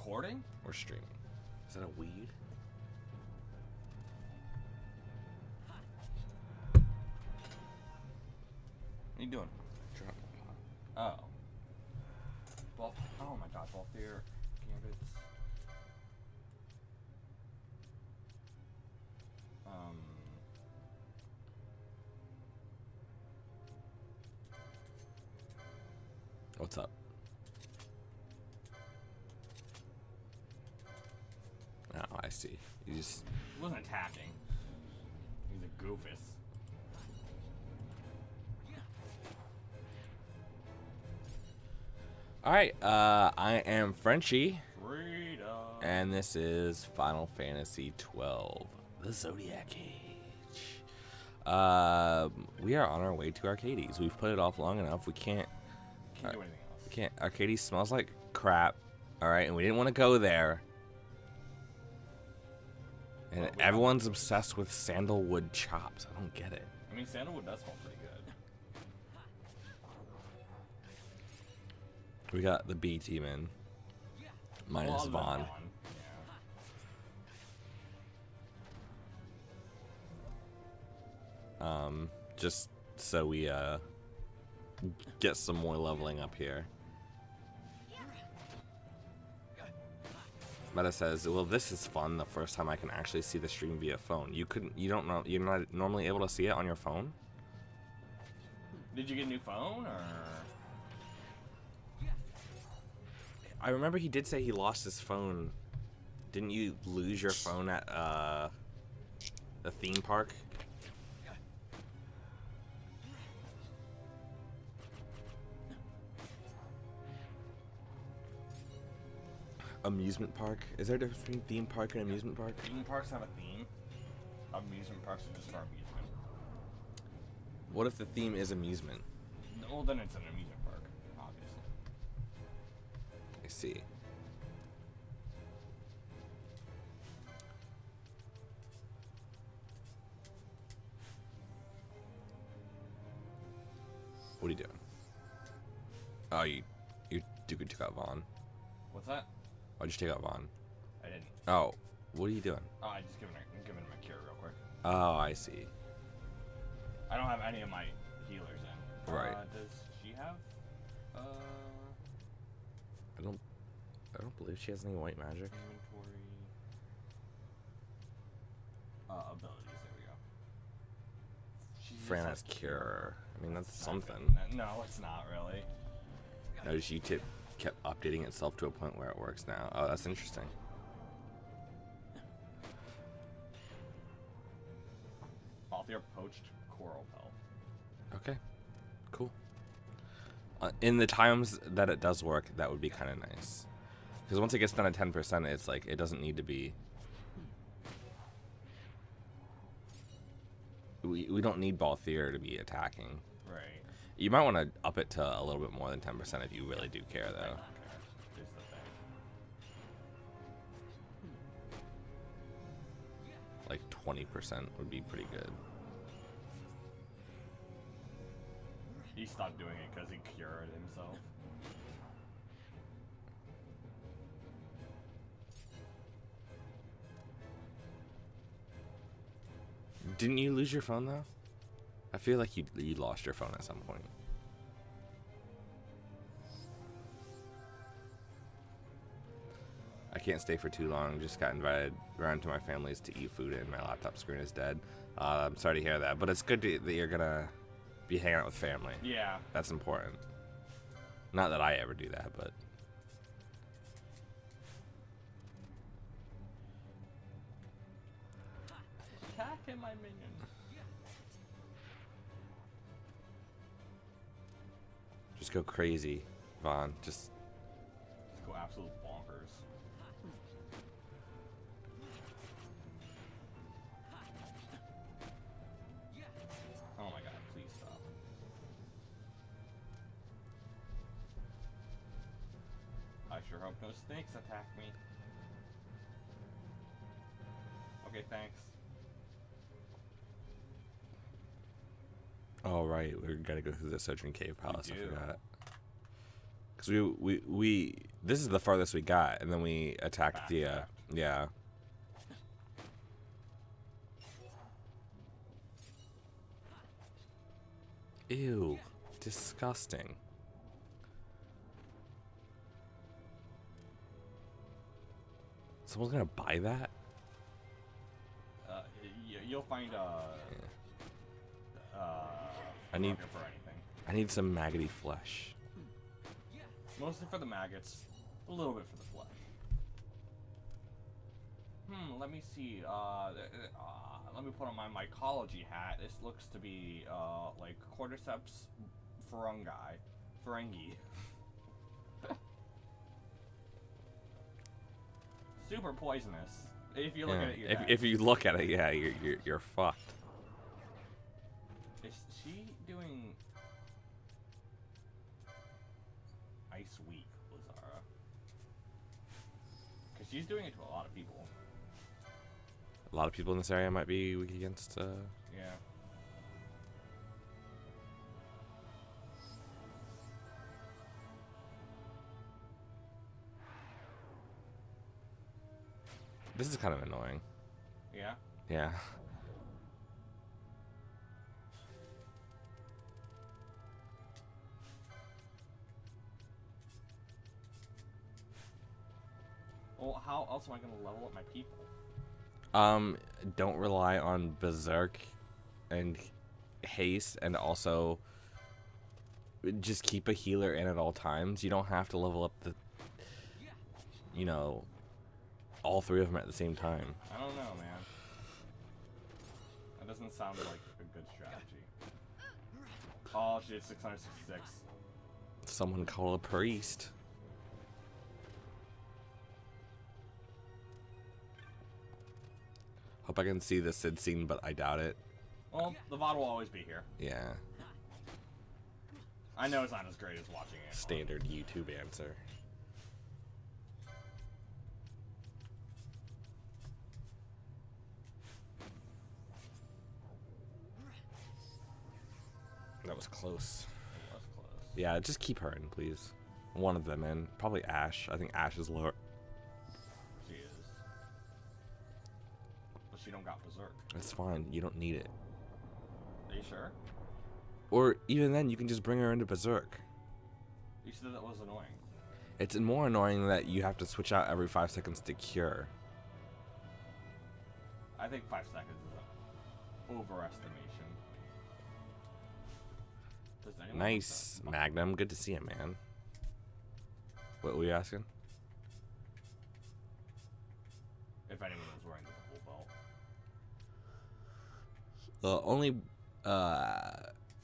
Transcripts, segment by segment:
recording? We're streaming. Is that a weed? What are you doing? Drop my pot. Oh. Well, oh my god, both your gambits. What's up? Oh, I see. You just... He wasn't attacking. He's a goofus. Alright, I am Frenchie. Freedom. And this is Final Fantasy XII, the Zodiac Age. We are on our way to Archades. We've put it off long enough. We can't Can't do anything else. We can't. Arcades smells like crap. All right, and we didn't want to go there. And Well, everyone's obsessed with sandalwood chops. I don't get it. I mean, sandalwood does smell pretty good. We got the B team in. Minus Well, other than Vaughn. Yeah. Just so we get some more leveling up here. Meta says, "Well, this is fun. The first time I can actually see the stream via phone. You couldn't. You don't know. You're not normally able to see it on your phone." Did you get a new phone, or? I remember he did say he lost his phone. Didn't you lose your phone at the theme park? Amusement park? Is there a difference between theme park and amusement park? Theme parks have a theme. Amusement parks are just for amusement. What if the theme is amusement? Well, then it's an amusement park, obviously. I see. What are you doing? Oh, you took out Vaughn. What's that? Why'd you take out Vaughn? I didn't. Oh, what are you doing? Oh, I just giving him a cure real quick. Oh, I see. I don't have any of my healers in. Right. Does she have? I don't believe she has any white magic. Inventory. Abilities. There we go. She just Fran has has cure. I mean, that's something. No, it's not really. Notice you kept updating itself to a point where it works now. Oh, that's interesting. Off your poached coral pelt. Okay, cool. In the times that it does work, that would be kind of nice. Because once it gets down to 10%, it's like, it doesn't need to be... We don't need Balthier to be attacking. Right. You might want to up it to a little bit more than 10% if you really do care, though. Okay. Is the thing. Like 20% would be pretty good. He stopped doing it because he cured himself. Didn't you lose your phone, though? I feel like you lost your phone at some point. I can't stay for too long. Just got invited around to my family's to eat food and my laptop screen is dead. I'm sorry to hear that, but it's good that you're gonna be hanging out with family. Yeah. That's important. Not that I ever do that, but... Attacking my minions. Just go crazy, Vaughn. Just Go absolute bonkers. Oh my god, please stop. I sure hope no snakes attack me. Okay, thanks. oh right, we're gonna go through the Sojourn Cave Palace. I do. forgot. Because we This is the farthest we got, and then we attacked the, Backtracked. yeah. Ew. Disgusting. Someone's gonna buy that? You'll find I need- market for anything. I need some maggoty flesh. Mostly for the maggots, a little bit for the flesh. Let me see. Let me put on my mycology hat. This looks to be like cordyceps Ferengi. Super poisonous. If you look at it, you're dead. If you look at it, yeah, you're fucked. Is she doing Ice Weak, Lazara? Because she's doing it to a lot of people. A lot of people in this area might be weak against. Yeah. This is kind of annoying. Yeah. Yeah. Well, how else am I going to level up my people? Don't rely on berserk and haste, and also just keep a healer in at all times. You don't have to level up the, you know, all three of them at the same time. I don't know, man. That doesn't sound like a good strategy. Oh shit, 666. Someone call a priest. Hope I can see the Sid scene, but I doubt it. Well, the VOD will always be here. Yeah. I know it's not as great as watching it. Standard YouTube answer. That was close. It was close. Yeah, just keep her in, please. One of them in. Probably Ash. I think Ash is lower. She is. But she don't got berserk. It's fine. You don't need it. Are you sure? Or even then, you can just bring her into Berserk. You said that was annoying. It's more annoying that you have to switch out every 5 seconds to cure. I think 5 seconds is an overestimation. Does anyone Nice, Magnum. Good to see you, man. What were you asking? If anyone was wearing the double belt. Only,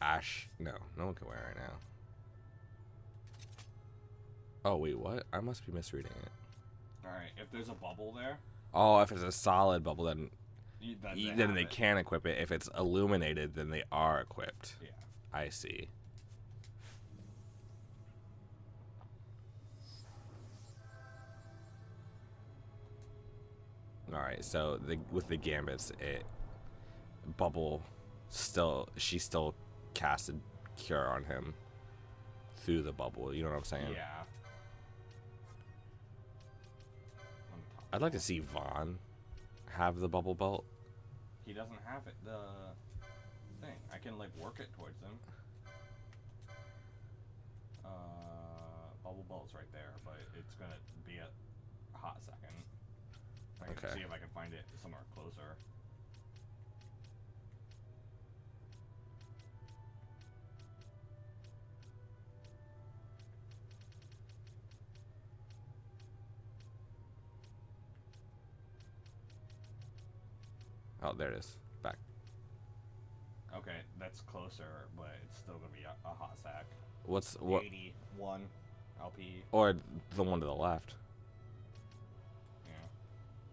Ash. No one can wear it right now. Oh, wait, what? I must be misreading it. Alright, if there's a bubble there, Oh, if it's a solid bubble, then then they can equip it. If it's illuminated, then they are equipped. Yeah. I see. Alright, so with the gambits, Bubble she still casted Cure on him through the bubble, you know what I'm saying? Yeah. I'd like to see Vaughn have the bubble belt. He doesn't have it, the thing. I can like work it towards him. Bubble belt's right there, but it's gonna be a hot second. I can see if I can find it somewhere closer. Oh, there it is. Back. Okay, that's closer, but it's still gonna be a hot sack. What? 81 LP. Or the one to the left.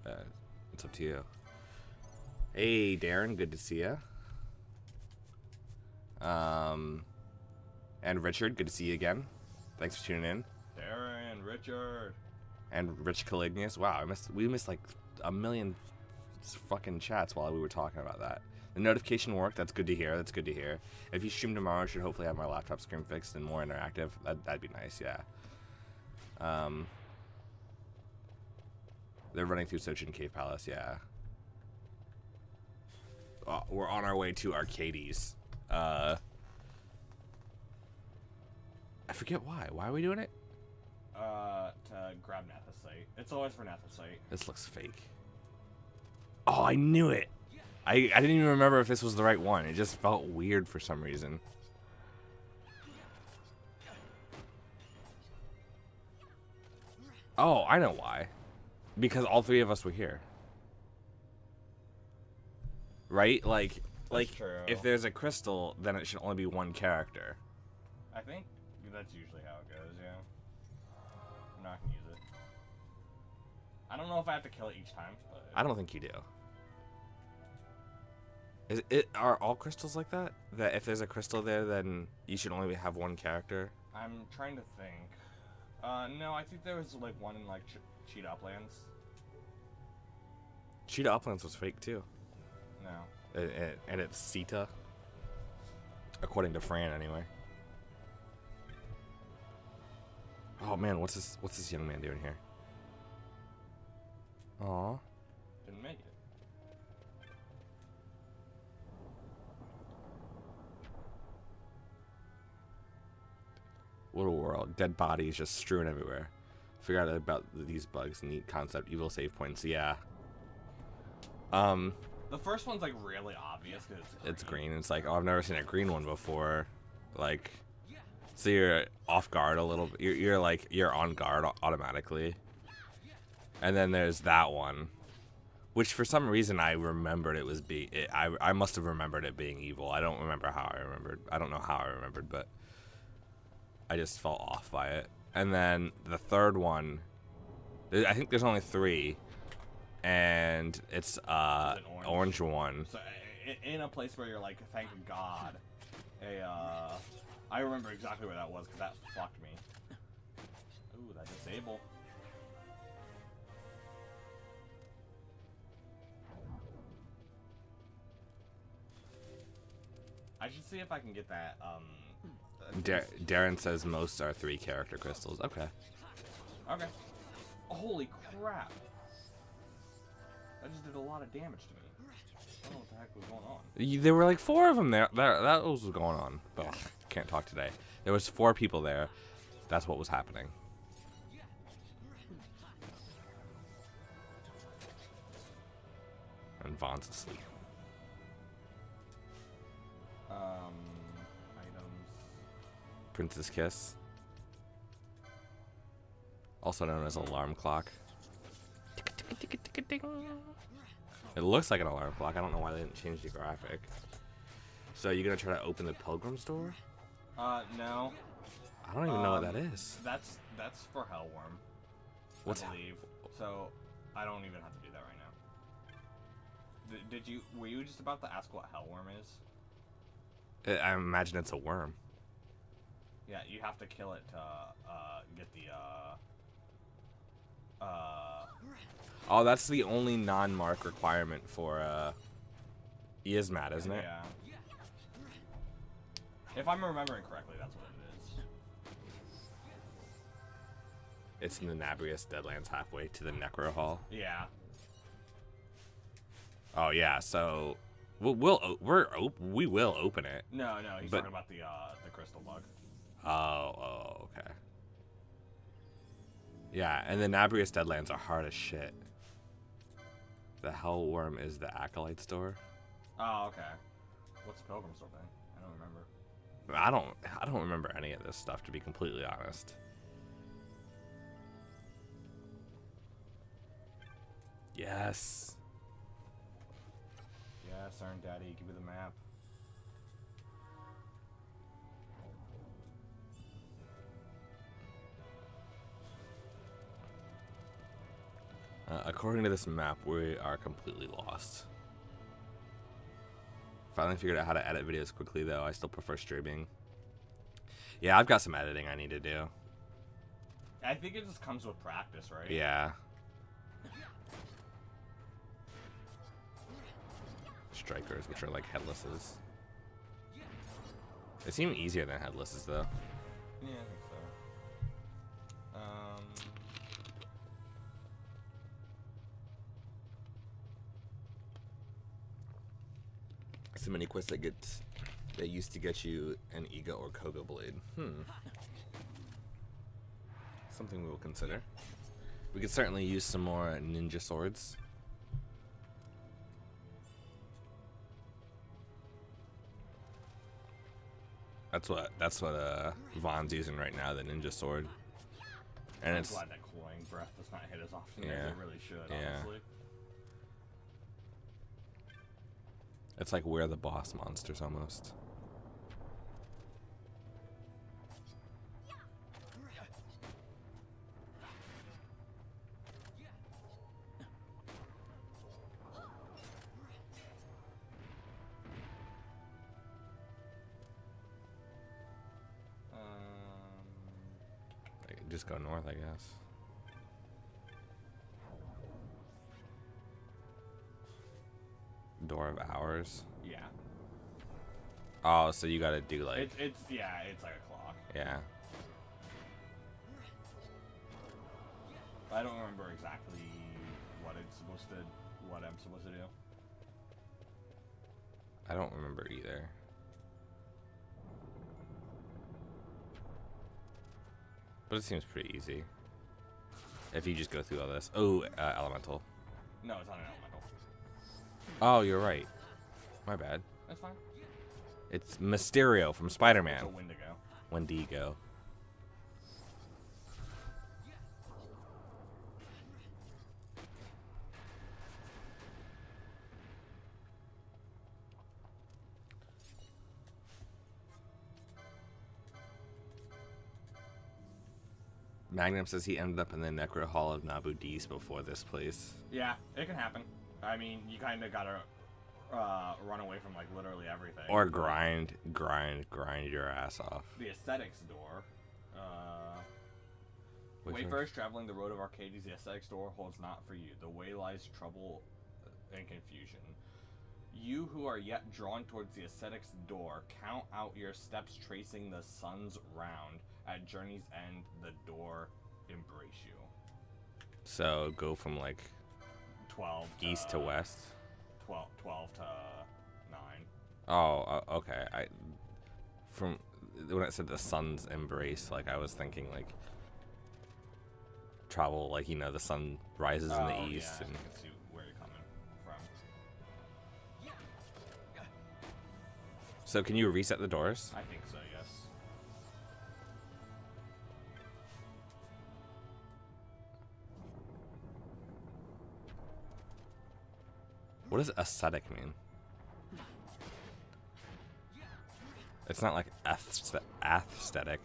Yeah. It's up to you. Hey, Darren, good to see you. And Richard, good to see you again. Thanks for tuning in. Darren, Richard. And Rich Calignius. Wow, we missed like a million fucking chats while we were talking about that. The notification worked. That's good to hear. That's good to hear. If you stream tomorrow, I should hopefully have my laptop screen fixed and more interactive. That'd be nice, yeah. They're running through Sochin Cave Palace, yeah. We're on our way to Archades. I forget why. Why are we doing it? To grab Nathasite. It's always for Nathasite. This looks fake. Oh, I knew it. I didn't even remember if this was the right one. It just felt weird for some reason. Oh, I know why. Because all three of us were here. Right? Like if there's a crystal, then it should only be one character. I think that's usually how it goes, yeah. I'm not gonna use it. I don't know if I have to kill it each time, but... I don't think you do. Are all crystals like that? That if there's a crystal there, then you should only have one character? I'm trying to think. No, I think there was like one in like Cheetah Uplands. Cheetah Uplands was fake too. No. And it's Sita. According to Fran, anyway. Oh man, what's this young man doing here? Aw. Didn't make it. Little world. Dead bodies just strewn everywhere. Forgot about these bugs. Neat concept. Evil save points. Yeah. The first one's like really obvious because it's green. It's like, oh, I've never seen a green one before. Like, so you're off guard a little bit. You're on guard automatically. And then there's that one, which for some reason I remembered it was I must have remembered it being evil. I don't remember how I remembered. I don't know how I remembered, but I just fell off by it. And then the third one, I think there's only 3, and it's an orange one. So in a place where you're like, thank God, I remember exactly where that was because that fucked me. Ooh, that disable. I should see if I can get that. Darren says most are 3 character crystals. Okay. Okay. Holy crap! That just did a lot of damage to me. I don't know what the heck was going on. There were like 4 of them there. That was going on. But can't talk today. There was 4 people there. That's what was happening. And Vaughn's asleep. Items. Princess Kiss. Also known as alarm clock. It looks like an alarm clock. I don't know why they didn't change the graphic. So you gonna try to open the Pilgrim's door? No. I don't even know what that is. That's for Hellworm. What's I believe. So I don't even have to do that right now. Were you just about to ask what Hellworm is? I imagine it's a worm. Yeah, you have to kill it to get the Oh, that's the only non-mark requirement for Yzmat, isn't it? Yeah. If I'm remembering correctly, that's what it is. It's in the Nabrius Deadlands, halfway to the Necro Hall. Yeah. Oh yeah, so we will open it. No, he's talking about the crystal bug. Oh, okay. Yeah, and the Nabrius Deadlands are hard as shit. The Hellworm is the Acolyte's door. Oh, okay. What's the Pilgrim's door thing? I don't remember. I don't remember any of this stuff, to be completely honest. Yes. Yes, Iron Daddy, give me the map. According to this map, we are completely lost. Finally figured out how to edit videos quickly, though. I still prefer streaming. Yeah, I've got some editing I need to do. I think it just comes with practice, right? Yeah. Strikers, which are like headlesses. They seem easier than headlesses, though. Yeah, I think so. So many quests that used to get you an Ega or Koga blade. Something we will consider. We could certainly use some more ninja swords. That's what Vaughn's using right now, the ninja sword. And I'm it's glad that cloying breath does not hit as often as Yeah. it really should, Yeah. honestly. it's like we're the boss monsters almost. Just go north, I guess. Door of Hours. Yeah. Oh, so you gotta do like It's like a clock. yeah. I don't remember exactly what I'm supposed to do. I don't remember either. But it seems pretty easy. If you just go through all this. Oh, elemental. No, it's not an elemental. Oh, you're right. My bad. That's fine. It's Mysterio from Spider-Man. It's a Wendigo. Wendigo. Magnum says he ended up in the Necro Hall of Nabu Dees before this place. Yeah, it can happen. I mean, you kind of gotta run away from like literally everything. Or grind your ass off. The Aesthetics door. Which one? Wayfarers traveling the road of Archades, the Aesthetics door holds not for you. The way lies trouble and confusion. You who are yet drawn towards the Aesthetics door, count out your steps tracing the sun's round. At journey's end, the door embrace you. So go from like 12 to, east to west. 12 to 9. Oh, okay. From when I said the sun's embrace, like I was thinking like travel, like the sun rises in the east. Yeah, And I can see where you're coming from. so can you reset the doors? I think so, yes. What does aesthetic mean? It's not like aesthetic.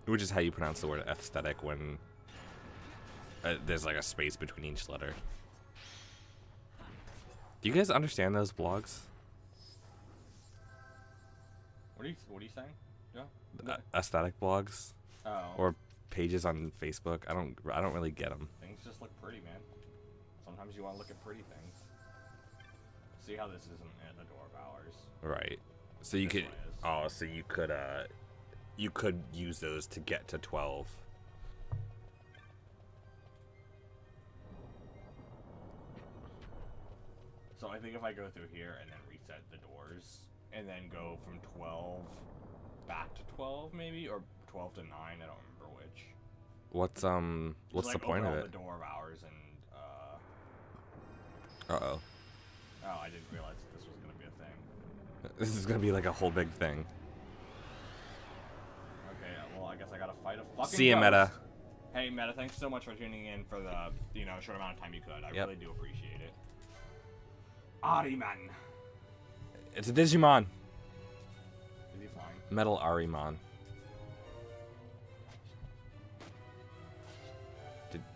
Which is how you pronounce the word aesthetic when there's like a space between each letter. Do you guys understand those blogs? What are you saying? Yeah. Aesthetic blogs Oh. or pages on Facebook. I don't really get them. Things just look pretty, man. Sometimes you want to look at pretty things. See how this isn't at the door of ours. Right. So you This could. one is. Oh, so you could use those to get to 12. So I think if I go through here and then reset the doors, and then go from 12 back to 12 maybe, or 12 to 9, I don't remember which. What's Just, the point of open it? up the door of ours and Uh-oh. oh, I didn't realize that this was gonna be a thing. This is gonna be like a whole big thing. Okay, well I guess I gotta fight a fucking See ya, ghost. Meta. Hey Meta, thanks so much for tuning in for the short amount of time you could. I Yep. really do appreciate it. Ariman. It's a Digimon. Is he flying? Metal Arimon.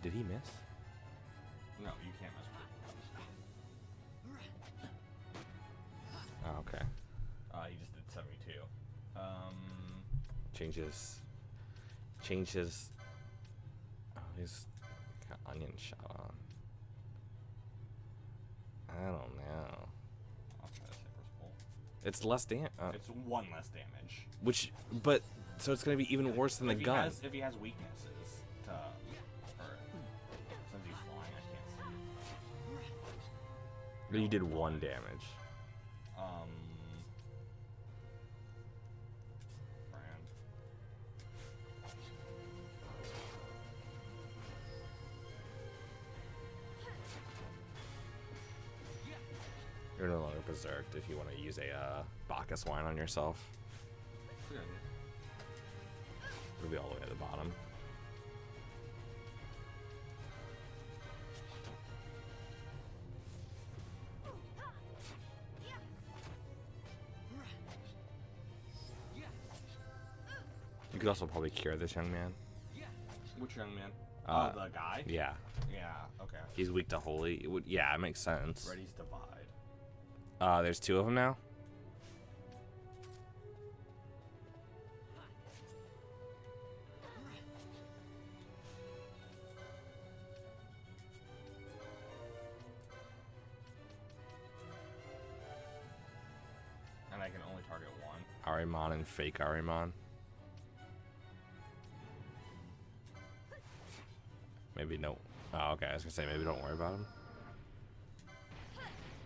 Did he miss? No, you can't mess with Oh, okay. He just did 72. Changes. Oh, he's got onion shot on. I don't know. I'll try to Cypress Bowl. It's less damage. It's 1 less damage. But so it's gonna be even worse than the gun. If he has weaknesses to hurt, since he's flying, I You did 1 damage. Brand. You're no longer berserked if you want to use a Bacchus wine on yourself. Good. It'll be all the way at the bottom. You could also probably cure this young man. Which young man? Oh, the guy? Yeah. Yeah, okay. He's weak to holy. It would, yeah, it makes sense. Ready's divide. There's 2 of them now. And I can only target 1. Arimon and fake Arimon. Maybe no. Oh, okay. I was gonna say maybe don't worry about him.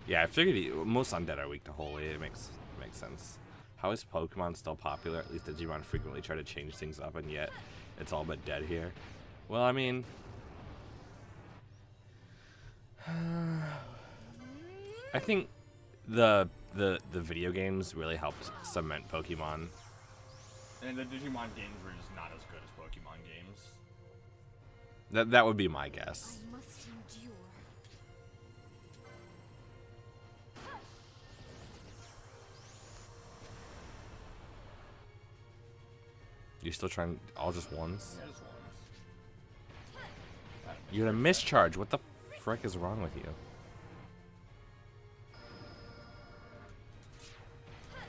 Yeah, I figured most undead are weak to holy. It makes sense. How is Pokemon still popular? At least Digimon frequently try to change things up, and yet it's all but dead here. Well, I mean, I think the video games really helped cement Pokemon. And the Digimon games were just not as good as Pokemon games. That would be my guess. I must endure. You're still trying all just ones? Yeah, just ones. You had a mischarge. What the frick is wrong with you?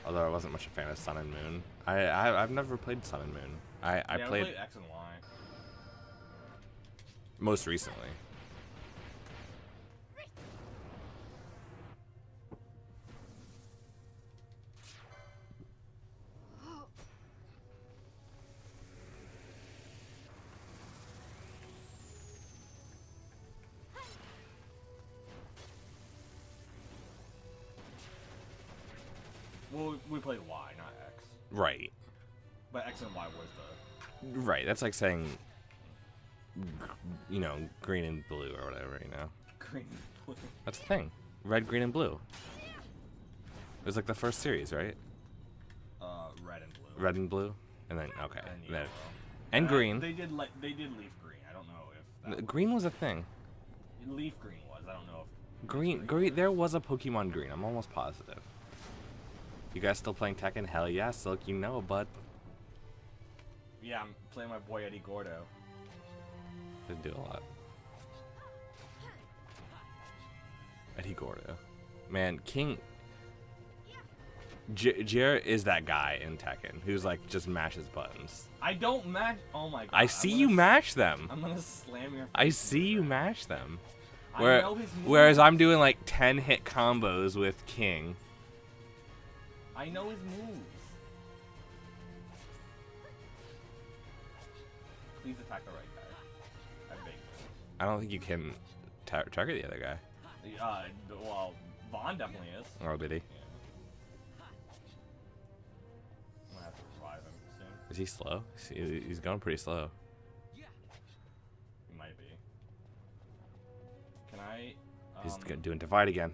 Although I wasn't much a fan of Sun and Moon. I've never played Sun and Moon. I played X and Y. most recently. Well, we played Y, not X. Right. But X and Y was the... Right. That's like saying, you know, green and blue or whatever, you know. Green and blue. That's the thing. Red, green, and blue. It was like the first series, right? Red and blue. Red and blue? And then, okay. And And, then, yellow. and green. They did leaf green. I don't know if that Green was a thing. leaf green was. I don't know if Green, there was a Pokemon Green. I'm almost positive. You guys still playing Tekken? Hell yeah, Silk, you know, bud. Yeah, I'm playing my boy Eddie Gordo. Didn't do a lot. Eddie Gordo. Man, King... Jer is that guy in Tekken who's like, just mashes buttons. I don't mash. Oh my god. I see you mash them. I'm gonna slam your face. I see you mash them. I know his moves. Whereas I'm doing like 10 hit combos with King. I know his moves. Please attack the right guy. I beg you. I don't think you can target the other guy. Well, Vaughn definitely is. Oh, did he? Yeah. I'm gonna have to revive him soon. Is he slow? He's going pretty slow. He might be. Can I? He's doing divide again.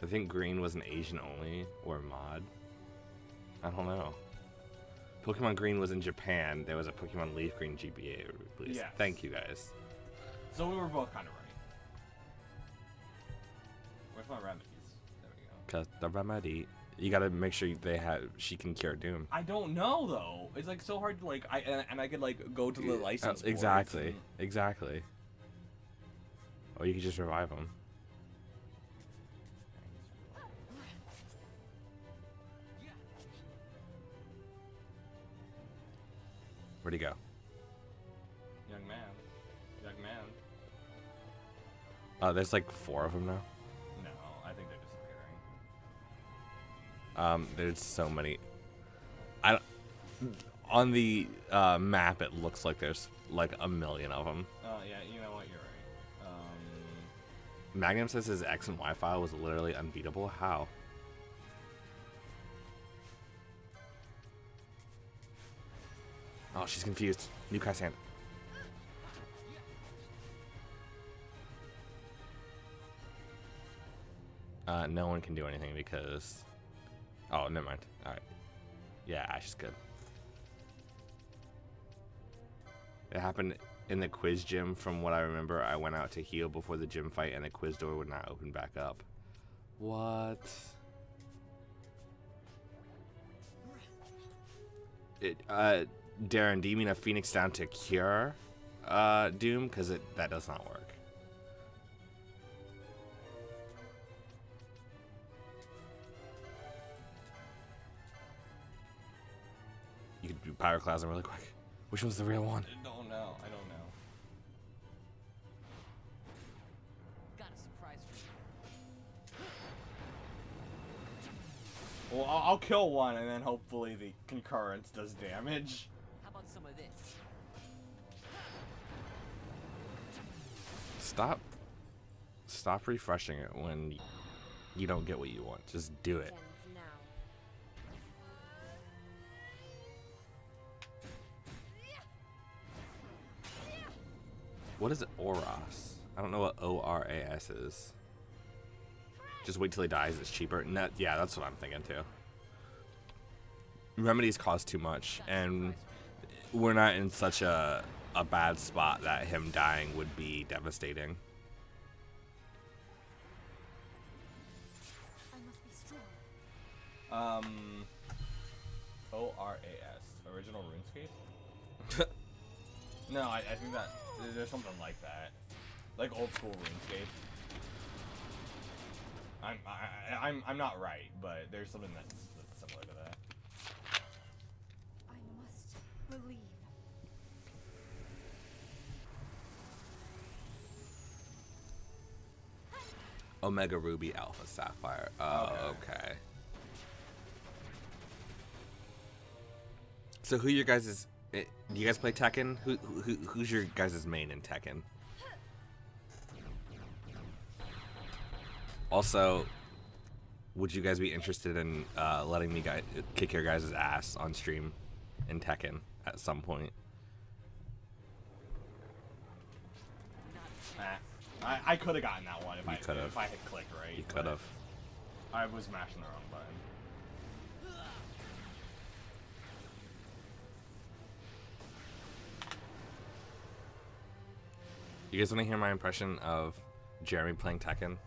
I think green was an Asian only or mod. I don't know. Pokemon Green was in Japan. There was a Pokemon Leaf Green GBA release. Yes. Thank you guys. So we were both kind of right. Where's my remedies? There we go. Cause the remedy, you gotta make sure she can cure Doom. I don't know though. It's like so hard to like. I could like go to the license. boards Exactly. and- Exactly. Or you could just revive him. Where'd he go? Young man. Young man. There's like 4 of them now. No, I think they're disappearing. There's so many. On the map, it looks like there's like a million of them. Oh yeah, you know what? You're right. Magnum says his X and Y file was literally unbeatable. How? Oh, she's confused. New Kai's hand. No one can do anything because... Oh, never mind. Alright. Yeah, Ash is good. It happened in the quiz gym. From what I remember, I went out to heal before the gym fight and the quiz door would not open back up. What? Darren, do you mean a Phoenix down to cure Doom? Because that does not work. You could do Pyroclasm really quick. Which one's the real one? I don't know. I don't know. Got a surprise for you. Well, I'll kill one, and then hopefully the concurrence does damage. How about some of this? Stop refreshing it when you don't get what you want. Just do it. What is Oras? I don't know what ORAS is. Just wait till he dies, it's cheaper. No, yeah, that's what I'm thinking too. Remedies cost too much, and we're not in such a bad spot that him dying would be devastating. ORAS, original RuneScape? No, I think that there's something like that, like old school RuneScape. I'm not right, but there's something that's similar to that. I must believe. Omega Ruby Alpha Sapphire. Oh, okay. So who your guys' do you guys play Tekken? Who's your guys' main in Tekken? Also, would you guys be interested in letting me kick your guys' ass on stream in Tekken at some point? I could have gotten that one if I had clicked right. You could have. I was mashing the wrong button. You guys want to hear my impression of Jeremy playing Tekken?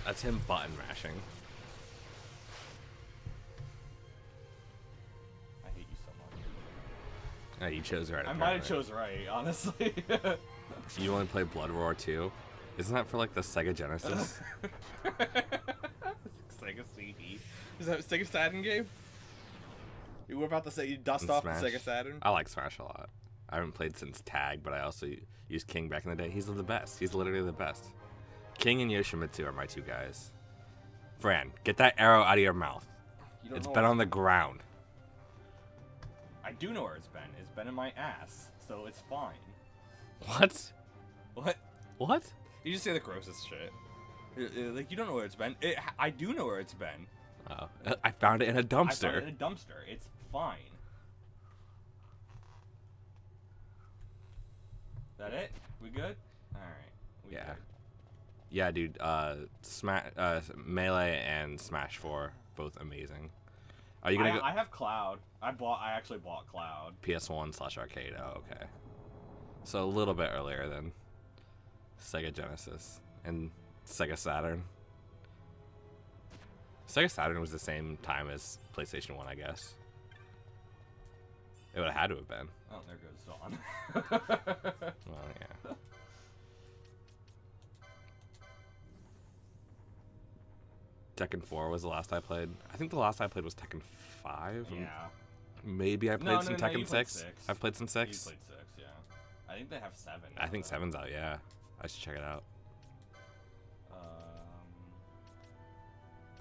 That's him button mashing. I hate you so much. You chose right. I might have chose right, honestly. You only play Blood Roar 2? Isn't that for like the Sega Genesis? Sega CD. Is that a Sega Saturn game? You were about to say you dust off the Sega Saturn? I like Smash a lot. I haven't played since Tag, but I also used King back in the day. He's the best. He's literally the best. King and Yoshimitsu are my two guys. Fran, get that arrow out of your mouth. It's been on the ground. I do know where it's been. It's been in my ass, so it's fine. What? What? What? You just say the grossest shit. Like, you don't know where it's been. I do know where it's been. Oh, I found it in a dumpster. I found it in a dumpster. It's fine. That it? We good? Alright. Yeah. Good. Yeah, dude. Melee and Smash 4, both amazing. Are you gonna go? I have Cloud. I actually bought Cloud. PS1/Arcade. Oh, okay. So a little bit earlier than Sega Genesis and Sega Saturn. Sega Saturn was the same time as PlayStation 1, I guess. It would have had to have been. Oh, there goes Dawn. Well, yeah. Tekken 4 was the last I played. I think the last I played was Tekken 5. Yeah. Maybe I played some Tekken 6. I've played some 6. You played 6, yeah. I think they have 7 now, I think 7's out, yeah. I should check it out.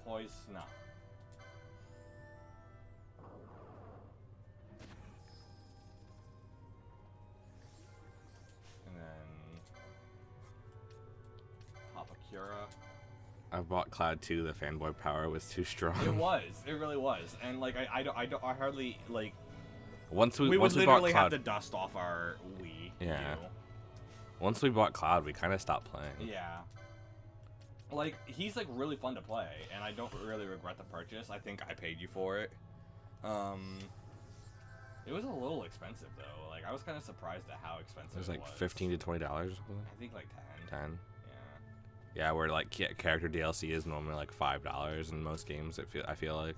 Poise, no. Cura. I bought Cloud 2. The fanboy power was too strong. It was. It really was. And like I hardly like. Once we would bought literally Cloud, have to dust off our Wii. Yeah. U. Once we bought Cloud, we kind of stopped playing. Yeah. Like he's like really fun to play, and I don't really regret the purchase. I think I paid you for it. It was a little expensive though. Like I was kind of surprised at how expensive It was like was. $15 to $20 or something. I think like 10. 10. Yeah. Yeah, where like character DLC is normally like $5 in most games. I feel like.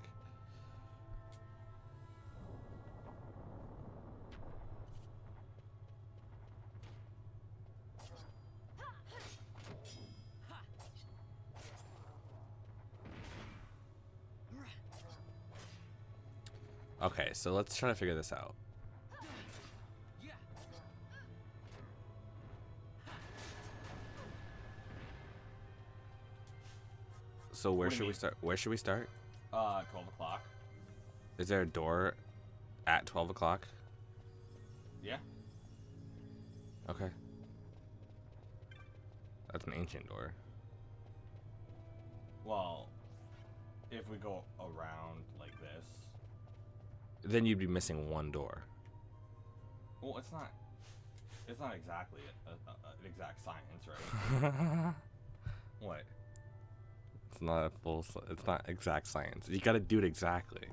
Okay, so let's try to figure this out. So where What do you should we mean? start? Where should we start? 12 o'clock. Is there a door at 12 o'clock? Yeah. Okay. That's an ancient door. Well, if we go around like this. Then you'd be missing one door. Well, it's not. It's not exactly an exact science, right? What? It's not a full. It's not exact science. You got to do it exactly.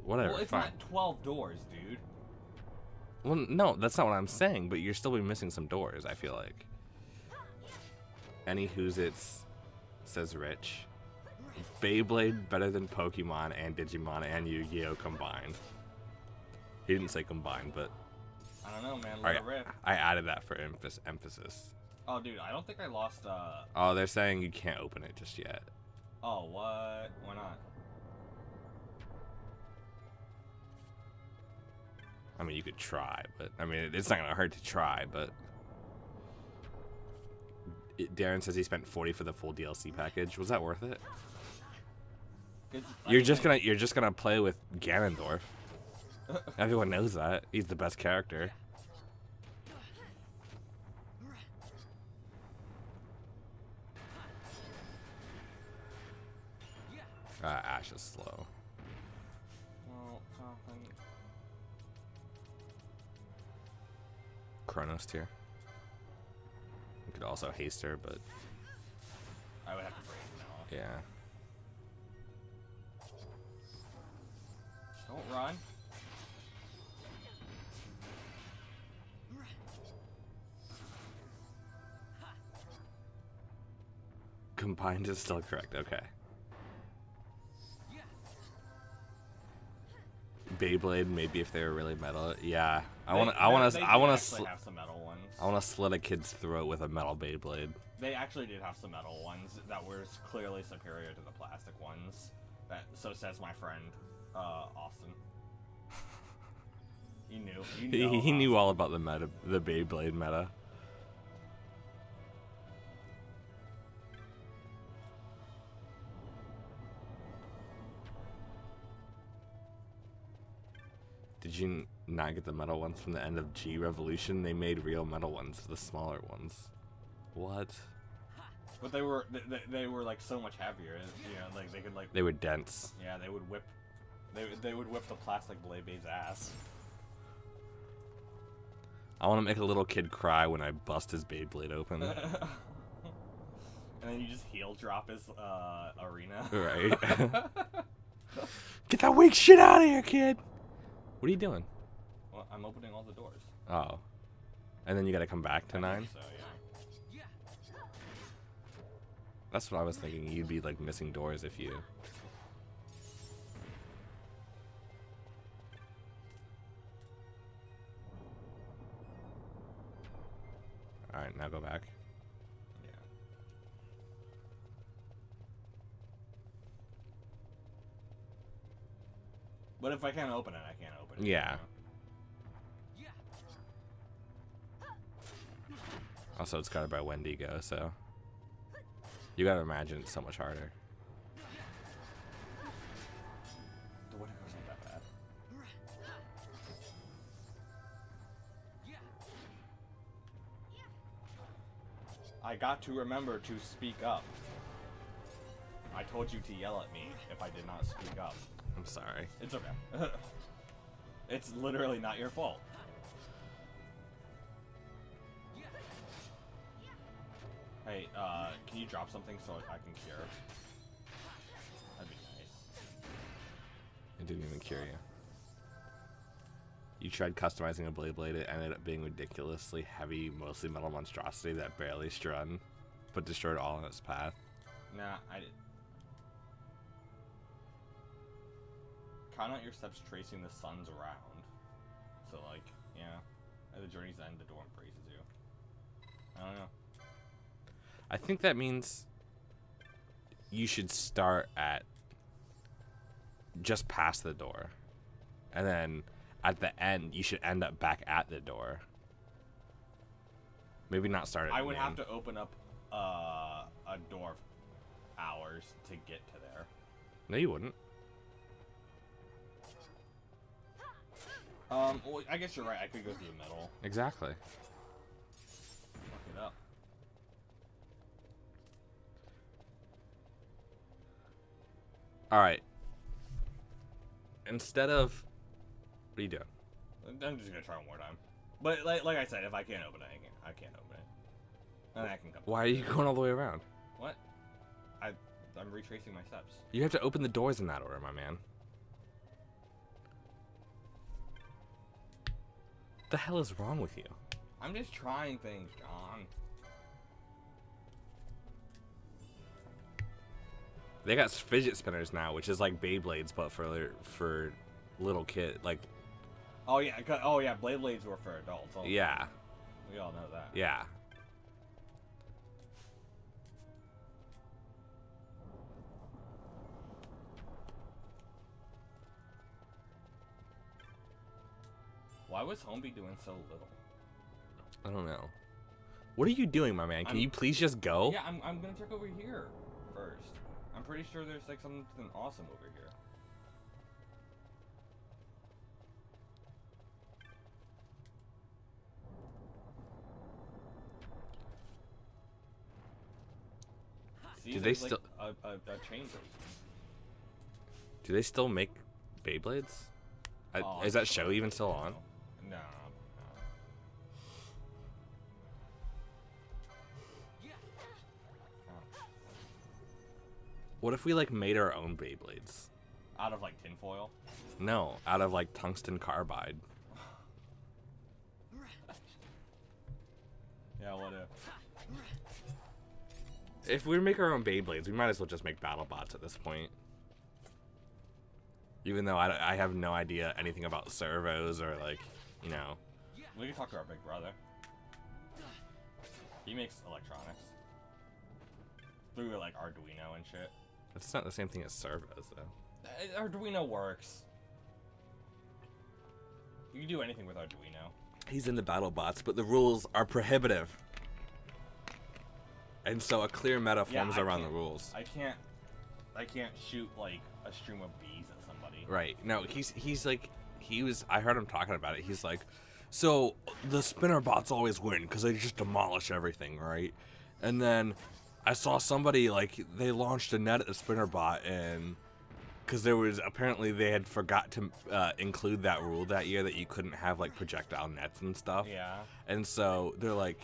Whatever. Well, it's fine. not 12 doors, dude. Well, no, that's not what I'm saying. But you're still be missing some doors. I feel like. Any who's it's, says Rich. Beyblade better than Pokemon and Digimon and Yu-Gi-Oh combined. He didn't say combined, but I don't know, man. Let it rip. I added that for emphasis. Oh, dude, I don't think I lost. Oh, they're saying you can't open it just yet. Oh, what? Why not? I mean, you could try, but I mean, it's not gonna hurt to try. But Darren says he spent 40 for the full DLC package. Was that worth it? You're just gonna play with Ganondorf. Everyone knows that. He's the best character. Ash is slow. Well, something. Chronos tier. You could also haste her, but I would have to break now. yeah. Don't run. Combined is still correct. Okay. Beyblade, maybe if they were really metal. Yeah, I want They to have some metal ones. I want to slit a kid's throat with a metal Beyblade. They actually did have some metal ones that were clearly superior to the plastic ones. So says my friend, Austin. He knew. He knew all about the Beyblade meta. Did you not get the metal ones from the end of G Revolution? They made real metal ones, the smaller ones. What? But they were like so much heavier. You know, like they could like. They were dense. Yeah, they would whip. They would whip the plastic Beyblades ass. I want to make a little kid cry when I bust his Beyblade open. And then you just heel drop his arena. Right. Get that weak shit out of here, kid! What are you doing? Well, I'm opening all the doors. Oh. And then you gotta come back to 9? So yeah. That's what I was thinking. You'd be like missing doors if you... Alright, now go back. Yeah. But if I can't open it, I can't open it. Yeah. Also, it's guarded by Wendigo, so... You gotta imagine it's so much harder. The Wendigo's not that bad. I got to remember to speak up. I told you to yell at me if I did not speak up. I'm sorry. It's okay. It's literally not your fault. Hey, can you drop something so I can cure? That'd be nice. It didn't even cure you. You tried customizing a blade, it ended up being ridiculously heavy, mostly metal monstrosity that barely strun, but destroyed all in its path. Nah, I did. Count out your steps tracing the suns around. So, like, yeah. At the journey's end, the door embraces you. I don't know. I think that means you should start at just past the door. And then at the end, you should end up back at the door. Maybe not start at I would noon. have to open up a door hours to get to there. No, you wouldn't. Well, I guess you're right. I could go through the middle. Exactly. Fuck it up. All right. Instead of... What are you doing? I'm just gonna try one more time. But like I said, if I can't open it, I can't open it. And I can come. Why are you going all the way around? What? I'm retracing my steps. You have to open the doors in that order, my man. What the hell is wrong with you? I'm just trying things, John. They got fidget spinners now, which is like Beyblades, but for little kid. Like, Oh yeah, Blade Blades were for adults. Oh, yeah, we all know that. yeah. Why was Homeby doing so little? I don't know. What are you doing, my man? Can you please just go? Yeah, I'm gonna check over here first. I'm pretty sure there's like something awesome over here. See, Do they there's, like, still- a chain break? Do they still make Beyblades? Oh, Is that show even still on? No. What if we like made our own Beyblades? Out of like tinfoil? No, out of like tungsten carbide. Yeah, what if? If we make our own Beyblades, we might as well just make BattleBots at this point. Even though I have no idea anything about servos or like, you know. We can talk to our big brother. He makes electronics. Through like Arduino and shit. That's not the same thing as servos though. Arduino works. You can do anything with Arduino. He's in the BattleBots, but the rules are prohibitive. And so a clear meta forms around the rules. I can't shoot like a stream of bees at somebody. Right. No, he's like, I heard him talking about it. He's like, so the spinner bots always win because they just demolish everything, right? And then I saw somebody, like, they launched a net at the spinner bot, and because there was, apparently they had forgot to include that rule that year that you couldn't have like projectile nets and stuff. Yeah. And so they're like,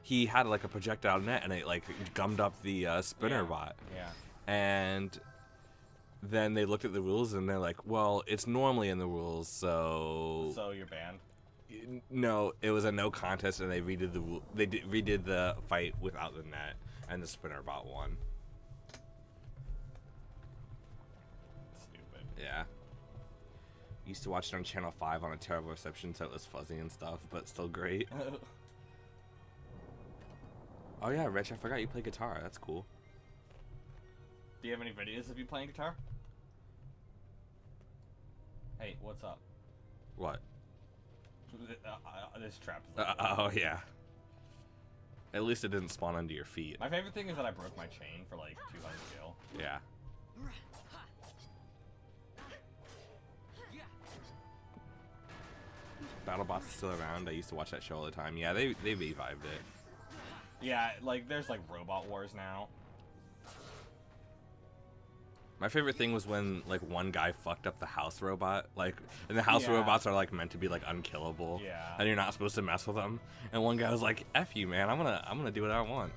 he had like a projectile net and it like gummed up the spinner bot. Yeah. And then they looked at the rules and they're like, well, it's normally in the rules, so... So you're banned? No, it was a no contest and they redid the fight without the net and the spinner bot won. Stupid. Yeah. Used to watch it on Channel 5 on a terrible reception so it was fuzzy and stuff, but still great. Oh yeah, Rich, I forgot you play guitar. That's cool. Do you have any videos of you playing guitar? Hey, what's up? What? This trap is like Oh yeah. At least it didn't spawn under your feet. My favorite thing is that I broke my chain for like 200 gil. Yeah. BattleBots is still around. I used to watch that show all the time. Yeah, they revived it. Yeah, like there's like robot wars now. My favorite thing was when like one guy fucked up the house robot, like, and the house Yeah. robots are like meant to be like unkillable, Yeah. and you're not supposed to mess with them. And one guy was like, "F you, man! I'm gonna do what I want."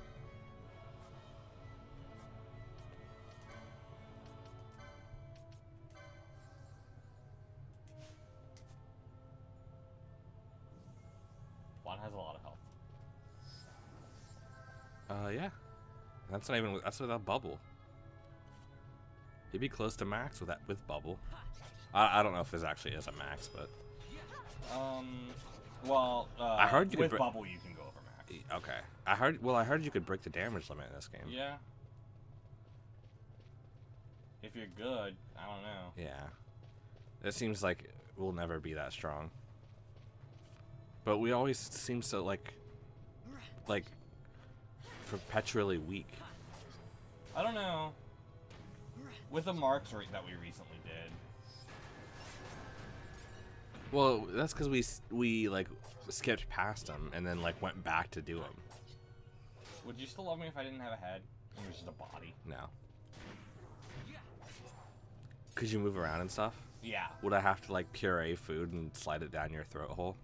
Juan has a lot of health. Yeah. That's not even. That's without bubble. He'd be close to max with bubble. I don't know if this actually is a max, but Well, I heard you could with bubble you can go over max. okay. I heard you could break the damage limit in this game. Yeah. If you're good, I don't know. Yeah. It seems like we'll never be that strong. But we always seem so like perpetually weak. I don't know. With the marks that we recently did. Well, that's because we like skipped past them and then like went back to do them. Would you still love me if I didn't have a head? It was just a body. No. Could you move around and stuff? Yeah. Would I have to like puree food and slide it down your throat hole?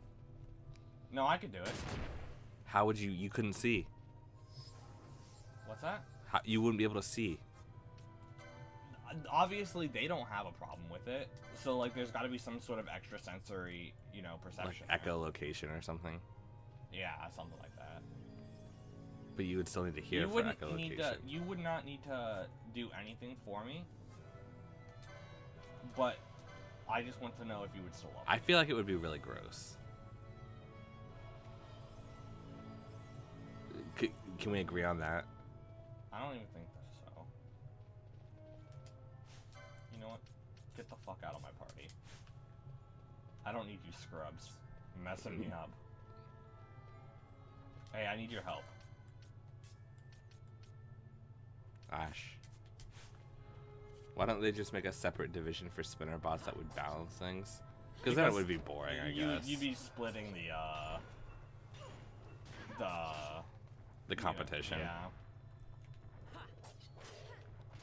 No, I could do it. How would you? You couldn't see. What's that? How, you wouldn't be able to see. Obviously, they don't have a problem with it. So, like, there's got to be some sort of extrasensory, you know, Like perception. there. echolocation or something. Yeah, something like that. But you would still need to hear You for wouldn't echolocation. need to. You would not need to do anything for me. But I just want to know if you would still love me. I feel like it would be really gross. Can we agree on that? I don't even think so. You know what? Get the fuck out of my party. I don't need you scrubs messing me up. Hey, I need your help. Ash. Why don't they just make a separate division for spinner bots that would balance things? Because then it would be boring, I guess. You'd be splitting The competition. Yeah.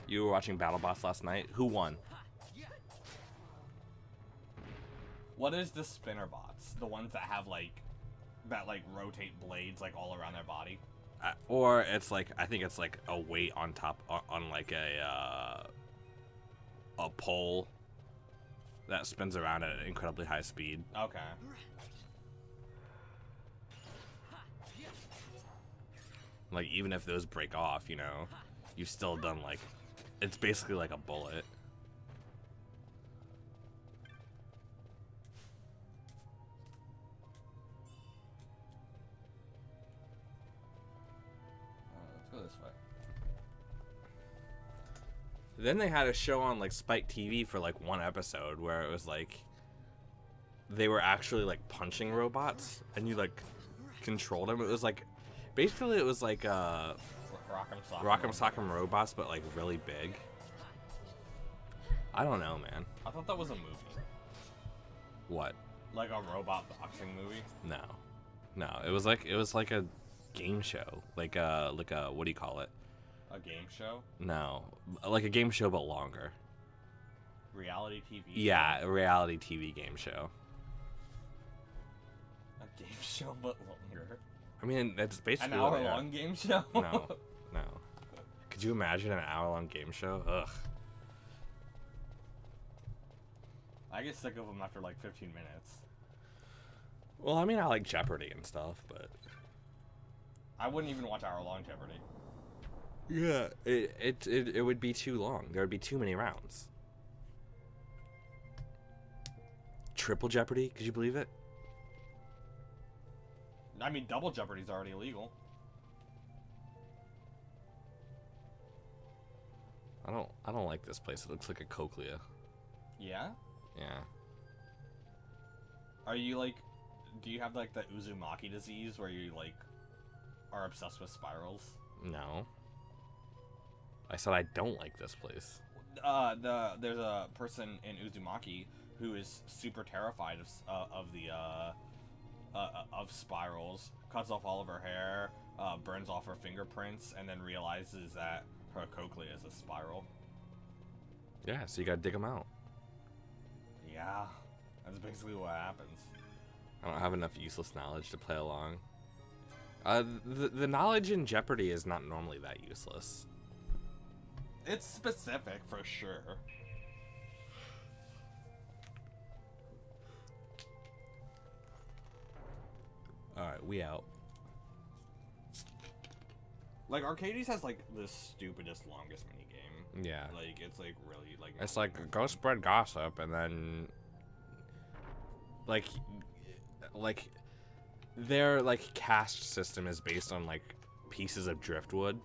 You were watching Battle Bots last night. Who won? What is the spinner bots? The ones that have that rotate blades like all around their body. Or it's like, I think it's like a weight on top on like a pole that spins around at an incredibly high speed. Okay. Like, even if those break off, you know, you've still done like, it's basically like a bullet. Let's go this way. Then they had a show on like Spike TV for like one episode where it was like they were actually like punching robots and you like controlled them. It was like basically it was like Rock'em Sock'em robots, but like really big. I don't know, man. I thought that was a movie. What? Like a robot boxing movie. No. It was like a game show. Like a what do you call it? A game show. No, like a game show but longer. Reality TV. Yeah, a reality TV game show. A game show but longer. I mean, that's basically An what they are. hour-long game show. No. Could you imagine an hour-long game show? Ugh. I get sick of them after like 15 minutes. Well, I mean, I like Jeopardy and stuff, but I wouldn't even watch hour-long Jeopardy. yeah, it would be too long. There would be too many rounds. Triple Jeopardy? Could you believe it? I mean, double Jeopardy's already illegal. I don't like this place. It looks like a cochlea. Yeah? Yeah. Are you like, do you have like the Uzumaki disease where you like are obsessed with spirals? No. I said I don't like this place. There's a person in Uzumaki who is super terrified of spirals, cuts off all of her hair, burns off her fingerprints, and then realizes that her cochlea is a spiral. Yeah, so you gotta dig them out. Yeah, that's basically what happens. I don't have enough useless knowledge to play along. The knowledge in Jeopardy is not normally that useless. It's specific for sure. Alright, we out. Like, Arcades has, like, the stupidest, longest minigame. Yeah. Like, it's, like, really, like... It's like, go spread gossip, and then... Like, their, like, caste system is based on, like, pieces of driftwood.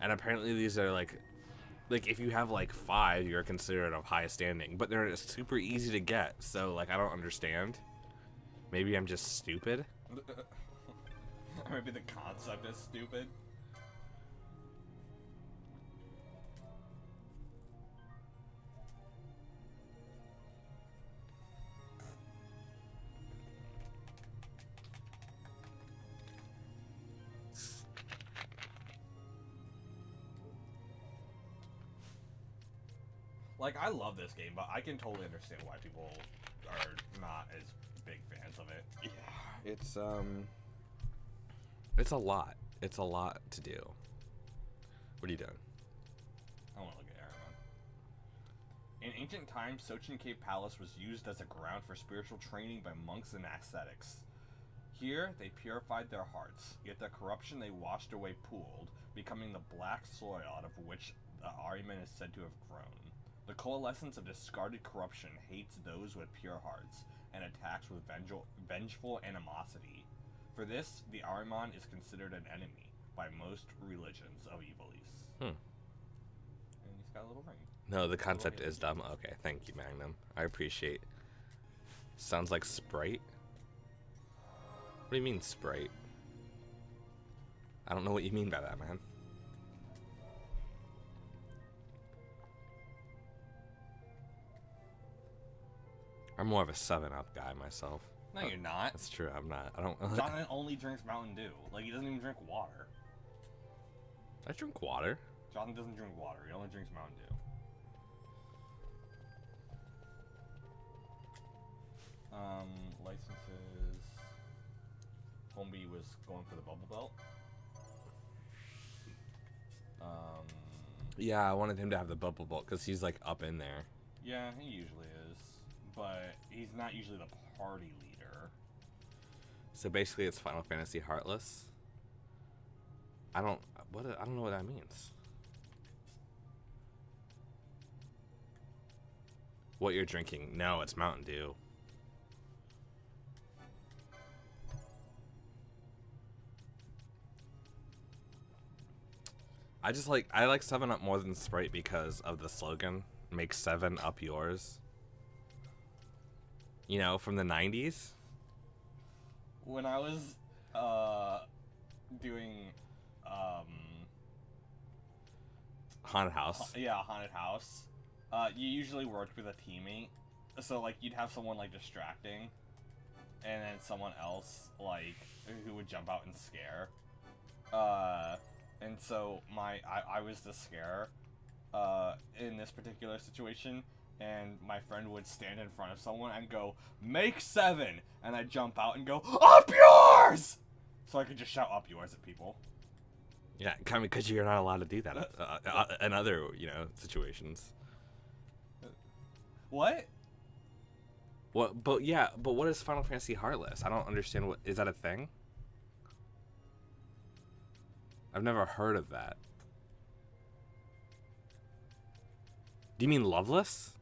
And apparently these are, like, if you have, like, 5, you're considered of high standing. But they're super easy to get, so, like, I don't understand. Maybe I'm just stupid. Maybe the concept is stupid. Like, I love this game, but I can totally understand why people are not as big fans of it. Yeah, it's a lot. It's a lot to do. What are you doing? I want to look at Aragon. In ancient times, Sochin Cave Palace was used as a ground for spiritual training by monks and ascetics. Here, they purified their hearts, yet the corruption they washed away pooled, becoming the black soil out of which the Ahriman is said to have grown. The coalescence of discarded corruption hates those with pure hearts, and attacks with vengeful animosity. For this, the Ahriman is considered an enemy by most religions of Ivalice. And he's got a little ring. No, the concept is dumb. Okay, thank you, Magnum. I appreciate. Sounds like Sprite. What do you mean, Sprite? I don't know what you mean by that, man. I'm more of a 7-Up guy myself. No, you're not. That's true. I'm not. I don't. Jonathan only drinks Mountain Dew. Like, he doesn't even drink water. I drink water. Jonathan doesn't drink water. He only drinks Mountain Dew. Licenses. Homeby was going for the bubble belt. Yeah, I wanted him to have the bubble bolt because he's like up in there. Yeah, he usually is, but he's not usually the party leader. So basically, it's Final Fantasy Heartless. I don't know what that means. What you're drinking? No, it's Mountain Dew. I like 7-Up more than Sprite because of the slogan, make 7-Up yours. You know, from the 90s. When I was doing Haunted House. Yeah, Haunted House. You usually worked with a teammate, so like you'd have someone like distracting, and then someone else like who would jump out and scare. And so I was the scarer in this particular situation, and my friend would stand in front of someone and go, "Make 7," and I'd jump out and go, "Up yours!" So I could just shout "up yours" at people. Yeah, kind of because you're not allowed to do that in other, you know, situations. What? What? But yeah, but what is Final Fantasy Heartless? I don't understand. What is that a thing? I've never heard of that. Do you mean Loveless?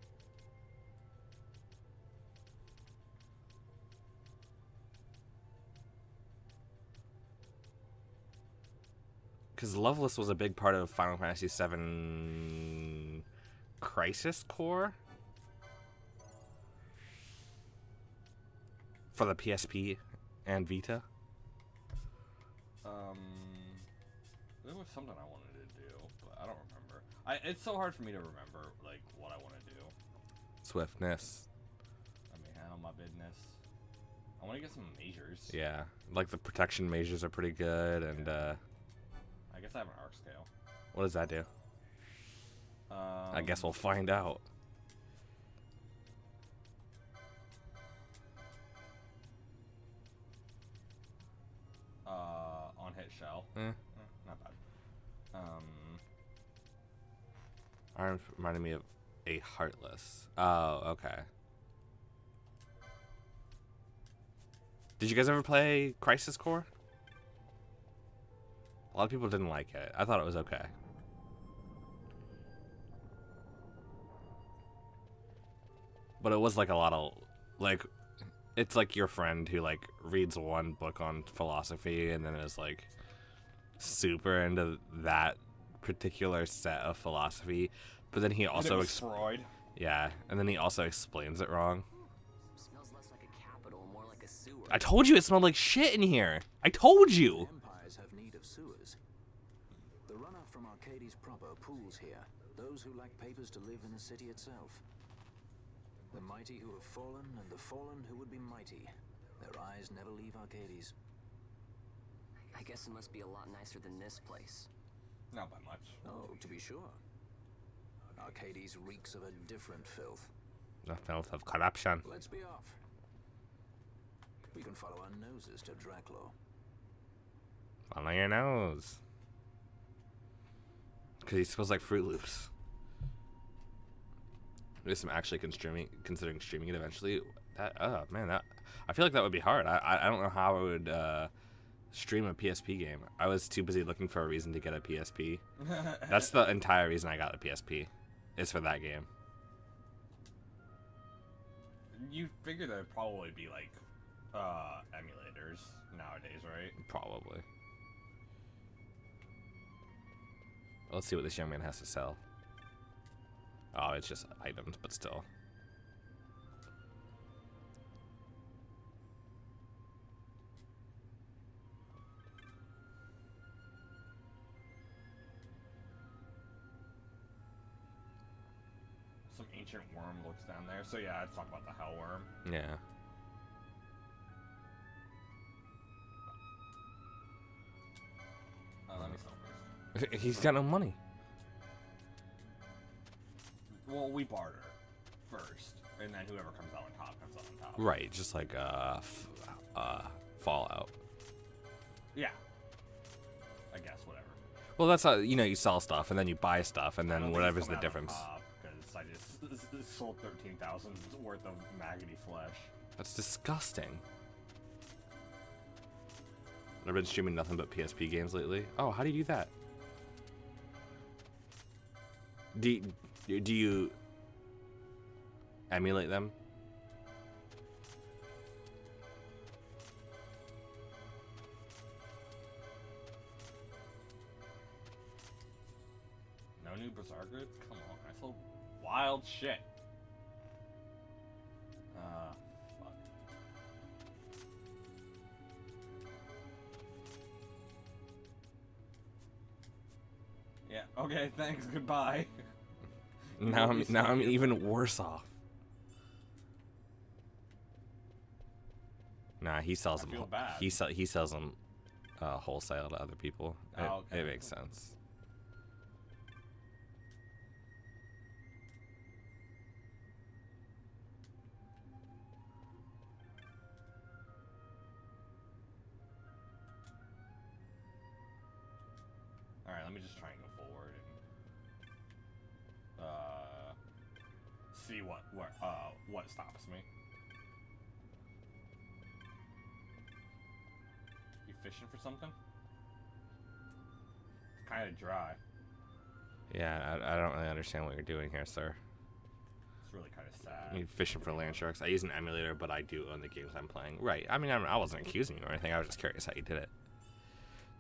Because Loveless was a big part of Final Fantasy VII Crisis Core for the PSP and Vita. There was something I wanted to do, but I don't remember. It's so hard for me to remember, like, what I want to do. Swiftness. I may handle my business. I want to get some measures. Yeah, like the protection measures are pretty good, and I guess I have an arc scale. what does that do? I guess we'll find out. On hit shell. Not bad. Arms reminded me of a Heartless. Oh, okay. Did you guys ever play Crisis Core? A lot of people didn't like it. I thought it was okay. But it was like a lot of, like, it's like your friend who like reads one book on philosophy and then is like super into that particular set of philosophy, but then he also Freud. yeah, and then he also explains it wrong. Smells less like a capital, more like a sewer. I told you it smelled like shit in here. I told you. Empires have need of sewers. The runoff from Archades proper pools here. Those who lack papers to live in the city itself. The mighty who have fallen, and the fallen who would be mighty. Their eyes never leave Archades. I guess it must be a lot nicer than this place. Not by much. Oh, to be sure. Archades reeks of a different filth. The filth of corruption. Let's be off. We can follow our noses to Draclo. Follow your nose. Because he smells like Fruit Loops. There's some actually considering streaming it eventually. That, oh man, that I feel like that would be hard. I don't know how I would stream a PSP game. I was too busy looking for a reason to get a PSP. That's the entire reason I got a PSP. Is for that game. You figure there'd probably be like emulators nowadays, right? Probably. Let's see what this young man has to sell. Oh, it's just items, but still. Some ancient worm looks down there. So yeah, let's talk about the hell worm. Yeah. Let me sell first. He's got no money. Well, we barter first, and then whoever comes out on top comes out on top. Right, just like Fallout. Yeah. I guess whatever. Well, that's how you know you sell stuff, and then you buy stuff, and I don't then think whatever's it's the coming out on difference. top, 'cause I just sold 13,000 worth of maggoty flesh. That's disgusting. I've been streaming nothing but PSP games lately. Oh, how do you do that? Do you emulate them? No new Berserkers? Come on, I sold wild shit. Fuck. Yeah, okay, thanks, goodbye. Now I'm even worse off. Nah, he sells I them. feel bad. He sells them wholesale to other people. Oh, okay. It makes sense. All right, let me just try and go forward and see what stops me. You fishing for something? It's kind of dry. Yeah, I don't really understand what you're doing here, sir. It's really kind of sad. You're fishing for land sharks. I use an emulator, but I do own the games I'm playing. Right. I mean, I wasn't accusing you or anything. I was just curious how you did it.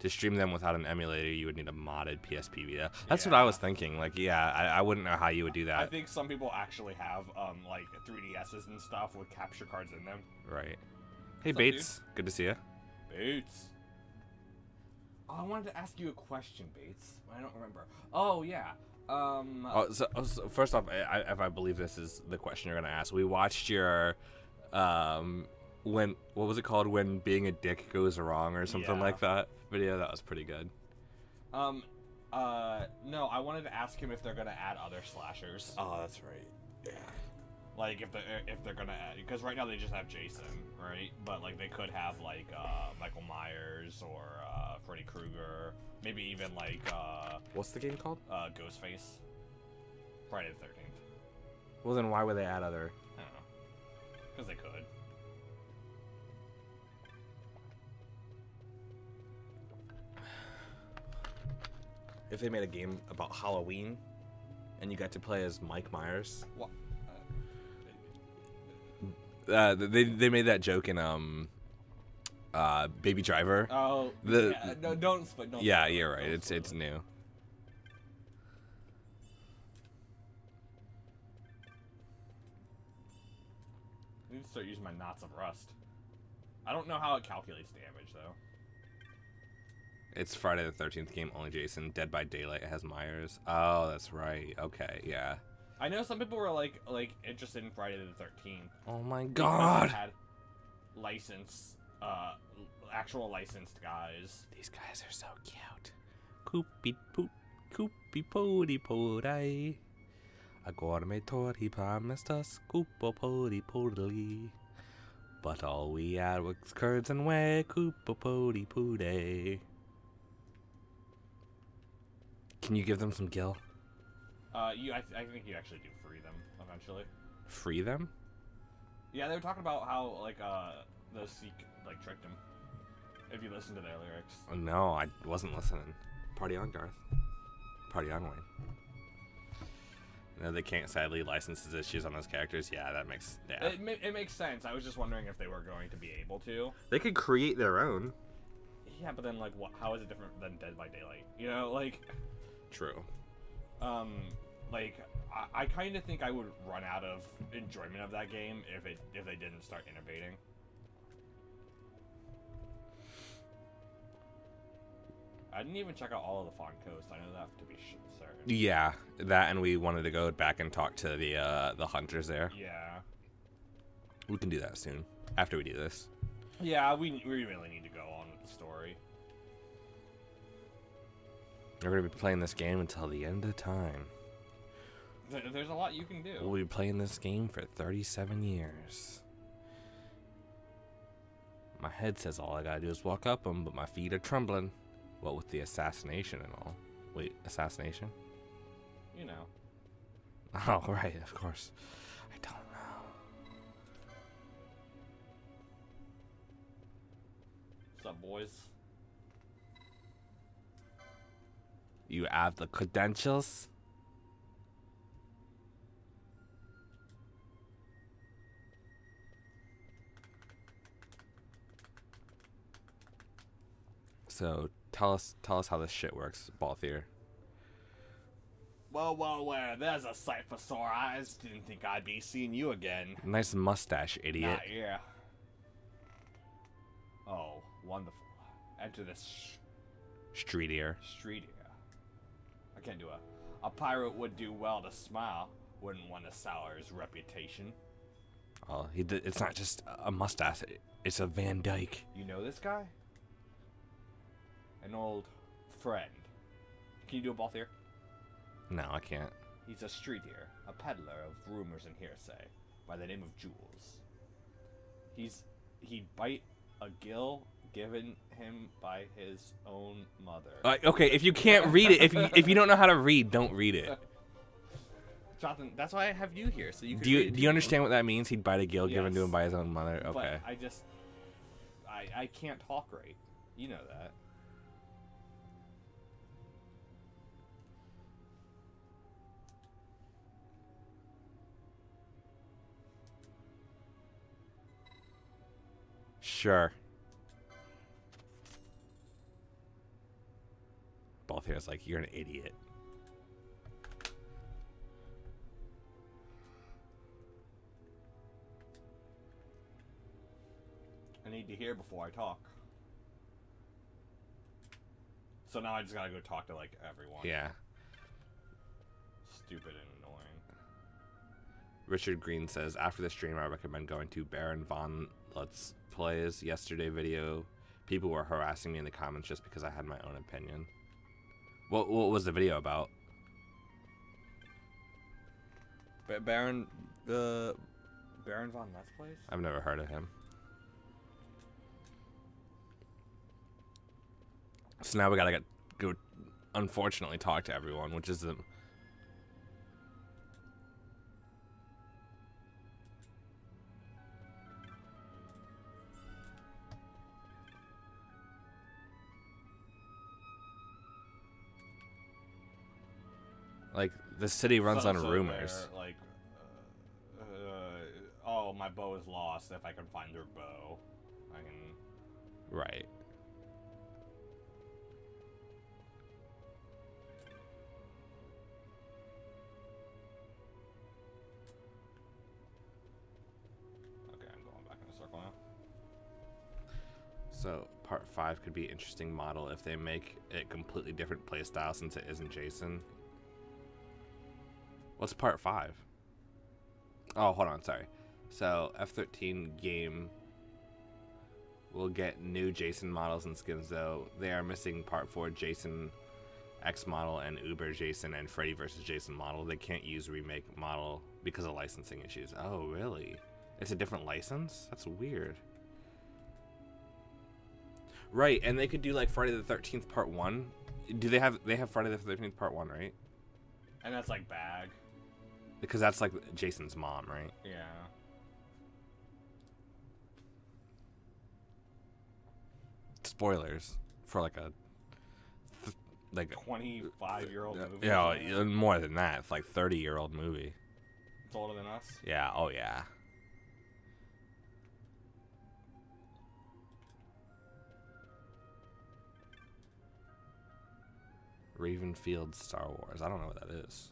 To stream them without an emulator, you would need a modded PSP Vita. That's what I was thinking. Like, yeah, I wouldn't know how you would do that. I think some people actually have like 3DSs and stuff with capture cards in them. Right. Hey, What's up, Bates. Good to see you. Bates. Oh, I wanted to ask you a question, Bates. I don't remember. Oh yeah. So first off, if I believe this is the question you're gonna ask, we watched your when what was it called when being a dick goes wrong or something Yeah. like that video. That was pretty good. No, I wanted to ask him if they're gonna add other slashers. Oh, that's right. Yeah. Like if they're gonna add, because right now they just have Jason, right? But like they could have like Michael Myers or Freddy Krueger, maybe even like What's the game called? Ghostface. Friday the 13th. Well, then why would they add other? I don't know, because they could. If they made a game about Halloween, and you got to play as Mike Myers. What? They made that joke in Baby Driver. Oh, The- yeah, no, don't. Yeah, you're right. It's new. I need to start using my knots of rust. I don't know how it calculates damage though. It's Friday the 13th game, only Jason. Dead by Daylight has Myers. Oh, that's right. Okay, yeah. I know some people were like interested in Friday the 13th. Oh my because god. it had actual licensed guys. These guys are so cute. Koopy poop, koopy pody podai. A gourmet tour he promised us, koopa pody podily. But all we had was curds and whey, koopa pody pooday. Can you give them some gil? I think you actually do free them eventually. Free them? Yeah, they were talking about how like the Sikh like tricked him. If you listen to their lyrics. Oh, no, I wasn't listening. Party on, Garth. Party on, Wayne. No, they can't sadly license his issues on those characters. Yeah, that makes It makes sense. I was just wondering if they were going to be able to. They could create their own. Yeah, but then like what? How is it different than Dead by Daylight? You know, like. True. Like I kind of think I would run out of enjoyment of that game if they didn't start innovating. I didn't even check out all of the Fawn Coast. I know that to be certain. Yeah, that, and we wanted to go back and talk to the hunters there. Yeah. We can do that soon after we do this. Yeah, we really need to go on with the story. We're gonna be playing this game until the end of time. There's a lot you can do. We'll be playing this game for 37 years. My head says all I gotta do is walk up them, but my feet are trembling. What with the assassination and all. Wait, assassination? You know. Oh, right, of course. I don't know. What's up, boys? You have the credentials? So tell us how this shit works, Balthier. Well, there's a sight for sore eyes. Didn't think I'd be seeing you again. Nice mustache, idiot. Not here. Oh, wonderful. Enter this Streetier. street here. I can't do a pirate would do well to smile. Wouldn't want to sour his reputation. Oh, it's not just a mustache. It's a Van Dyke. You know this guy? An old friend. Can you do a ball here? No, I can't. He's a streetier, a peddler of rumors and hearsay, by the name of Jules. He'd bite a gill given him by his own mother. Okay, if you can't read it, if you don't know how to read, don't read it. Jonathan, that's why I have you here, so you can Do you read. do you understand what that means? He'd bite a gill given to Yes. him by his own mother. Okay. But I can't talk right. You know that. Sure. Balthier's like, you're an idiot. I need to hear before I talk. So now I just gotta go talk to, like, everyone. Yeah. Stupid and annoying. Richard Green says, after the stream, I recommend going to Baron von Let's Plays yesterday video. People were harassing me in the comments just because I had my own opinion. What was the video about? Baron von Let's Plays? I've never heard of him. So now we gotta go, unfortunately, talk to everyone, which is the... Like, the city runs on rumors. Like, oh, my bow is lost. If I can find their bow, I can... Right. Okay, I'm going back in a circle now. So, part 5 could be an interesting model if they make it completely different playstyle since it isn't Jason. What's part 5? Oh, hold on, sorry. So, F13 game will get new Jason models and skins, though they are missing part 4 Jason X model and Uber Jason and Freddy vs. Jason model. They can't use remake model because of licensing issues. Oh, really? It's a different license? That's weird. Right, and they could do like Friday the 13th part 1. Do they have Friday the 13th part 1, right? And that's like bag. Because that's like Jason's mom, right? Yeah. Spoilers for like a 25-year-old movie. Yeah, more than that. It's like 30-year-old movie. It's older than us. Yeah. Oh yeah. Ravenfield Star Wars. I don't know what that is.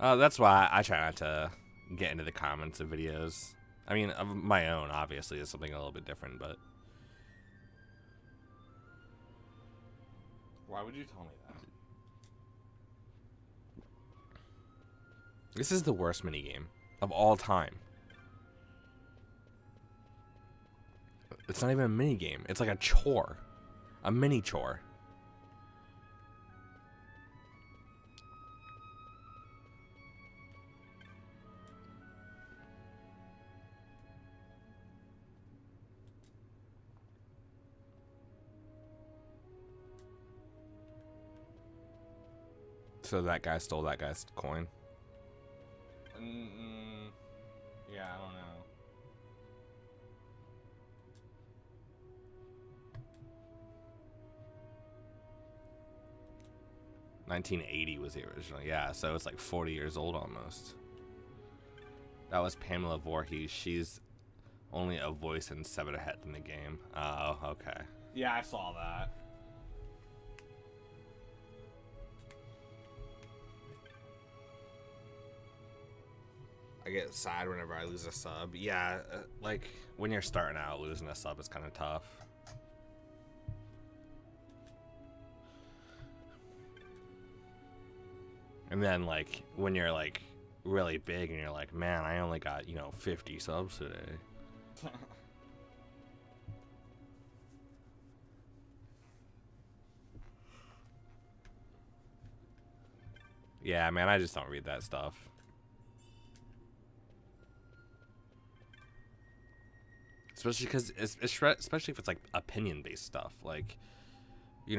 That's why I try not to get into the comments of videos. I mean, of my own, obviously, is something a little bit different, but... Why would you tell me that? This is the worst minigame of all time. It's not even a minigame. It's like a chore. A mini chore. So that guy stole that guy's coin? Yeah, I don't know. $1980 was the original. Yeah, so it's like 40 years old almost. That was Pamela Voorhees. She's only a voice and 7 ahead in the game. Oh, okay. Yeah, I saw that. I get sad whenever I lose a sub. Yeah, like when you're starting out, losing a sub is kind of tough. And then like when you're like really big and you're like, man, I only got, 50 subs today. Yeah, man, I just don't read that stuff. Especially because, especially if it's like opinion-based stuff, like, you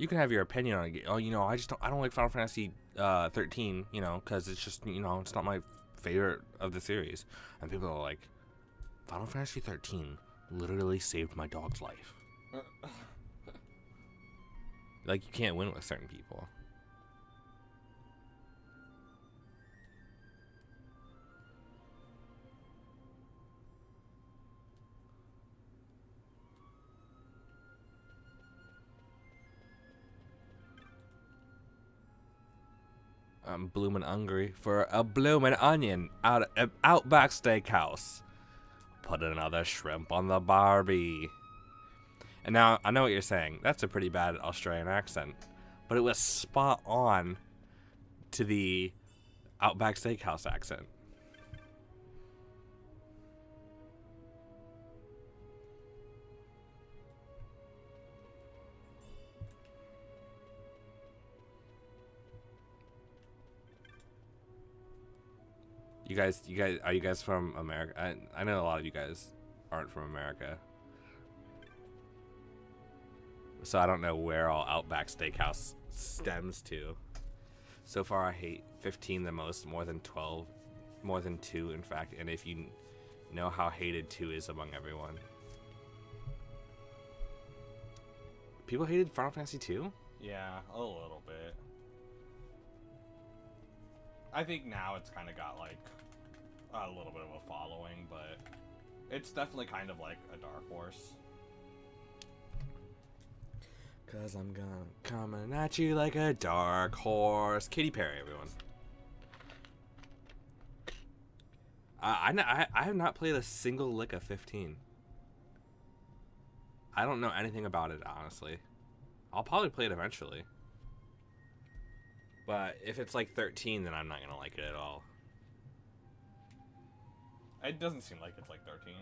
can have your opinion on it. Oh, I don't like Final Fantasy 13, because it's just, it's not my favorite of the series. And people are like, Final Fantasy 13 literally saved my dog's life. Like, you can't win with certain people. I'm bloomin' hungry for a bloomin' onion out at Outback Steakhouse. Put another shrimp on the Barbie. And now, I know what you're saying. That's a pretty bad Australian accent. but it was spot on to the Outback Steakhouse accent. You guys, are you guys from America? I know a lot of you guys aren't from America. So I don't know where all Outback Steakhouse stems to. So far I hate 15 the most, more than 12, more than 2 in fact, and if you know how hated 2 is among everyone. People hated Final Fantasy 2? Yeah, a little bit. I think now it's kind of got like a little bit of a following, but it's definitely kind of like a dark horse. Cause I'm gonna coming at you like a dark horse. Katy Perry, everyone. I have not played a single lick of 15. I don't know anything about it, honestly. I'll probably play it eventually. But if it's like 13, then I'm not gonna like it at all. It doesn't seem like it's like 13.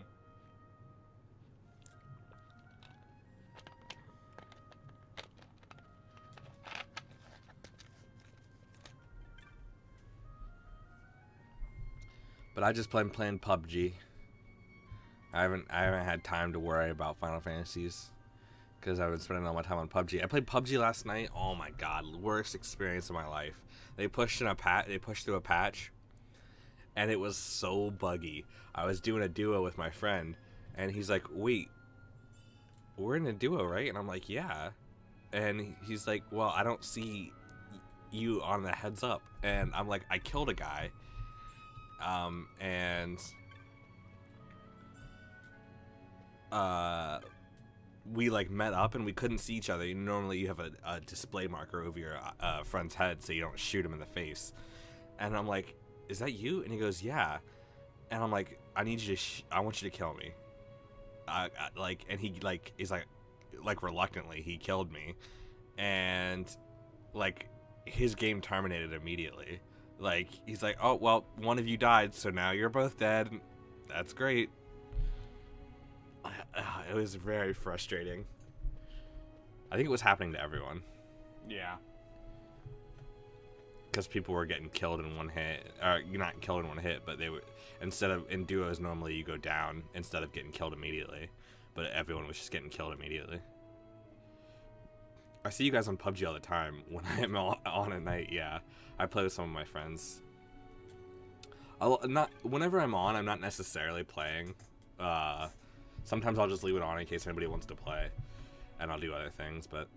But I just playing PUBG. I haven't had time to worry about Final Fantasies because I've been spending all my time on PUBG. I played PUBG last night. Oh my god, worst experience of my life. They pushed through a patch, and it was so buggy. I was doing a duo with my friend, and he's like, "Wait, we're in a duo, right?" And I'm like, "Yeah." And he's like, "Well, I don't see you on the heads up." And I'm like, "I killed a guy." And we like met up and we couldn't see each other. Normally you have a display marker over your friend's head so you don't shoot him in the face. And I'm like, "Is that you?" And he goes, "Yeah." And I'm like, "I need you to I want you to kill me." And he like is like reluctantly he killed me, and like his game terminated immediately. Like, he's like, "Oh, well, one of you died, so now you're both dead." That's great. It was very frustrating. I think it was happening to everyone. Yeah. Because people were getting killed in one hit. Or, not killed in one hit, but they were... Instead of... In duos, normally you go down instead of getting killed immediately. But everyone was just getting killed immediately. I see you guys on PUBG all the time. When I am on at night, yeah. I play with some of my friends. Whenever I'm on, I'm not necessarily playing. Sometimes I'll just leave it on in case anybody wants to play. And I'll do other things, but...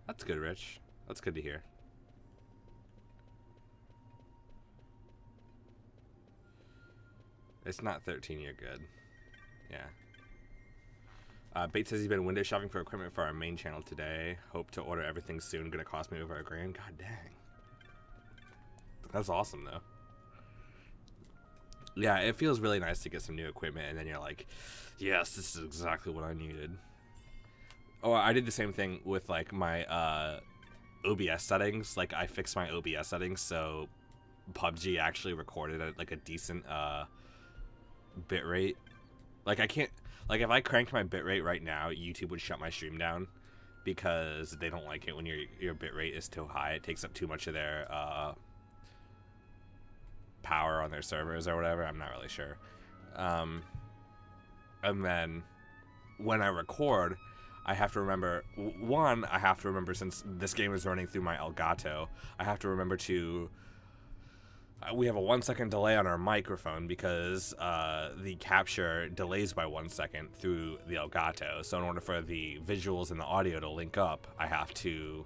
That's good, Rich. That's good to hear. It's not 13, you're good. Yeah. Bates says he's been window shopping for equipment for our main channel today. Hope to order everything soon. Gonna cost me over $1,000. God dang. That's awesome, though. Yeah, it feels really nice to get some new equipment, and then you're like, yes, this is exactly what I needed. Oh, I did the same thing with, like, my OBS settings. Like, I fixed my OBS settings so PUBG actually recorded at, like, a decent bitrate. Like, I can't... Like, if I cranked my bitrate right now, YouTube would shut my stream down because they don't like it when your bitrate is too high. It takes up too much of their power on their servers or whatever. I'm not really sure. And then when I record, I have to remember... One, I have to remember, since this game is running through my Elgato, I have to remember to... we have a 1-second delay on our microphone because the capture delays by 1 second through the Elgato. So in order for the visuals and the audio to link up, I have to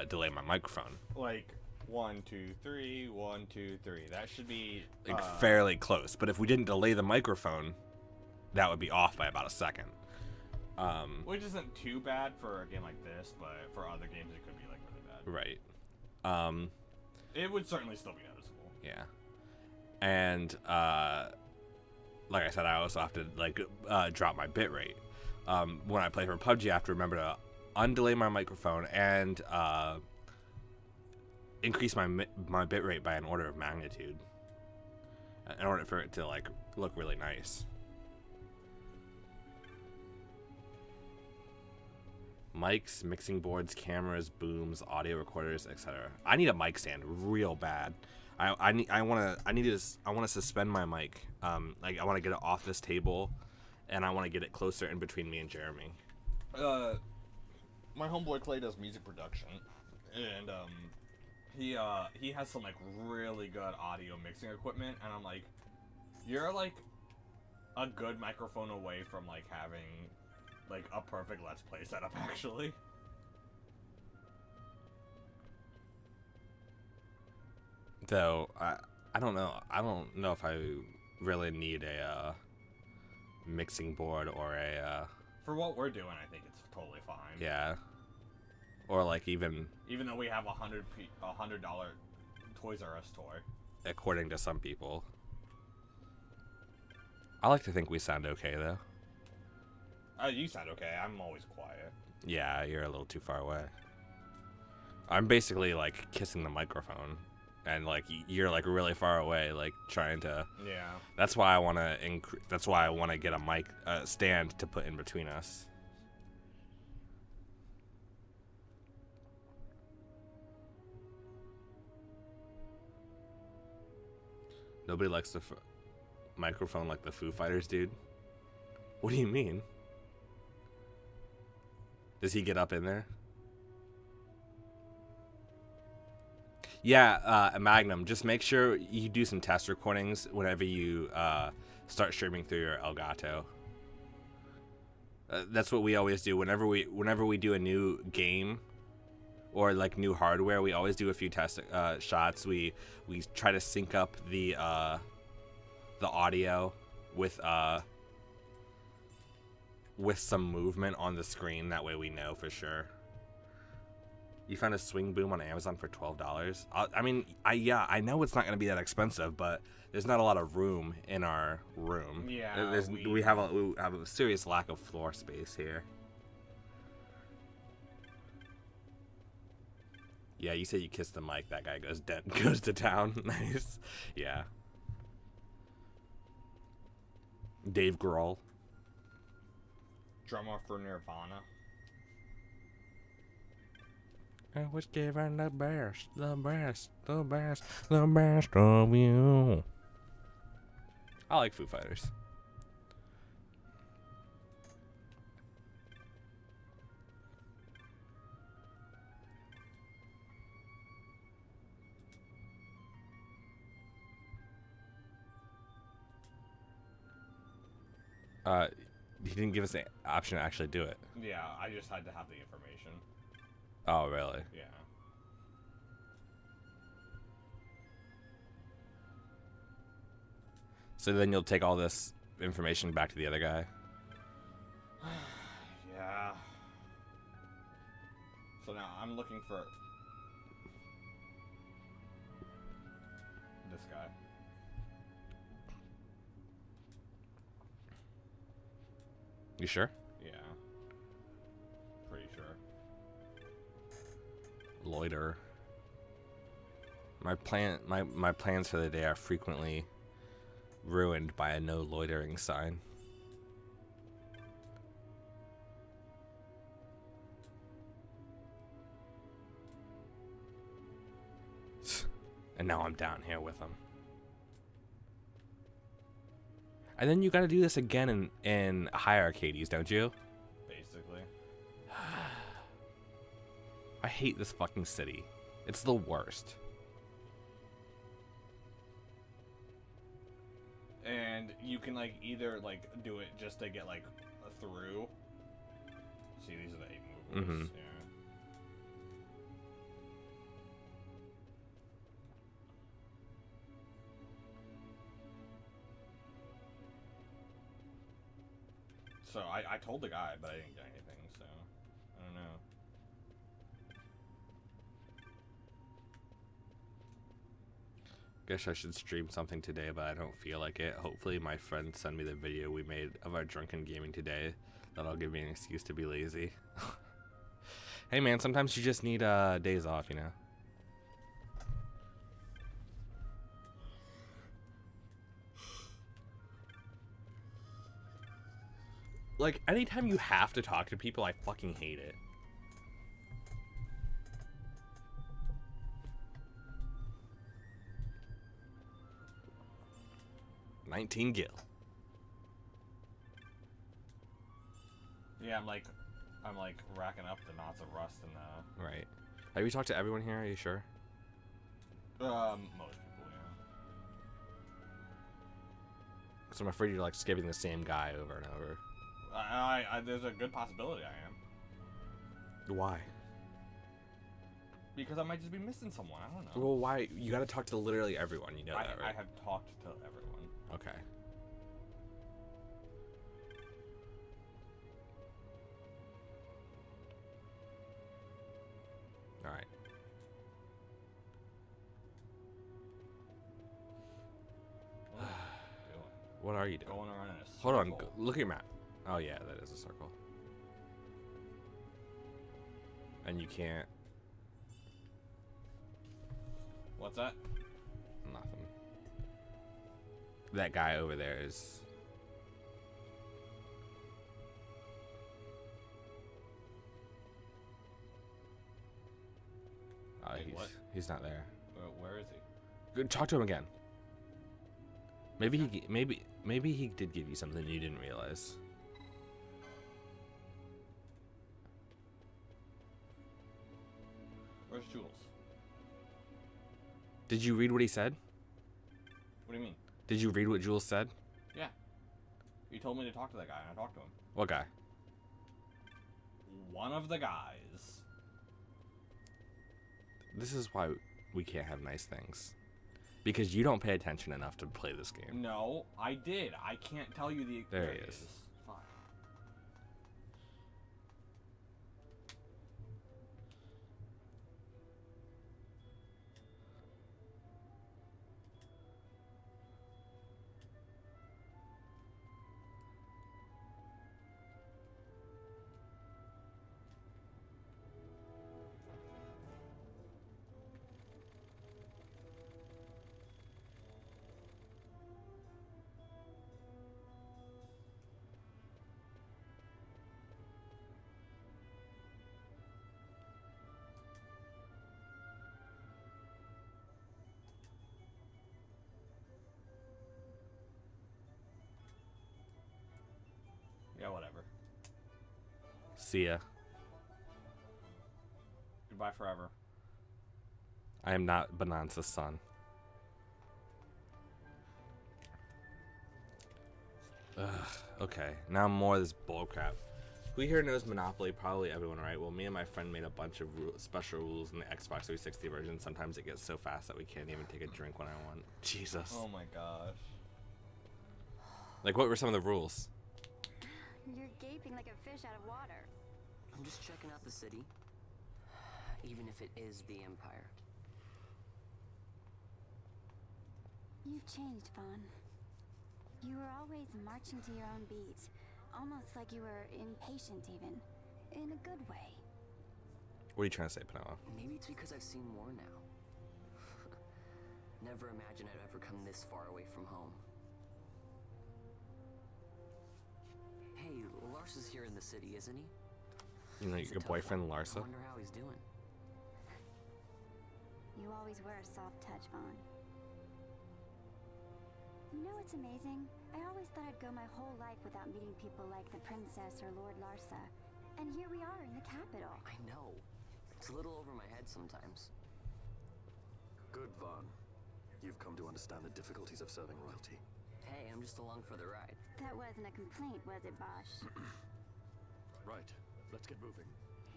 delay my microphone. Like 1, 2, 3, 1, 2, 3. That should be like fairly close. But if we didn't delay the microphone, that would be off by about a second. Which isn't too bad for a game like this, but for other games it could be like really bad. Right. It would certainly still be noticeable. Yeah. And like I said, I also have to like drop my bitrate. when I play for PUBG, I have to remember to undelay my microphone and increase my bitrate by an order of magnitude in order for it to like look really nice. Mics, mixing boards, cameras, booms, audio recorders, etc. I need a mic stand real bad. I want to suspend my mic. Like I want to get it off this table, and I want to get it closer in between me and Jeremy. My homeboy Clay does music production, and he has some like really good audio mixing equipment, and I'm like, you're like a good microphone away from like having like a perfect Let's Play setup, actually. Though I don't know. I don't know if I really need a mixing board or a For what we're doing, I think it's totally fine. yeah, or like even though we have $100 Toys R Us toy. according to some people. I like to think we sound okay though. You sound okay. I'm always quiet. Yeah, you're a little too far away. I'm basically like kissing the microphone, and like you're like really far away, like trying to. Yeah. That's why I want to That's why I want to get a mic stand to put in between us. Nobody likes the microphone like the Foo Fighters, dude. What do you mean? Does he get up in there? Yeah, Magnum, just make sure you do some test recordings whenever you start streaming through your Elgato. That's what we always do whenever we do a new game or like new hardware. We always do a few test shots. We try to sync up the audio with some movement on the screen. That way we know for sure. You found a swing boom on Amazon for $12. I mean, I know it's not going to be that expensive, but there's not a lot of room in our room. Yeah, we have a serious lack of floor space here. Yeah, you said you kissed the mic. That guy goes to town. Nice. Yeah. Dave Grohl. Drummer for Nirvana. I was given the best of you. I like Foo Fighters. He didn't give us the option to actually do it. Yeah, I just had to have the information. Oh, really? Yeah. So then you'll take all this information back to the other guy? Yeah. So now I'm looking for this guy. You sure? Yeah. Pretty sure. Loiter. My plans for the day are frequently ruined by a no loitering sign. And now I'm down here with him. And then you gotta do this again in high Arcades, don't you? Basically. I hate this fucking city. It's the worst. And you can like either like do it just to get like through. See, these are the 8 movements. Mm-hmm. Yeah. So I told the guy, but I didn't get anything, so I don't know. Guess I should stream something today, but I don't feel like it. Hopefully my friends send me the video we made of our drunken gaming today. That'll give me an excuse to be lazy. Hey man, sometimes you just need days off, you know? Like, anytime you have to talk to people, I fucking hate it. $19 gil. Yeah, I'm like racking up the knots of rust in the. Right. Have you talked to everyone here? Are you sure? Most people, yeah. So I'm afraid you're like skipping the same guy over and over. There's a good possibility I am. Why? Because I might just be missing someone. I don't know. Well, why? You got to talk to literally everyone. You know that, right? I have talked to everyone. Okay. All right. What are you doing? Going around in a circle. Hold on. Look at your map. Oh yeah, that is a circle. And you can't. What's that? Nothing. That guy over there is. Wait, what? He's not there. Where is he? Go talk to him again. Maybe he did give you something you didn't realize. Where's Jules? Did you read what he said? What do you mean? Did you read what Jules said? Yeah. You told me to talk to that guy, and I talked to him. What guy? One of the guys. This is why we can't have nice things. Because you don't pay attention enough to play this game. No, I did. I can't tell you the. There he is. Fine. Yeah, whatever. See ya. Goodbye forever. I am not Bonanza's son. Ugh, okay, now more of this bullcrap. Who here knows Monopoly? Probably everyone, right? Well, me and my friend made a bunch of special rules in the Xbox 360 version. Sometimes it gets so fast that we can't even take a drink when I want. Jesus. Oh my gosh. Like, what were some of the rules? You're gaping like a fish out of water. I'm just checking out the city. Even if it is the Empire. You've changed, Vaughn. You were always marching to your own beat. Almost like you were impatient even. In a good way. What are you trying to say, Penella? Maybe it's because I've seen more now. Never imagined I'd ever come this far away from home. Hey, Larsa's here in the city, isn't he? You know, He's a your tough boyfriend, one. Larsa? I wonder how he's doing. You always were a soft touch, Vaughn. You know what's amazing? I always thought I'd go my whole life without meeting people like the Princess or Lord Larsa. And here we are in the capital. I know. It's a little over my head sometimes. Good, Vaughn. You've come to understand the difficulties of serving royalty. Hey, I'm just along for the ride. That wasn't a complaint, was it, Bosch? Right. Let's get moving.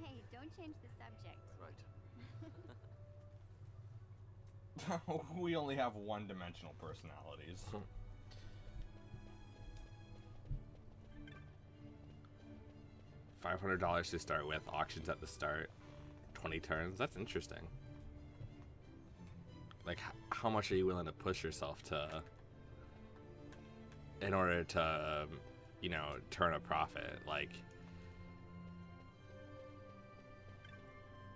Hey, don't change the subject. Right. We only have one-dimensional personalities. $500 to start with. Auctions at the start. 20 turns. That's interesting. Like, how much are you willing to push yourself to, in order to, you know, turn a profit? Like,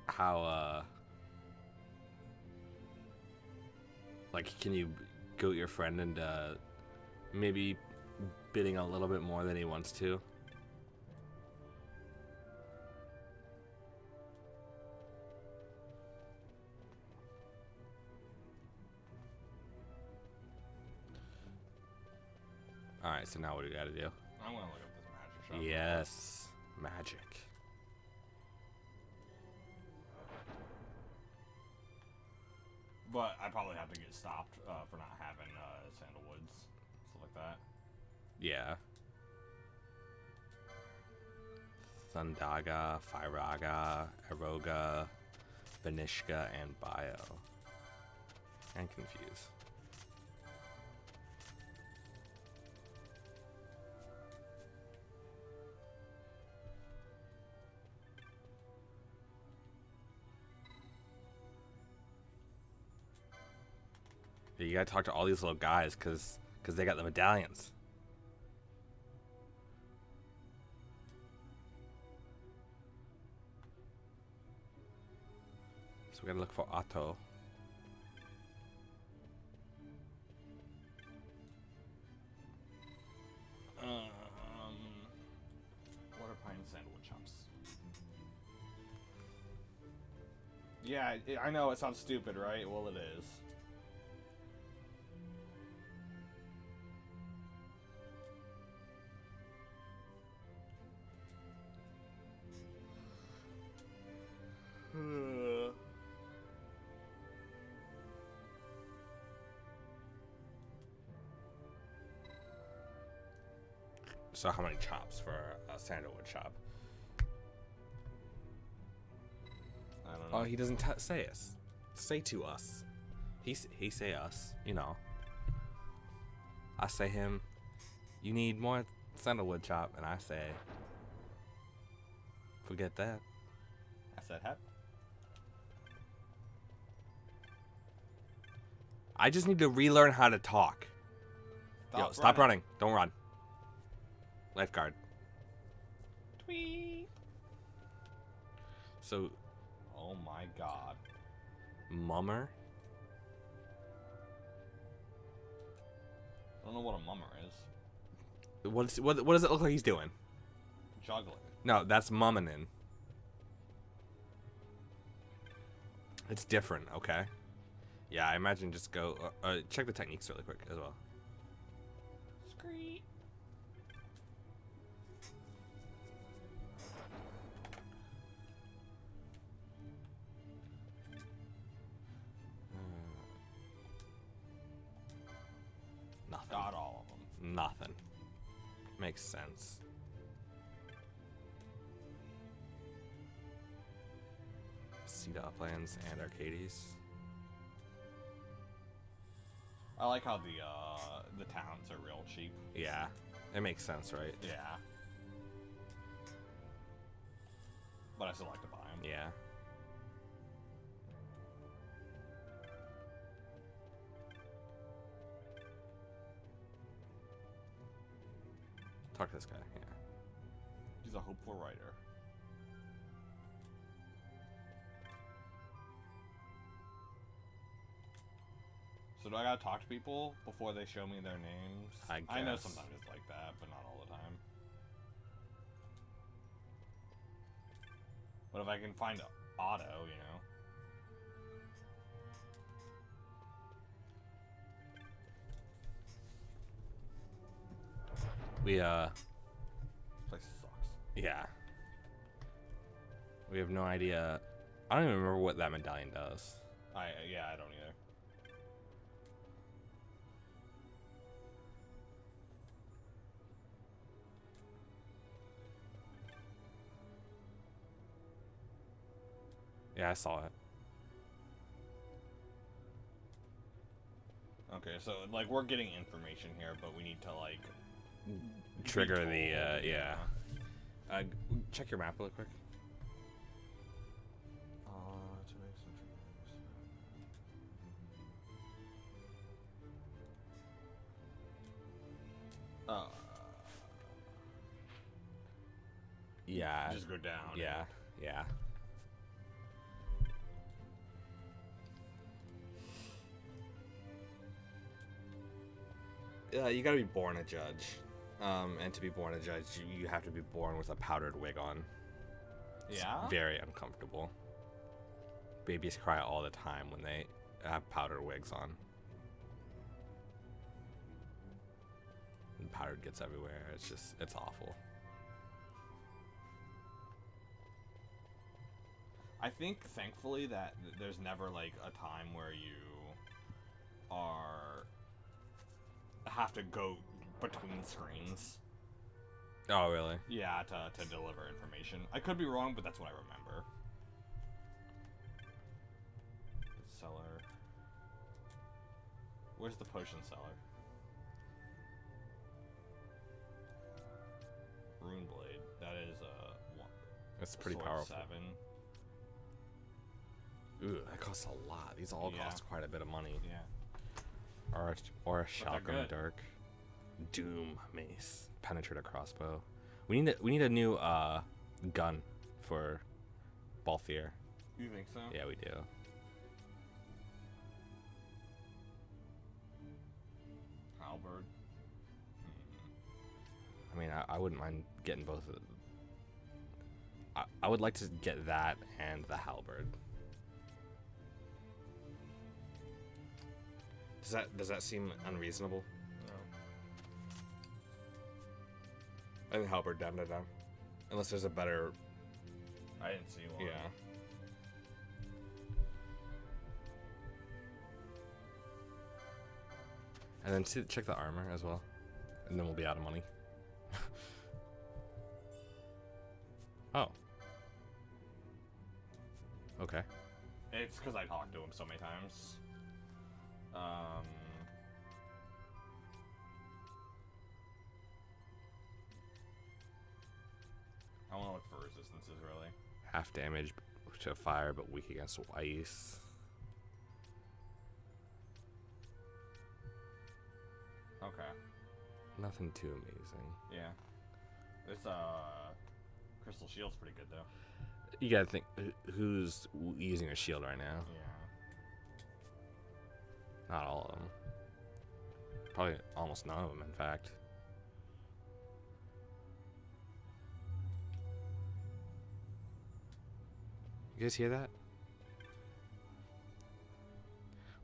how, like, can you goat your friend into maybe bidding a little bit more than he wants to? Alright, so now what do we gotta do? I'm gonna look up this magic shop. Yes, magic. But I probably have to get stopped for not having sandalwoods, stuff like that. Yeah. Thundaga, Fyraga, Eroga, Benishka, and Bio. And Confuse. You gotta talk to all these little guys, cause they got the medallions. So we gotta look for Otto. Water Pine Sandalwood Shops. Yeah, I know it sounds stupid, right? Well, it is. So how many chops for a sandalwood shop? I don't know. Oh, he doesn't say us. Say to us. He say us, you know. I say him, you need more sandalwood chop, and I say, forget that. I said hep. I just need to relearn how to talk. Yo, stop running. Don't run. Lifeguard. Tweet. So, Oh my god. mummer? I don't know what a mummer is. What does it look like he's doing? Juggling. No, that's mumming. It's different, okay? Yeah, I imagine just go... check the techniques really quick as well. Screet. Nothing. Got all of them. Nothing. Makes sense. Cedar Uplands and Arcades. I like how the towns are real cheap. Yeah, it makes sense, right? Yeah. But I still like to buy them. Yeah. Talk to this guy, yeah. He's a hopeful writer. So do I gotta talk to people before they show me their names? I know guess. sometimes it's like that, but not all the time. But if I can find Otto, you know. We, This place sucks. yeah. We have no idea. I don't even remember what that medallion does. Yeah, I don't either. Yeah, I saw it. Okay, so like we're getting information here, but we need to like Trigger be the, told, yeah. Check your map real quick. Yeah. Just go down. Yeah. Yeah. You gotta be born a judge. And to be born a judge, you have to be born with a powdered wig on. Yeah? It's very uncomfortable. Babies cry all the time when they have powder wigs on. And powder gets everywhere. It's awful. I think, thankfully, that there's never, like, a time where you have to go between screens. Oh, really? Yeah, to deliver information. I could be wrong, but that's what I remember. Cellar. Where's the potion cellar? Rune blade. That is one. That's pretty Sword powerful. 7. Ooh, that costs a lot. These all Yeah. cost quite a bit of money. Yeah. Or a shotgun good. dark. Doom mace. Penetrator crossbow. We need a new gun for Balthier. You think so? Yeah, we do. Halberd. I mean, I wouldn't mind getting both of them. I would like to get that and the halberd. Does that seem unreasonable? No. I think halberd down. Unless there's a better. I didn't see one. Yeah. And then check the armor as well, and then we'll be out of money. Oh. Okay. It's because I talked to him so many times. I want to look for resistances, really. Half damage to fire, but weak against ice. Okay. Nothing too amazing. Yeah. This, Crystal Shield's pretty good, though. You gotta think, who's using a shield right now? Yeah. Not all of them. Probably almost none of them, in fact. You guys hear that?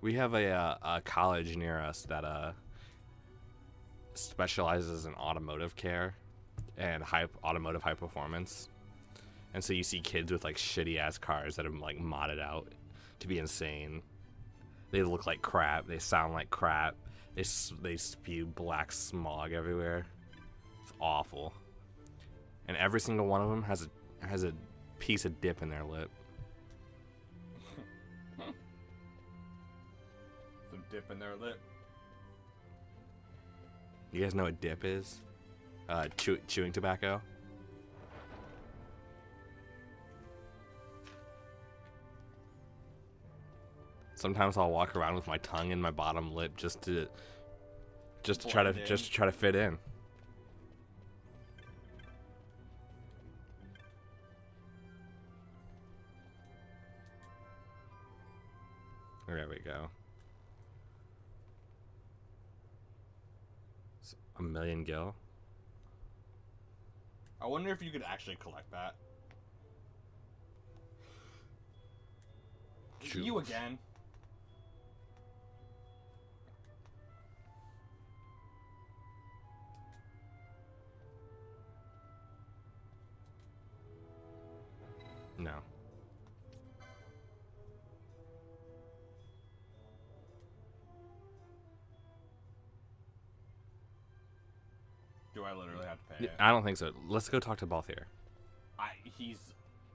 We have a college near us that specializes in automotive care and automotive high performance. And so you see kids with like shitty ass cars that are like modded out to be insane. They look like crap. They sound like crap. They spew black smog everywhere. It's awful. And every single one of them has a piece of dip in their lip. Some dip in their lip. You guys know what dip is? Chewing tobacco. Sometimes I'll walk around with my tongue in my bottom lip just to try to fit in. There we go. It's a million gil. I wonder if you could actually collect that. You again. No. Do I literally have to pay it? I don't think so. Let's go talk to Balthier. He's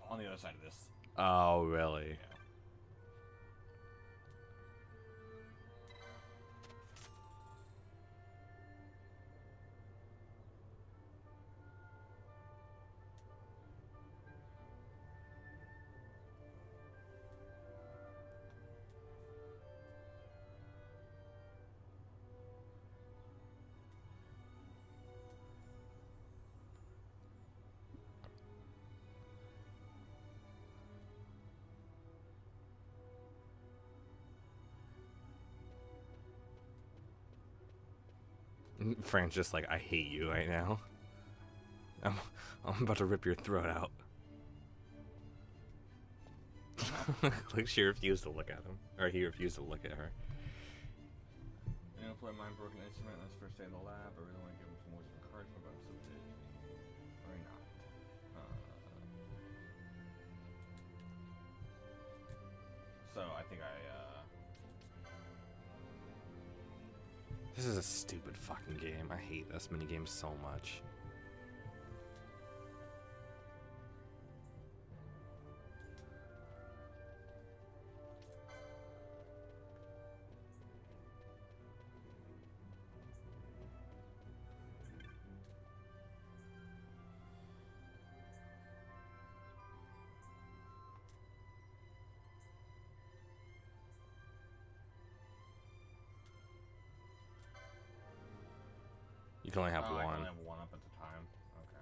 on the other side of this. Oh, really? Yeah. Fran's just like, I hate you right now. I'm about to rip your throat out. Like she refused to look at him, or he refused to look at her. You know, play my broken instrument on his first day in the lab. I really want to give him some words of encouragement, but I'm so busy. Or not. So I think This is a stupid fucking game. I hate this minigame so much. You can only have I one. only have one up at the time. Okay.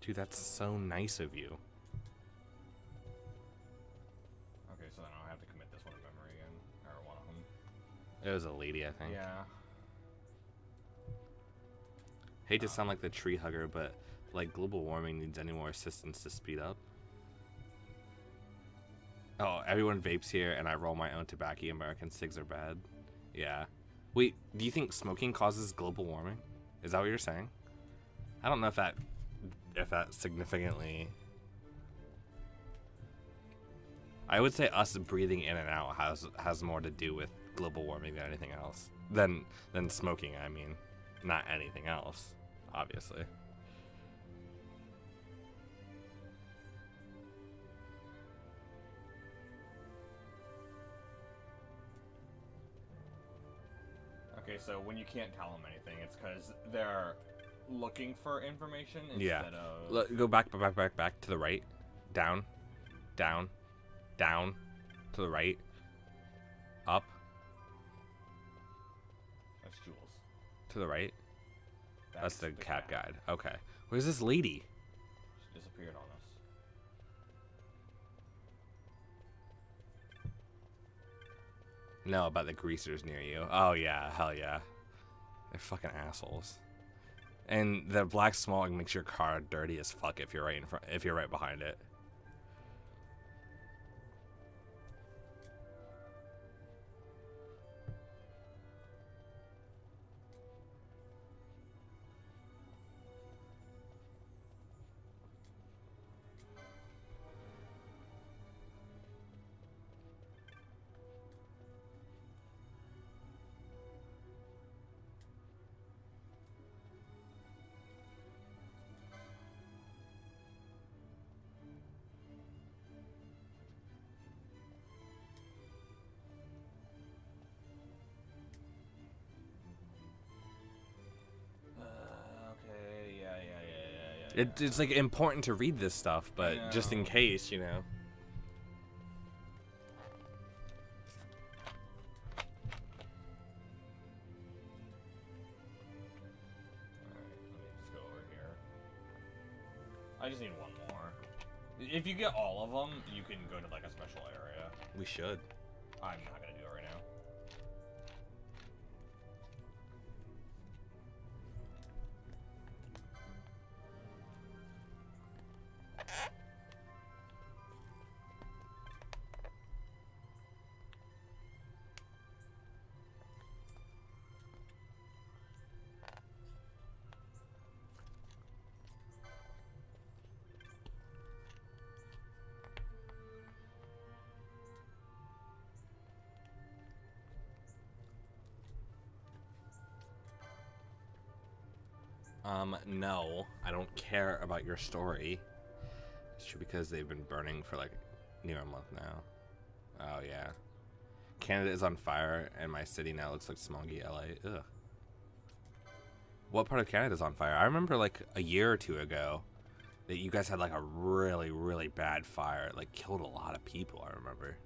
Dude, that's so nice of you. Okay, so then I'll have to commit this one to memory again, or one of them. It was a lady, I think. Yeah. Hate to sound like the tree hugger, but like global warming needs any more assistance to speed up. Oh, everyone vapes here, and I roll my own tobacco. American cigs are bad. Yeah. Wait, do you think smoking causes global warming? Is that what you're saying? I don't know if that significantly. I would say us breathing in and out has more to do with global warming than anything else. Than smoking, I mean. Not anything else, obviously. Okay, so when you can't tell them anything, it's because they're looking for information instead Yeah. of... Go back to the right. Down. Down. Down. To the right. Up. That's Jules. To the right. That's the cat cat. guide. Okay. Where's this lady? She disappeared on us. No, about the greasers near you. Oh yeah, hell yeah. They're fucking assholes. And the black smog makes your car dirty as fuck if you're right in front, if you're right behind it. Okay, yeah. It's like important to read this stuff, but just in case, you know. Alright, let me just go over here. I just need one more. If you get all of them, you can go to like a special area. We should. I'm not gonna do it right now. No, I don't care about your story. It's true because they've been burning for like near a month now. Oh yeah. Canada is on fire and my city now looks like smoggy LA. Ugh. What part of Canada is on fire? I remember like a year or two ago that you guys had like a really, really bad fire. It like killed a lot of people, I remember.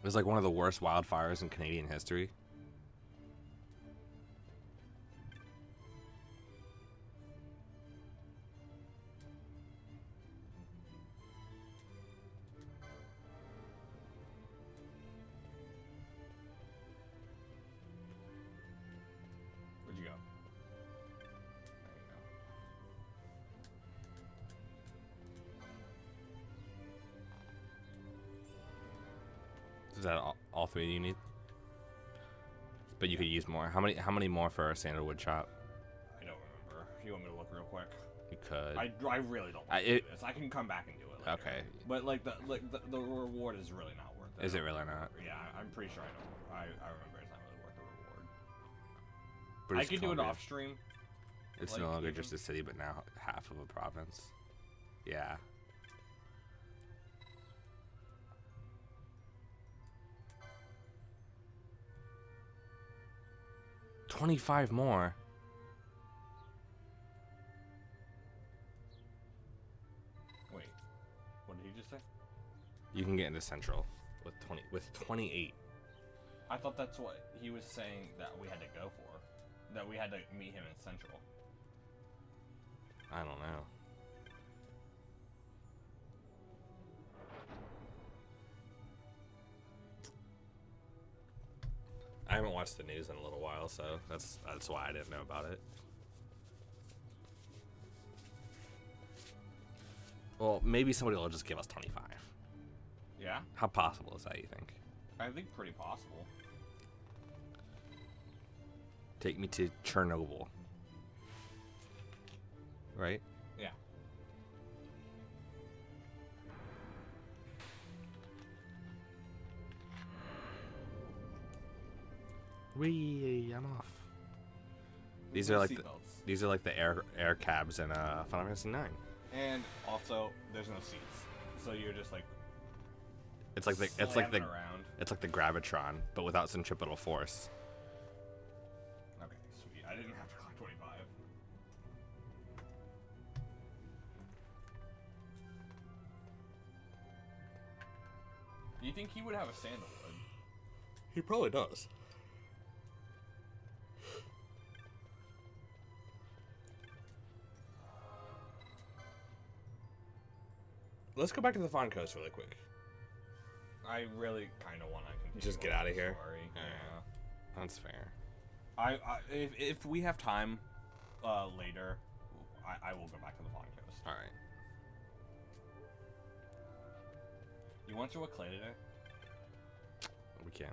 It was like one of the worst wildfires in Canadian history. Where'd you go? There you go. Is that all three you need? But you could use more. How many more for a sandalwood chop? I don't remember. You want me to look real quick? You could. I really don't want to do this. I can come back and do it later. Okay. But like the reward is really not worth it. Is it really not? Yeah, I'm pretty sure I don't. I remember it's not really worth the reward. But I it's could do it Columbia. off stream. It's like, no longer even- just a city, but now half of a province. Yeah. $25 more. Wait, what did he just say? You can get into Central with 28. I thought that's what he was saying that we had to go for. That we had to meet him in Central. I don't know. I haven't watched the news in a little while, so that's why I didn't know about it. Well, maybe somebody will just give us 25. Yeah? How possible is that, you think? I think pretty possible. Take me to Chernobyl. Right? Yeah. Wee, I'm off. These are like the air cabs in Final Fantasy IX. And also, there's no seats, so you're just like It's like the around. it's like the Gravitron, but without centripetal force. Okay, sweet. I didn't have to collect 25. Do you think he would have a sandalwood? He probably does. Let's go back to the Fawn Coast really quick. I really kind of want to continue. Just get with out of the here? story. Yeah. That's fair. If we have time later, I will go back to the Fawn Coast. All right. You want to do a clay today? We can.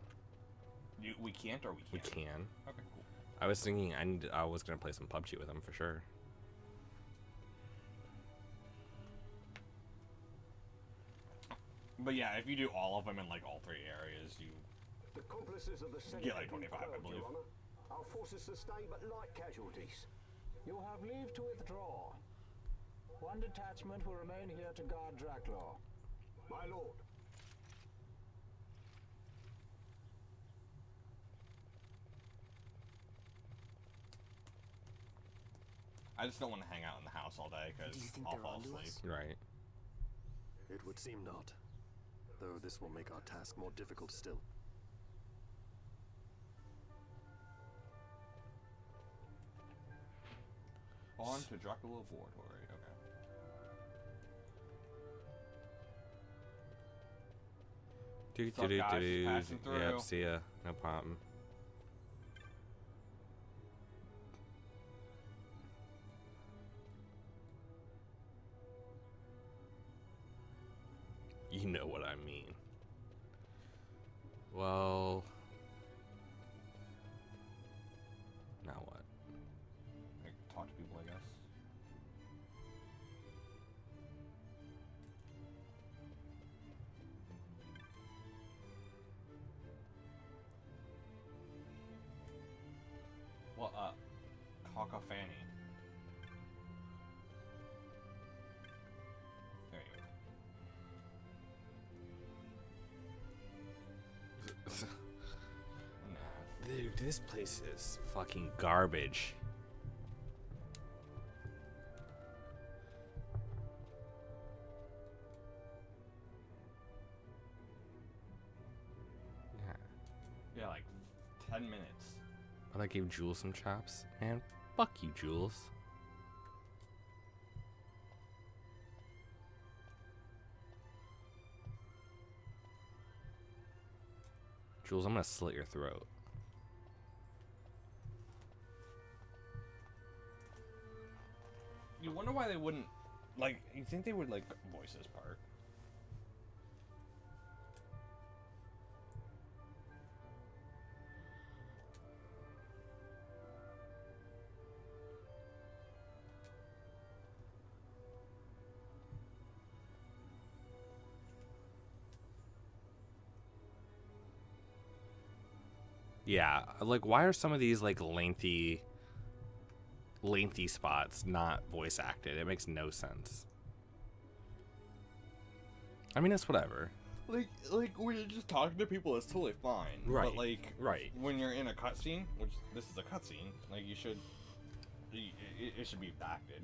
We can't or we We can't? can. Okay, cool. I was thinking I was gonna play some PUBG with him for sure. But yeah, if you do all of them in like all three areas, you The accomplices of the get like 25, I Senate, believe. Your Honor. Our forces sustained but light casualties. You have leave to withdraw. One detachment will remain here to guard Draclaw. My lord. I just don't want to hang out in the house all day because Do you think I'll they're fall onto asleep. us? Right. It would seem not. Though this will make our task more difficult still. On to Dracula Laboratory. Okay. What's up, guys? Just passing through. Yep, see ya. No problem. You know what I mean. Well, now what? Like, talk to people, I guess. Well, Cockafani. There you go. Dude, this place is fucking garbage. Yeah, like 10 minutes. But I gave Jules some chops. Man, fuck you, Jules. Jules, I'm gonna slit your throat. You wonder why they wouldn't, like, you think they would, like, voice this part? Yeah, like, why are some of these, like, lengthy spots not voice acted? It makes no sense. I mean, it's whatever. Like when you're just talking to people, it's totally fine. Right. But like, Right. when you're in a cutscene, which this is a cutscene, like you should, it should be acted.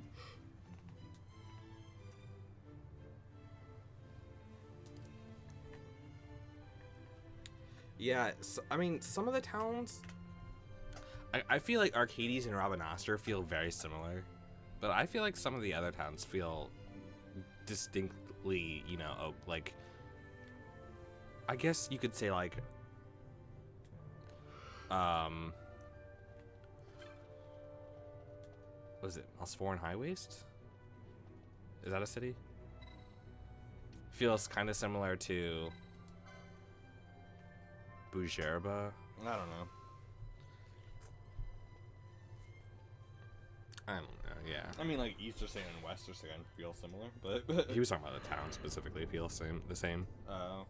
Yeah, so, I mean, some of the towns... I feel like Archades and Rabanastre feel very similar. But I feel like some of the other towns feel distinctly, you know, like... I guess you could say, like... What was it? Malsforan High Waste? Is that a city? Feels kind of similar to... Bujerba. I don't know. I don't know, yeah. I mean, like East are saying and West are saying feel similar, but He was talking about the town specifically feel the same. Oh.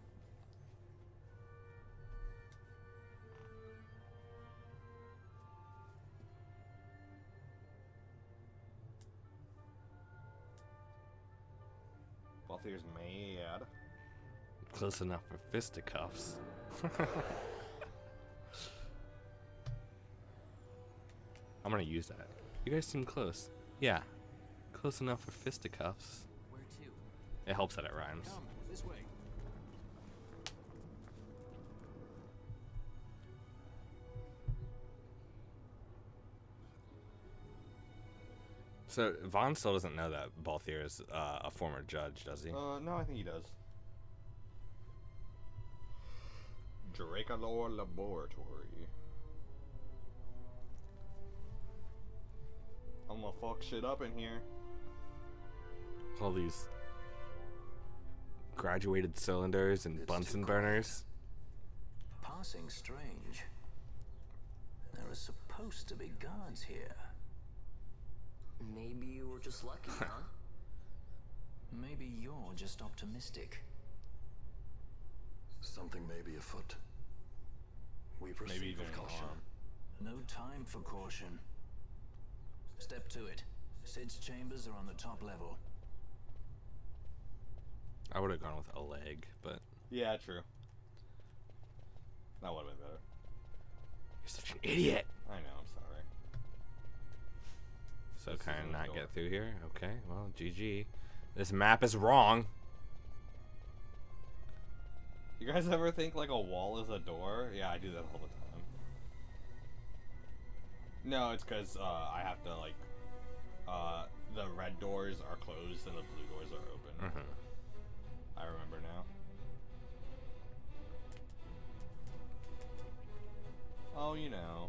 Balthier's mad. Close enough for fisticuffs. I'm gonna use that. You guys seem close. Yeah. Close enough for fisticuffs. Where to? It helps that it rhymes. Come, this way. So Vaughn still doesn't know that Balthier is a former judge, does he? No, I think he does. Dracolor Laboratory. I'm gonna fuck shit up in here. All these graduated cylinders and It's Bunsen too burners. Passing strange. There are supposed to be guards here. Maybe you were just lucky, huh? Maybe you're just optimistic. Something may be afoot. We proceed Maybe even with caution. harm. No time for caution. Step to it. Sid's chambers are on the top level. I would have gone with a leg, but Yeah, true. That would have been better. you're such an idiot. I know, I'm sorry. So This can isn't I a not door. get through here? Okay, well, GG. This map is wrong. You guys ever think like a wall is a door? Yeah, I do that all the time. No, it's because I have to like, the red doors are closed and the blue doors are open. Mhm. I remember now. Oh, you know.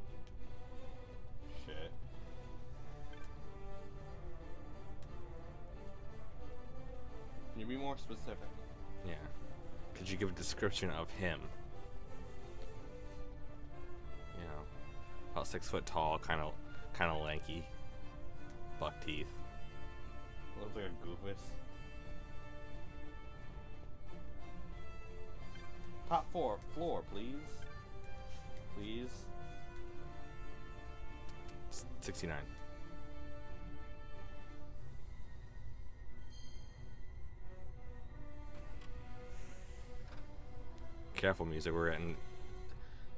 Shit. Can you be more specific? Yeah. Could you give a description of him? You know, about 6 foot tall, kind of lanky, buck teeth. Looks like a goofus. Top floor, please. Please. 69. Careful, music. We're getting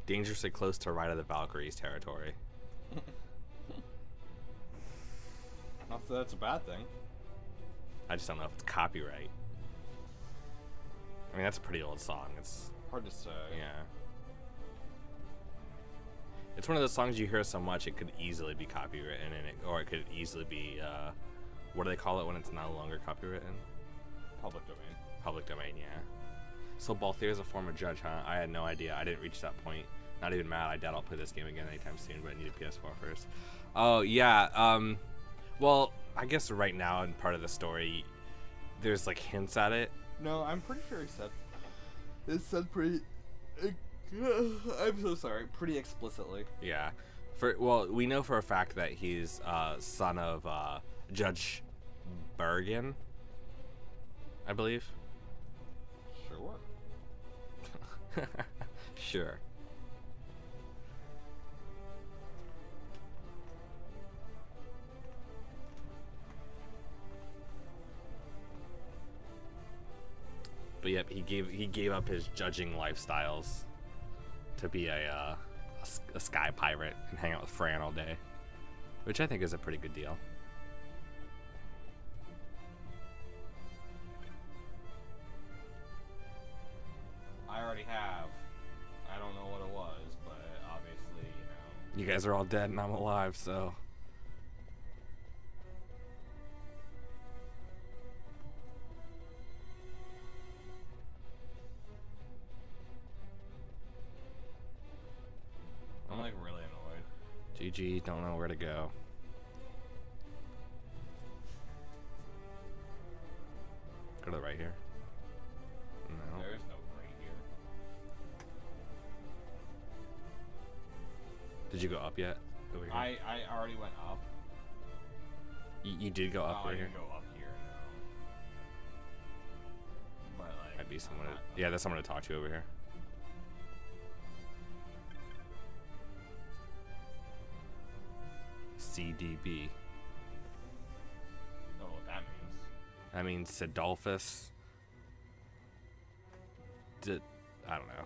dangerously close to Ride of the Valkyries territory. Not that that's a bad thing. I just don't know if it's copyright. I mean, that's a pretty old song. It's Hard to say. yeah. It's one of those songs you hear so much it could easily be copywritten, or it could easily be what do they call it when it's no longer copywritten? Public domain. Public domain, yeah. So Balthier is a former judge, huh? I had no idea. I didn't reach that point. Not even mad. I doubt I'll play this game again anytime soon, but I need a PS4 first. Oh, yeah. Well, I guess right now in part of the story, there's like hints at it. No, I'm pretty sure it said pretty. I'm so sorry. Pretty explicitly. Yeah. Well, we know for a fact that he's son of Judge Bergen, I believe. Sure. Sure. But yep, he gave up his judging lifestyles to be a sky pirate and hang out with Fran all day, which I think is a pretty good deal. I already have. I don't know what it was, but obviously, you know. You guys are all dead and I'm alive, so. I'm like really annoyed. GG, don't know where to go. Go to the right here. No. There is no right here. Did you go up yet? Over here? I already went up. You did go up I over here? can go up here now. But like, Might be someone to, yeah, there's someone to talk to over here. CDB. I don't know what that means. That means Sidolphus. I don't know.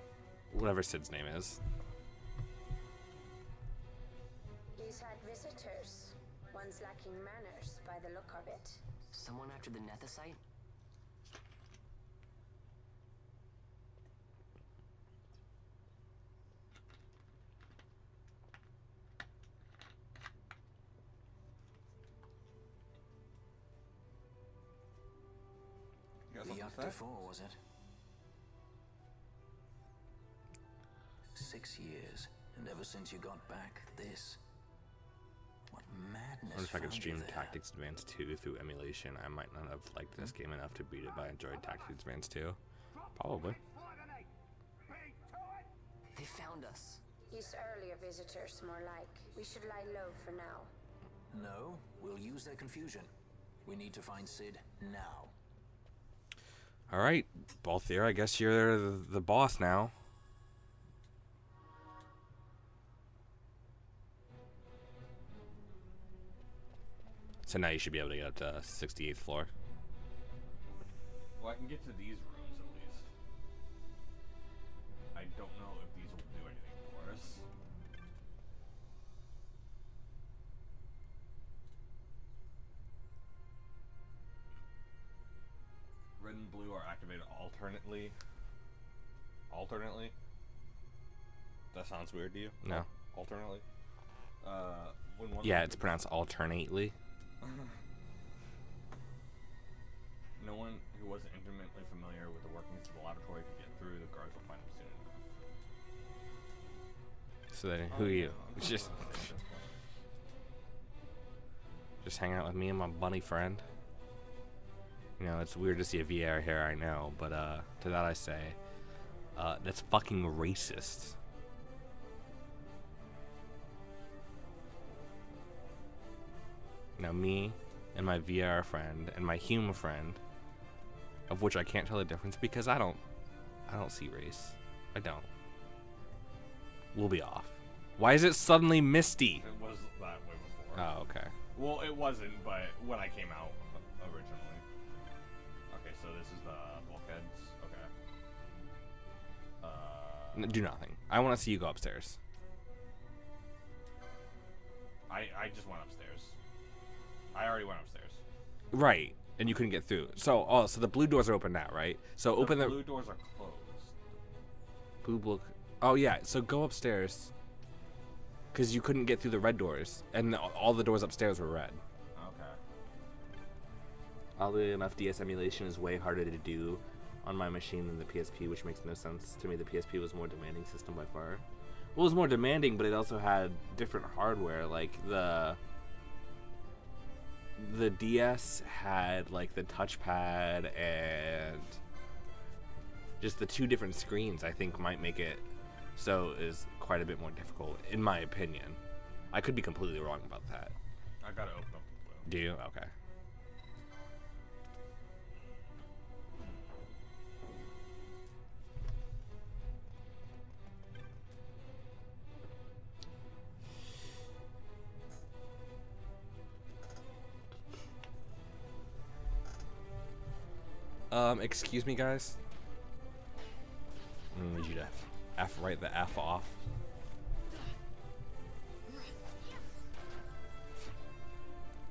Whatever Sid's name is. He's had visitors. One's lacking manners by the look of it. Someone after the Nethicite? You got The something yacht to say? before, was it? 6 years, and ever since you got back, this. What madness! I wonder if I could found you stream there. Tactics Advance 2 through emulation. I might not have liked this game enough to beat it, but I enjoyed Tactics Advance 2. Probably. They found us. His earlier visitors, more like. We should lie low for now. No, we'll use their confusion. We need to find Sid now. Alright, Balthier, I guess you're the boss now. So now you should be able to get up to 68th floor. Well, I can get to these rooms at least. I don't know if these will do anything for us. Red and blue are activated alternately. Alternately? That sounds weird to you? No. Alternately? When one Yeah, it's pronounced alternately. No one who wasn't intimately familiar with the workings of the laboratory could get through. The guards will find him soon enough. So then, who are you? Just hanging out with me and my bunny friend. You know, it's weird to see a VR here, I know, but to that I say, that's fucking racist. Now me and my VR friend and my human friend, of which I can't tell the difference because I don't see race. I don't. We'll be off. Why is it suddenly misty? It was that way before. Oh, okay. Well, it wasn't, but when I came out originally. Okay, so this is the bulkheads. Okay. Do nothing. I want to see you go upstairs. I just went upstairs. I already went upstairs. Right, and you couldn't get through. So, so the blue doors are open now, right? So open the blue doors are closed. blue. Oh yeah. So go upstairs. Because you couldn't get through the red doors, and all the doors upstairs were red. Okay. Oddly enough, DS emulation is way harder to do on my machine than the PSP, which makes no sense to me. The PSP was a more demanding system by far. Well, it was more demanding, but it also had different hardware. Like the DS had like the touchpad and just the 2 different screens. I think might make it so is quite a bit more difficult, in my opinion. I could be completely wrong about that. I gotta open up the blue. Do you? Okay. Excuse me, guys. I need you to write the F off.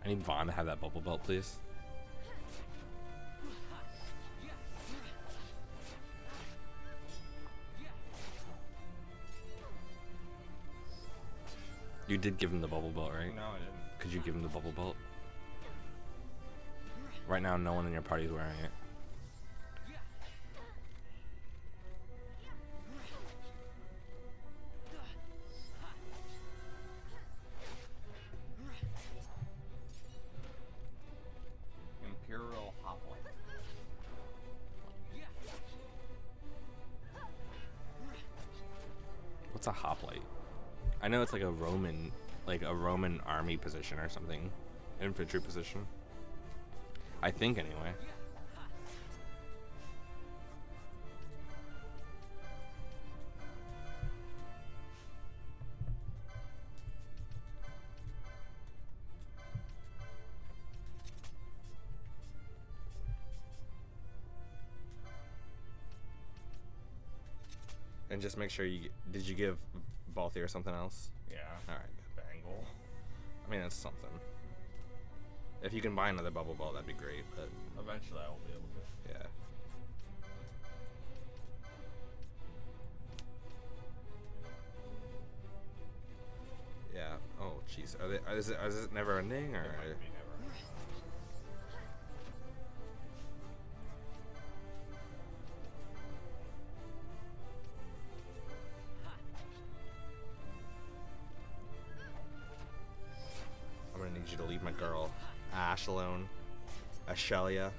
I need Vaughn to have that bubble belt, please. You did give him the bubble belt, right? No, I didn't. Could you give him the bubble belt? Right now, no one in your party is wearing it. Imperial Hoplite. What's a hoplite? I know it's like a Roman army position or something, infantry position. I think anyway. And just make sure did you give Balthier something else? Yeah. All right. Bangle. I mean, it's something. If you can buy another bubble ball, that'd be great. But Eventually, I will be able to. yeah. Yeah. Oh, jeez. Is it never ending or? It might be never. I'm gonna need you to leave my girl Ash alone. Ashelia.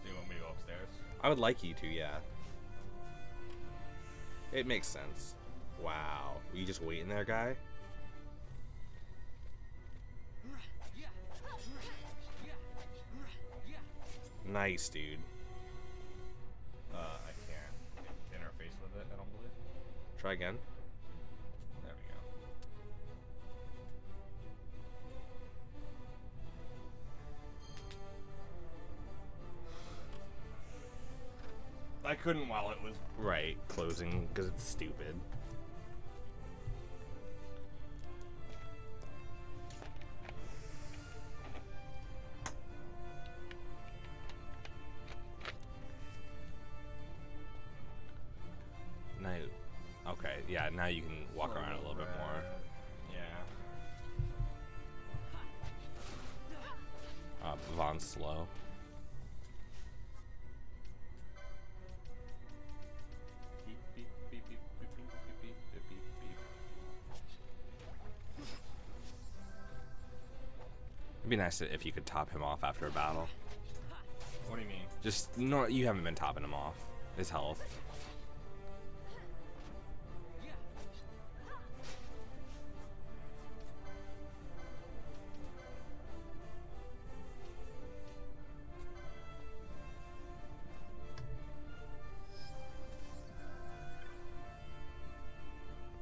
Do you want me to go upstairs? I would like you to, yeah. It makes sense. Wow. Were you just waiting there, guy? Nice, dude. I can't interface with it, I don't believe. Try again. There we go. I couldn't while it was. Right, closing because it's stupid. Now, okay, yeah, now you can walk around a little bit more. Yeah. Vaughn's slow. Beep, beep, beep, beep, beep, beep, beep, beep, beep, beep. It'd be nice if you could top him off after a battle. What do you mean? Just, no, you haven't been topping him off. His health.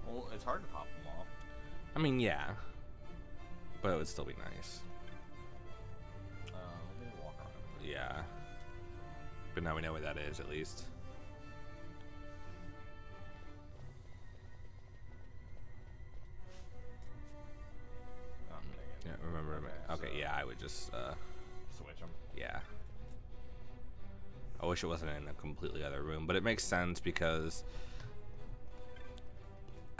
Well, it's hard to pop them off. I mean, yeah. But it would still be nice. Let me walk around. Yeah. But now we know where that is, at least. Yeah, remember. Okay, yeah, I would just, Switch them. yeah. I wish it wasn't in a completely other room, but it makes sense because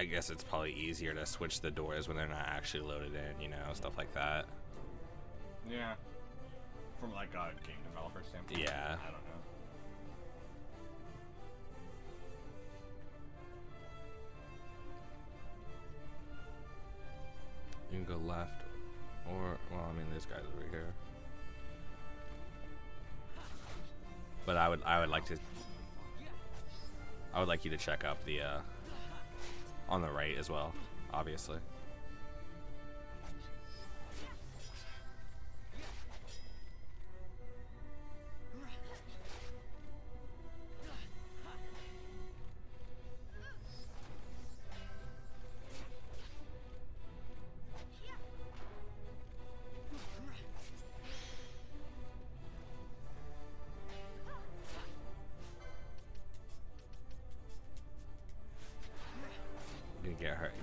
I guess it's probably easier to switch the doors when they're not actually loaded in, you know, stuff like that. Yeah. From like a game developer standpoint. Yeah. I don't know. You can go left, or well, I mean, this guy's over here. But I would like you to check up the on the right as well, obviously.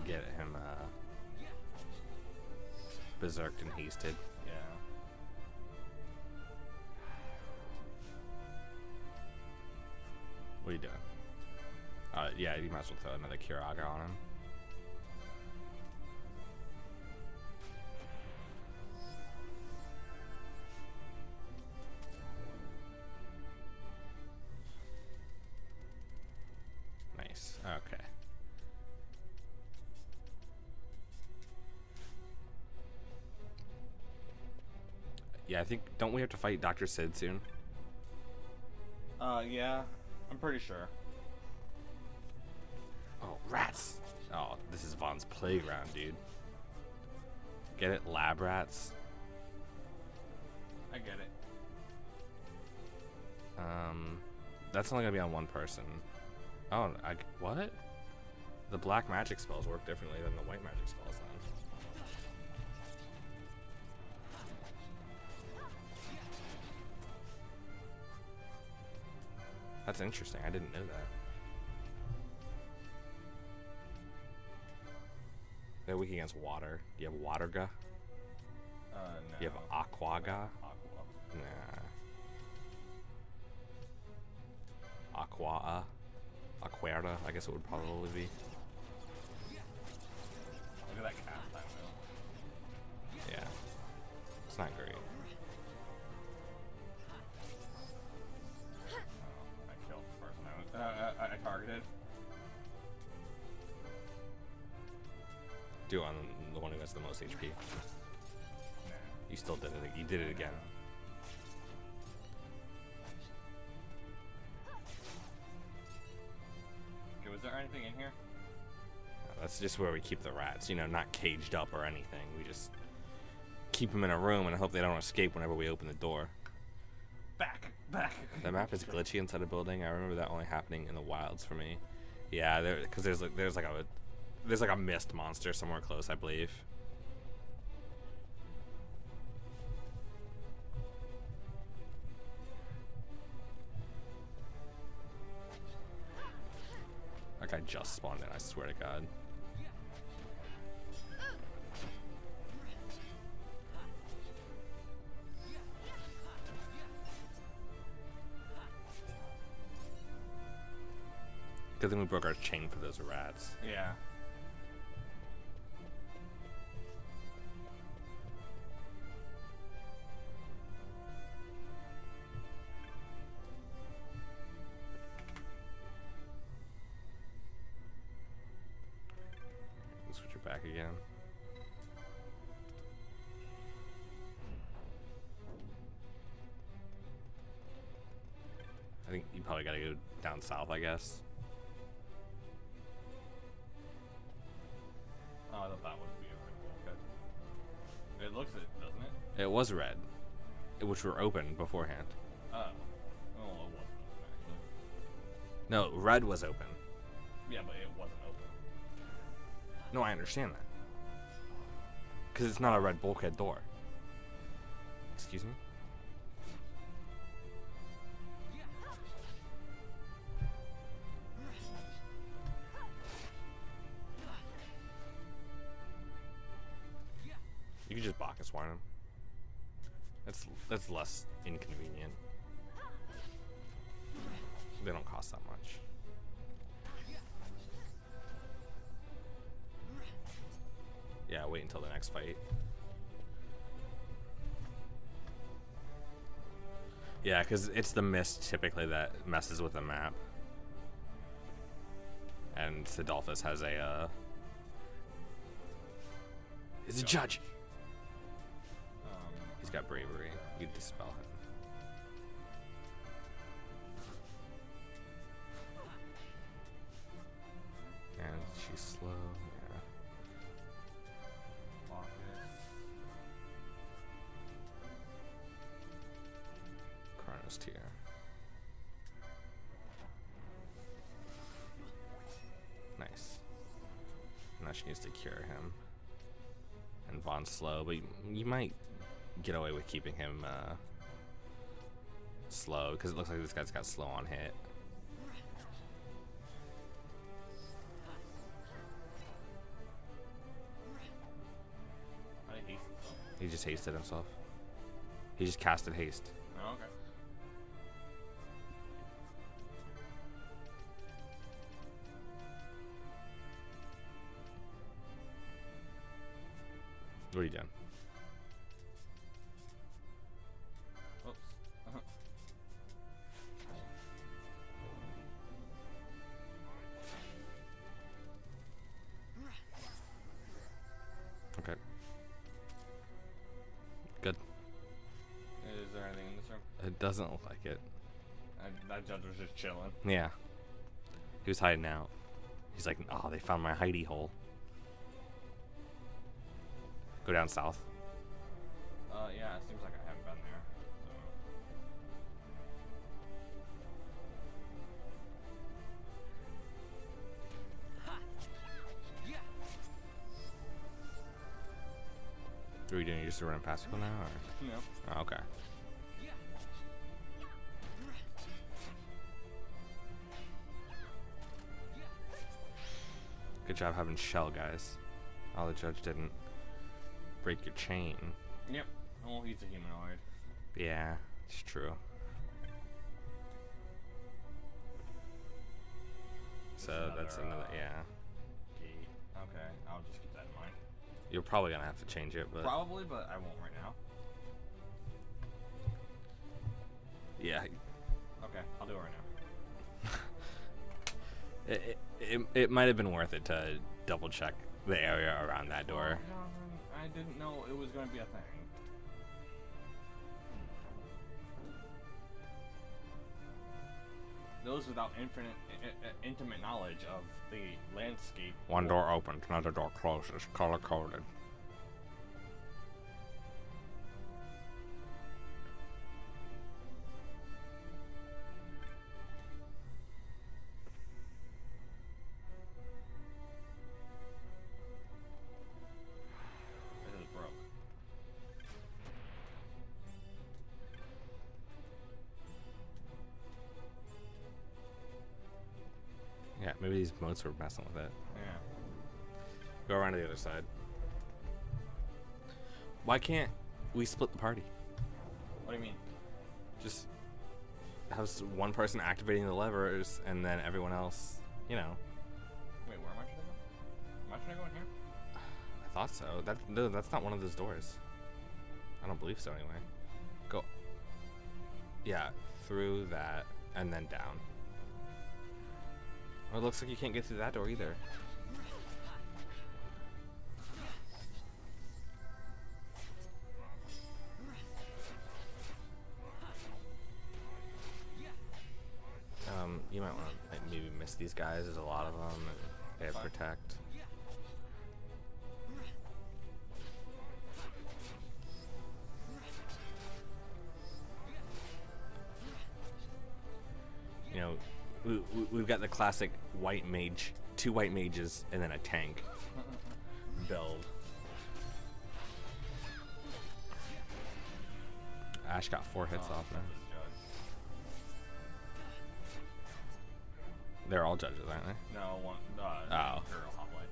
Get him berserked and hasted. Yeah. What are you doing? Yeah, you might as well throw another Kiraga on him. Nice. Okay. Yeah, I think, don't we have to fight Dr. Sid soon? Yeah, I'm pretty sure. Oh, rats! Oh, this is Vaughn's playground, dude. Get it? Lab rats? I get it. That's only gonna be on one person. Oh, what? The black magic spells work differently than the white magic spells then. That's interesting. I didn't know that. They're weak against water. Do you have Waterga? No. Do you have Aquaga? Aqua. Nah. Aqua. Aquera, I guess it would probably be. Look at that cast time though. Yeah. It's not great. I killed the person I targeted. Do it on the one who has the most HP. Nah. You still did it. You did it again. Okay, was there anything in here? That's just where we keep the rats, you know, not caged up or anything. We just keep them in a room and hope they don't escape whenever we open the door. Back. The map is glitchy inside a building. I remember that only happening in the wilds for me. Yeah, because there's like a mist monster somewhere close, I believe. That guy just spawned in, I swear to God. Good thing we broke our chain for those rats. Yeah. Let's switch it back again. I think you probably gotta go down south, I guess. Oh, I thought that would be a red bulkhead. It looks it, doesn't it? It was red, which were open beforehand. Oh. Oh, it wasn't open, actually. No, red was open. Yeah, but it wasn't open. No, I understand that. Because it's not a red bulkhead door. Excuse me? You can just Bacchus Wine them. That's less inconvenient. They don't cost that much. until the next fight. Yeah, because it's the mist typically that messes with the map. And Sidolphus has a, he's a judge. He's got bravery. You dispel him. And she's slow, yeah. Chronos tier. Nice. Now she needs to cure him. And Vaughn's slow, but you might get away with keeping him slow, because it looks like this guy's got slow on hit. He just hasted himself. He just casted haste. Oh, okay. What are you doing? Oops. Okay. Good. Is there anything in this room? It doesn't look like it. That judge was just chilling. Yeah. He was hiding out. He's like, oh, they found my hidey hole. Go down south. Yeah, it seems like I haven't been there. What are you doing? You just running past people now? Or? No. Oh, okay. Good job having shell, guys. Oh, the judge didn't break your chain. Yep. Well, he's a humanoid. Yeah, it's true. So that's another, yeah. Gate. Okay, I'll just keep that in mind. You're probably gonna have to change it, but Probably, but I won't right now. yeah, Okay, I'll do it right now. it might have been worth it to double check the area around that door. No, I didn't know it was going to be a thing. Those without intimate knowledge of the landscape. One door opens, another door closes, color coded. This is broke. Yeah, maybe these moats were messing with it. Yeah. Go around to the other side. Why can't we split the party? What do you mean? Just have one person activating the levers and then everyone else, you know. Wait, where am I trying to go? Am I trying to go in here? I thought so. No, that's not one of those doors. I don't believe so anyway. Go. Yeah, through that and then down. Oh, it looks like you can't get through that door either. You might want to like, maybe miss these guys. There's a lot of them, and they have protect. You know, we've got the classic white mage, 2 white mages, and then a tank build. Ash got 4 hits off him. They're all judges, aren't they? No, one. Oh. Girl, hoplite.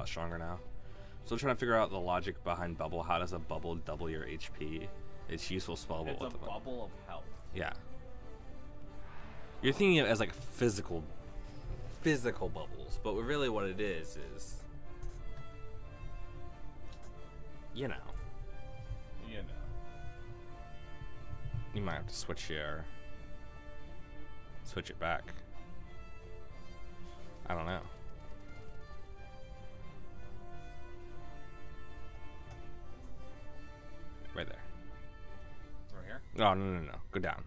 stronger now. Still trying to figure out the logic behind bubble. How does a bubble double your HP? It's useful spell, but It's a bubble of health. Yeah. You're thinking of it as like physical bubbles, but really what it is, you know. You might have to switch it back. I don't know. Right there. Right here? Oh, no. Go down.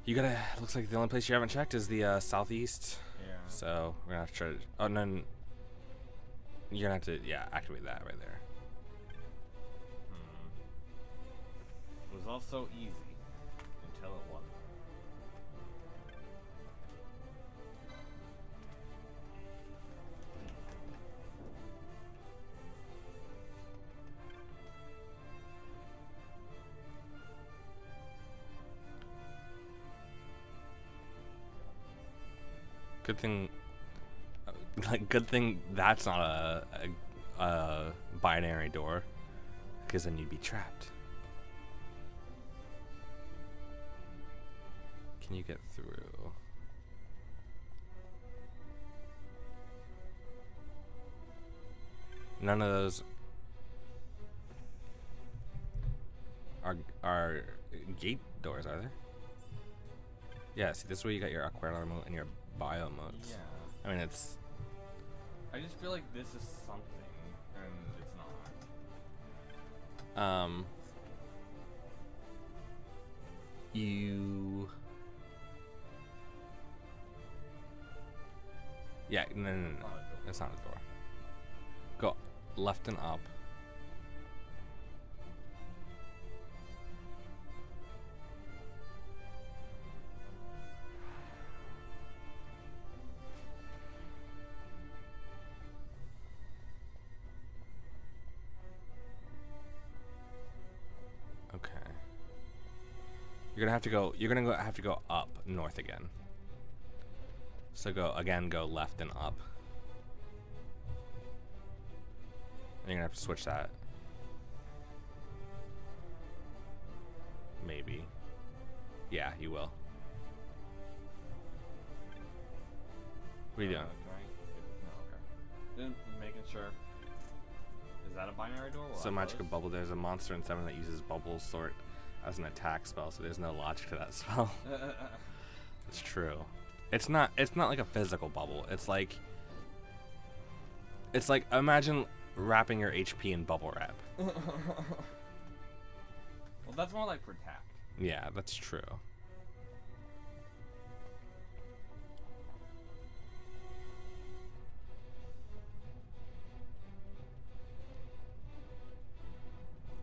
You gotta, looks like the only place you haven't checked is the southeast. Yeah. So we're gonna have to try to, oh, no. You're gonna have to, yeah, activate that right there. It was all so easy until it wasn't. Good thing that's not a binary door, because then you'd be trapped. Can you get through? None of those are gate doors, are there? Yeah, see, this is where you got your aquarium mode and your bio modes. Yeah. I mean, it's... I just feel like this is something, and it's not. You... Yeah, no. It's not a door. Go left and up. Okay. You're gonna have to go. You're gonna have to go up north again. So go left and up. And you're gonna have to switch that. Maybe. Yeah, you will. What are you doing? No, okay. Then making sure. Is that a binary door? So magical bubble. There's a monster in 7 that uses bubble sort as an attack spell. So there's no logic to that spell. It's true. It's not like a physical bubble. It's like imagine wrapping your HP in bubble wrap. Well, that's more like protect. Yeah, that's true.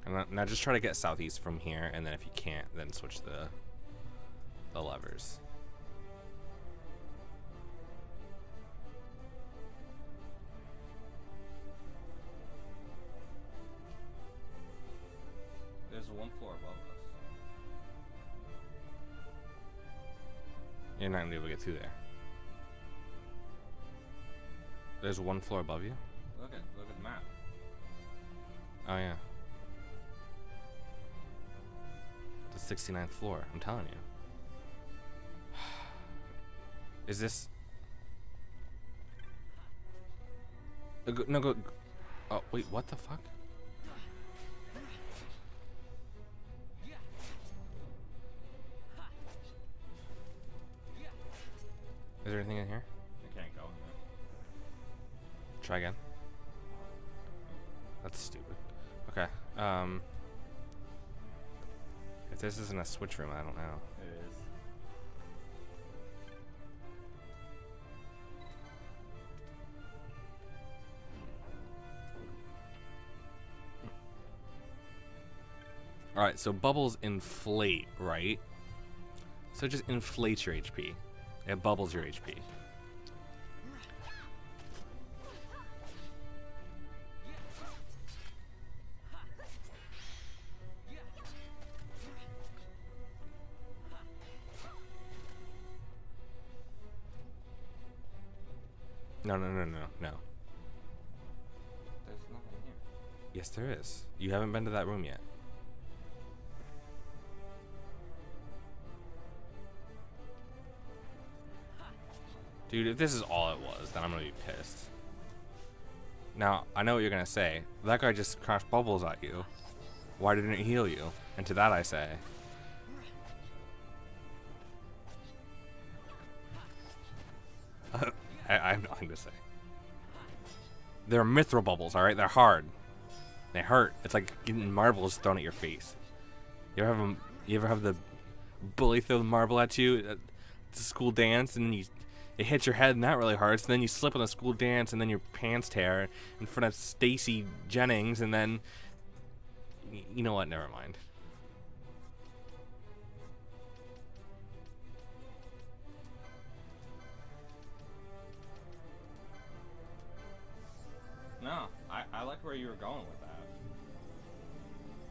And now just try to get southeast from here, and then if you can't, then switch the levers. There's one floor above us. You're not gonna be able to get through there. There's one floor above you? Look at the map. Oh yeah. The 69th floor, I'm telling you. Is this... No, go... Oh, wait, what the fuck? Is there anything in here? I can't go in there. Try again. That's stupid. Okay, if this isn't a switch room, I don't know. It is. Alright, so bubbles inflate, right? So it just inflates your HP. It bubbles your HP. No. There's nothing here. Yes, there is. You haven't been to that room yet. Dude, if this is all it was, then I'm gonna be pissed. Now, I know what you're gonna say. That guy just crashed bubbles at you. Why didn't it heal you? And to that I say... I have nothing to say. They're mithril bubbles, alright? They're hard. They hurt. It's like getting marbles thrown at your face. You ever have the bully throw the marble at you at the school dance, and then it hits your head and that really hurts, and then you slip on the school dance and then your pants tear in front of Stacy Jennings, and then you know what, never mind. No, I like where you were going with that.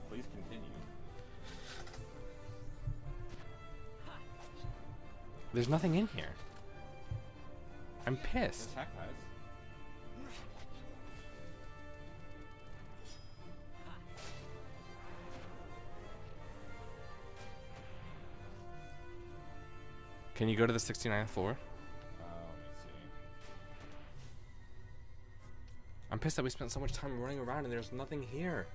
Please continue. There's nothing in here. I'm pissed. Attack guys. Can you go to the 69th floor? Let me see. I'm pissed that we spent so much time running around and there's nothing here.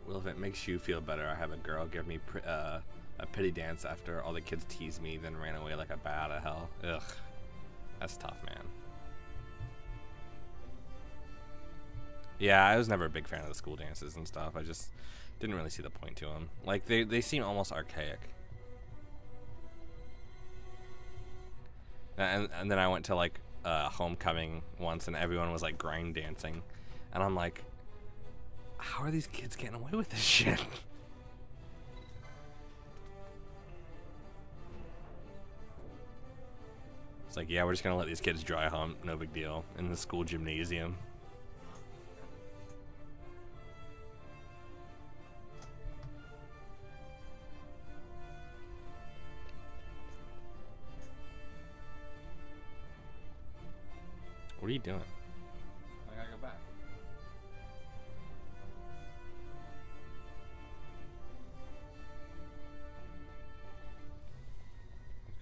Well, if it makes you feel better, I have a girl give me a pity dance after all the kids teased me, then ran away like a bat out of hell. Ugh. That's tough, man. Yeah, I was never a big fan of the school dances and stuff. I just didn't really see the point to them. Like, they seem almost archaic. And then I went to, like, homecoming once, and everyone was, like, grind dancing. And I'm like... how are these kids getting away with this shit? It's like, yeah, we're just gonna let these kids dry hump, no big deal, in the school gymnasium. What are you doing? I gotta go back.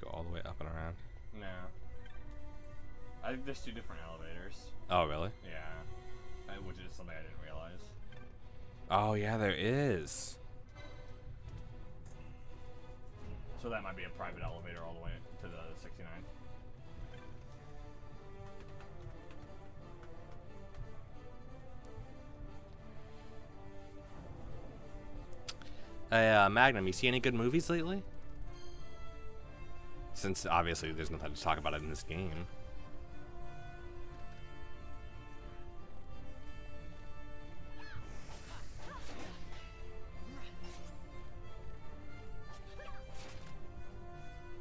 Go all the way up and around. No. I think there's 2 different elevators. Oh, really? Yeah. Which is something I didn't realize. Oh, yeah, there is. So that might be a private elevator all the way to the 69. Magnum, you see any good movies lately? Since obviously there's nothing to talk about in this game.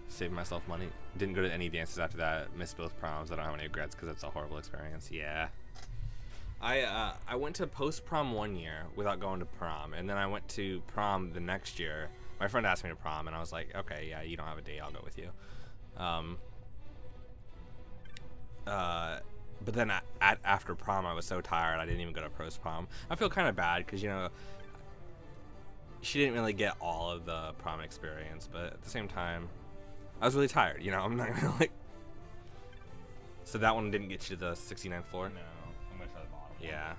Saved myself money. Didn't go to any dances after that. Missed both proms. I don't have any regrets because it's a horrible experience. Yeah. I went to post-prom one year without going to prom, and then I went to prom the next year. My friend asked me to prom, and I was like, okay, yeah, you don't have a date, I'll go with you. But then after prom, I was so tired, I didn't even go to post-prom. I feel kind of bad, because, you know, she didn't really get all of the prom experience, but at the same time, I was really tired, you know, I'm not gonna, like... So that one didn't get you to the 69th floor? No. I'm gonna try the bottom. Yeah.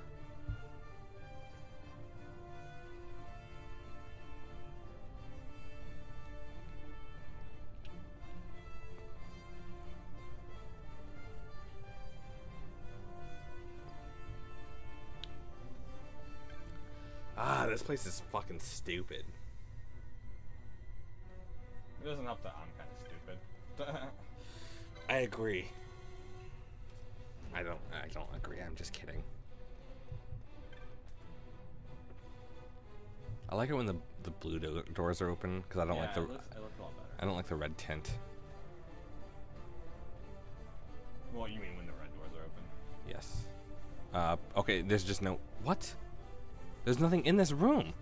Ah, this place is fucking stupid. It doesn't help that I'm kind of stupid. I agree. don't agree. I'm just kidding. I like it when the blue doors are open because I don't like the. It looks a lot better. I don't like the red tint. Well, you mean when the red doors are open? Yes. Okay. There's just no. What? There's nothing in this room.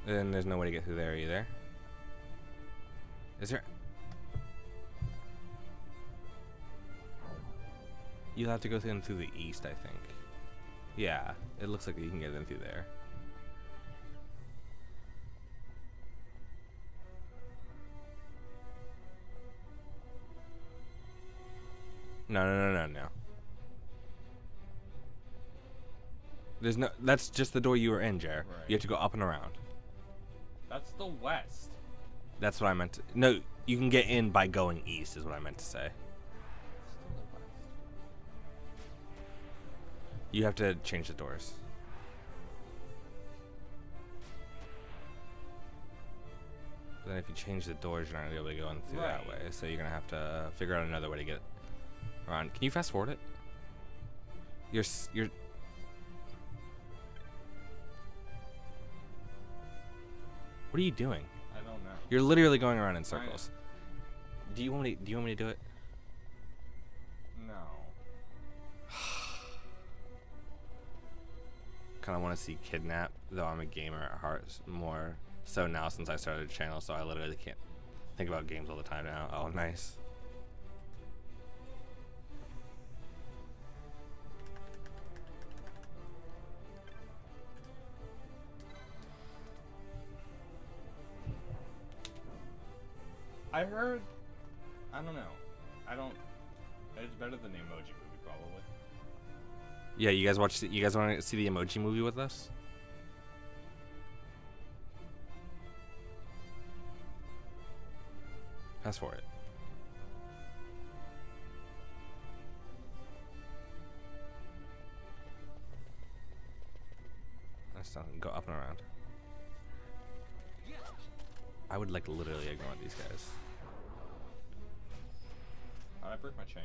And there's no way to get through there either. Is there? You'll have to go through the east, I think. Yeah, it looks like you can get in through there. No. There's no. That's just the door you were in, Jer. Right. You have to go up and around. That's the west. That's what I meant to. No, you can get in by going east, is what I meant to say. You have to change the doors. But then if you change the doors, you're not going to be able to go in through that way. So you're going to have to figure out another way to get around. Can you fast forward it? You're... What are you doing? I don't know. You're literally going around in circles. Do you want me to do it? No. Kind of want to see Kidnap, though I'm a gamer at heart more so now since I started a channel, so I literally can't think about games all the time now. Oh, nice. I heard, I don't know. It's better than the Emoji Movie, probably. Yeah, you guys want to see the Emoji Movie with us? Fast forward. That's done. Go up and around. I would like literally ignore these guys. How'd I break my chain?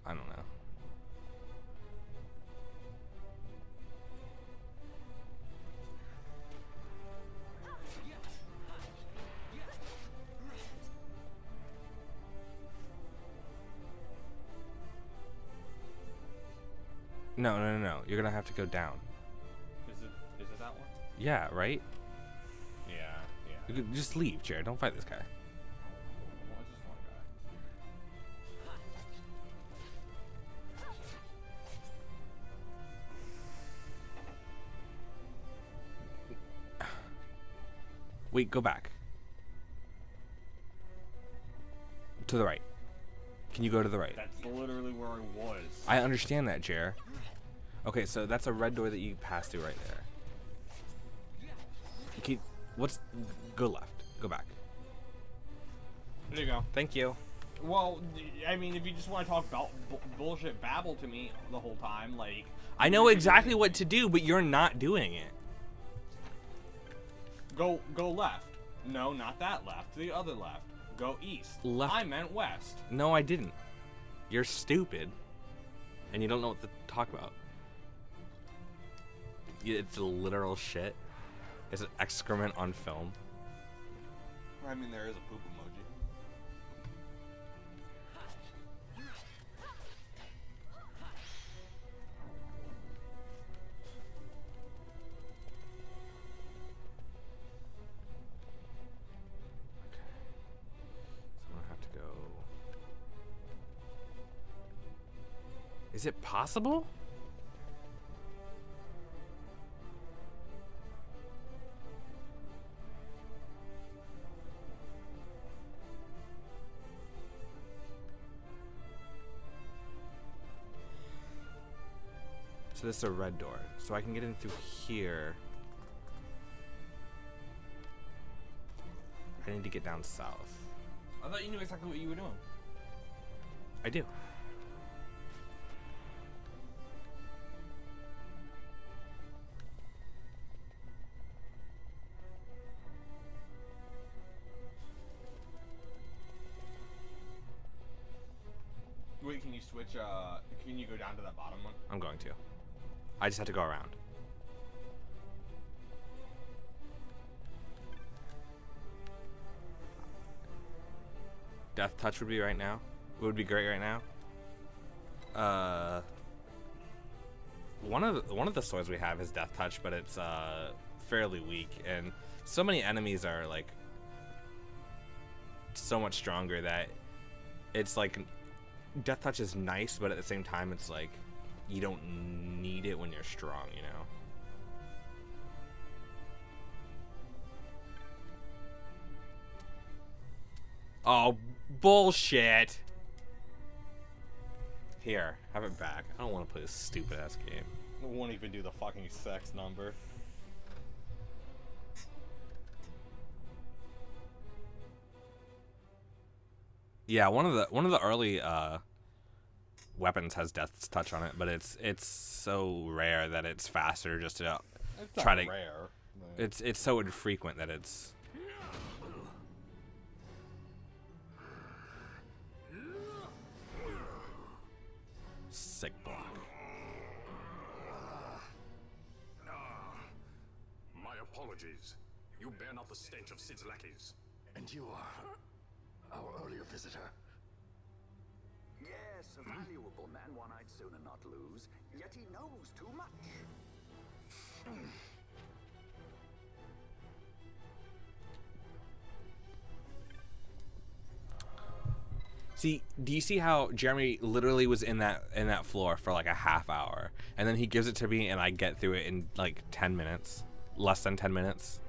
I don't know. No. You're gonna have to go down. Is it that one? Yeah, right? Yeah. You could just leave, Jared. Don't fight this guy. What is this one guy? Wait, go back. To the right. Can you go to the right? That's literally where I was. I understand that, Jer. Okay, so that's a red door that you pass through right there. Okay, go left. Go back. There you go. Thank you. Well, I mean, if you just want to talk about bullshit babble to me the whole time, like... I know exactly what to do, but you're not doing it. Go left. No, not that left. The other left. Go east. Left. I meant west. No, I didn't. You're stupid. And you don't know what to talk about. It's literal shit. It's an excrement on film. I mean, there is a poop emoji. Is it possible? So this is a red door. So I can get in through here. I need to get down south. I thought you knew exactly what you were doing. I do. switch, can you go down to that bottom one? I'm going to. I just have to go around. Death Touch would be right now. It would be great right now. One of the swords we have is Death Touch, but it's fairly weak, and so many enemies are like so much stronger that it's like Death Touch is nice, but at the same time it's like you don't need it when you're strong, you know. Oh, bullshit. Here, have it back. I don't want to play this stupid ass game. It won't even do the fucking sex number. Yeah, one of the early weapons has Death's Touch on it, but it's so rare that it's faster just to It's try not to. rare. It's so infrequent that it's. Sick block. My apologies. You bear not the stench of Sid's lackeys. And you are our earlier visitor. Yes, a valuable man, one I'd sooner not lose. Yet he knows too much. See, do you see how Jeremy literally was in that floor for like a half hour, and then he gives it to me, and I get through it in like 10 minutes, less than 10 minutes.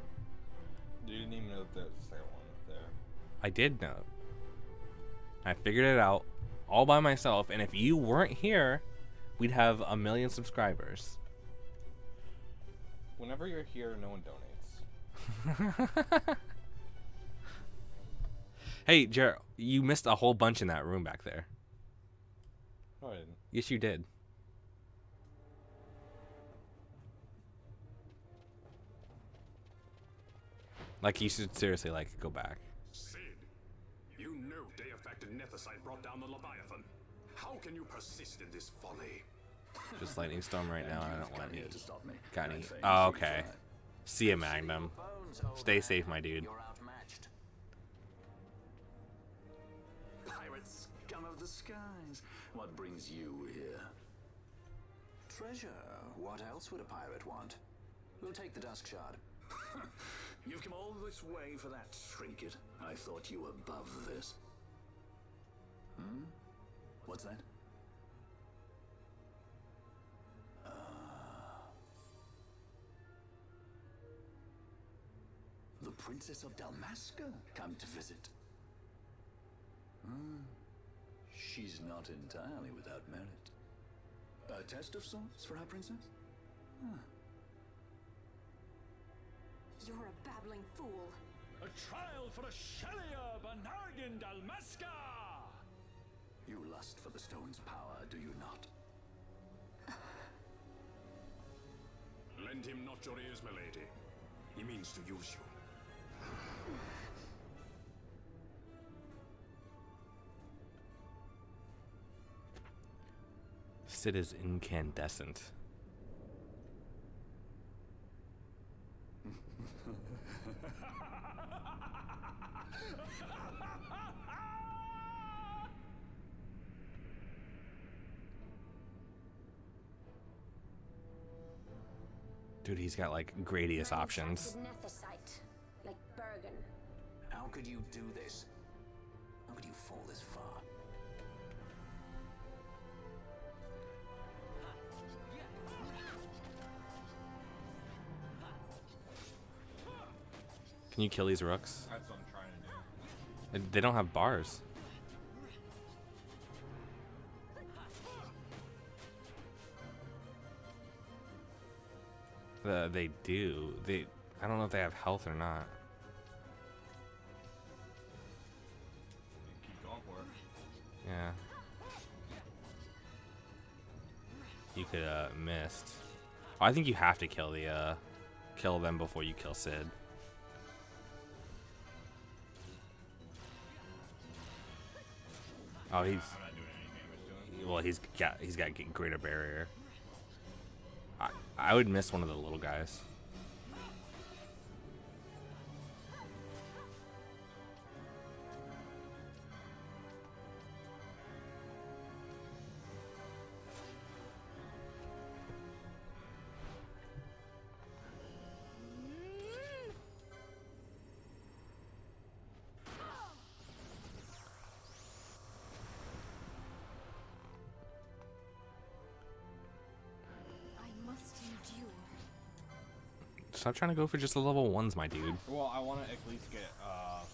You didn't even know that there was a second one there. I did know. I figured it out all by myself, and if you weren't here, we'd have 1 million subscribers. Whenever you're here, no one donates. Hey, Jer, you missed a whole bunch in that room back there. No, I didn't. Yes, you did. Like, you should seriously, like, go back. Sid, you know Deifacted Nethicite brought down the Leviathan. How can you persist in this folly? Just lightning storm right now. I don't want any. To stop me. Got any? Oh, okay. See ya, Magnum. Stay safe, my dude. You're outmatched. Pirate scum of the skies. What brings you here? Treasure. What else would a pirate want? We'll take the Dusk Shard. You've come all this way for that trinket. I thought you were above this. Hmm? What's that? The Princess of Dalmasca come to visit. She's not entirely without merit. A test of sorts for our princess? You're a babbling fool. A trial for a Shelia Banargan Dalmasca! You lust for the stone's power, do you not? Lend him not your ears, milady. He means to use you. Sid is incandescent. Dude, he's got like Gradius options. Nethicite, like Bergen. How could you do this? How could you fall this far? Can you kill these rooks? That's what I'm trying to do. They don't have bars. They do. I don't know if they have health or not. Keep going for it. Yeah. You could missed. Oh, I think you have to kill them before you kill Sid. Oh, he's. I'm not doing any damage to him. Well, he's got greater barrier. I would miss one of the little guys. Stop trying to go for just the level 1s, my dude. Well, I want to at least get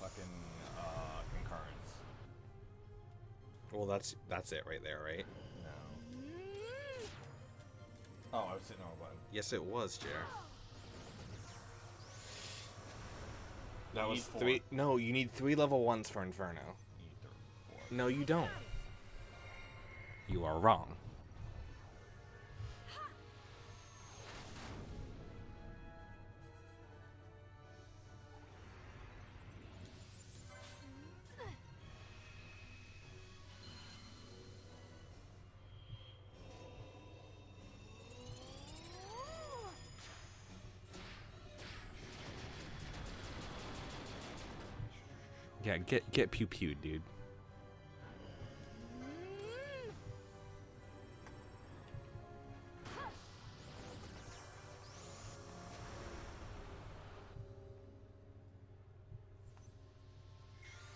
fucking concurrence. Well, that's it right there, right? No. Oh, I was sitting on a button. Yes, it was, Jer. That You was need 4. 3. No, you need 3 level 1s for Inferno. You need 4. No, you don't. You are wrong. Yeah, get pew-pewed, dude.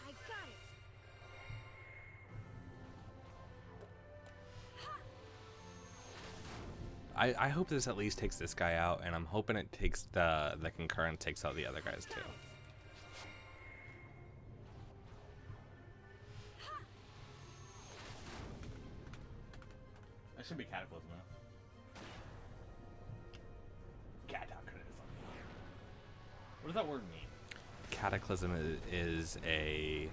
I got it. I hope this at least takes this guy out, and I'm hoping it takes the concurrent takes out the other guys too. That should be Cataclysm. Cataclysm. What does that word mean? Cataclysm is a...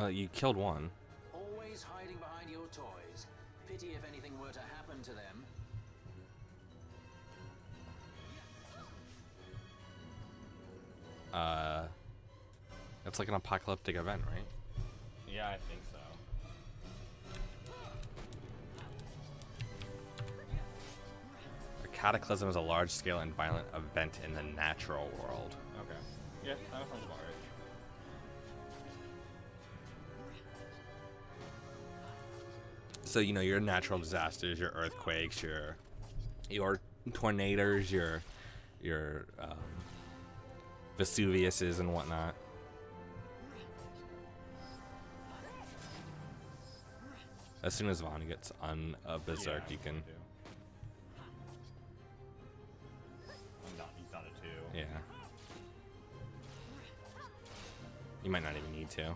you killed one. Always hiding behind your toys. Pity if anything were to happen to them. It's like an apocalyptic event, right? Yeah, I think so. A cataclysm is a large-scale and violent event in the natural world. Okay. Yeah, that sounds about right. So, you know, your natural disasters, your earthquakes, your tornadoes, your Vesuviuses and whatnot. As soon as Vaughn gets on a berserk, Yeah, you can. He's not a 2. Yeah. You might not even need to.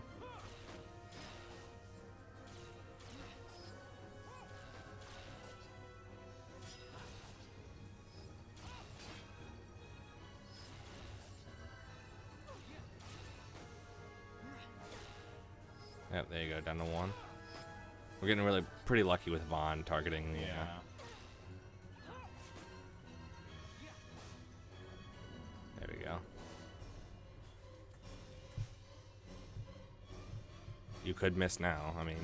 Yep, there you go, down to 1. We're getting really pretty lucky with Vaughn targeting the. Yeah. There we go. You could miss now. I mean.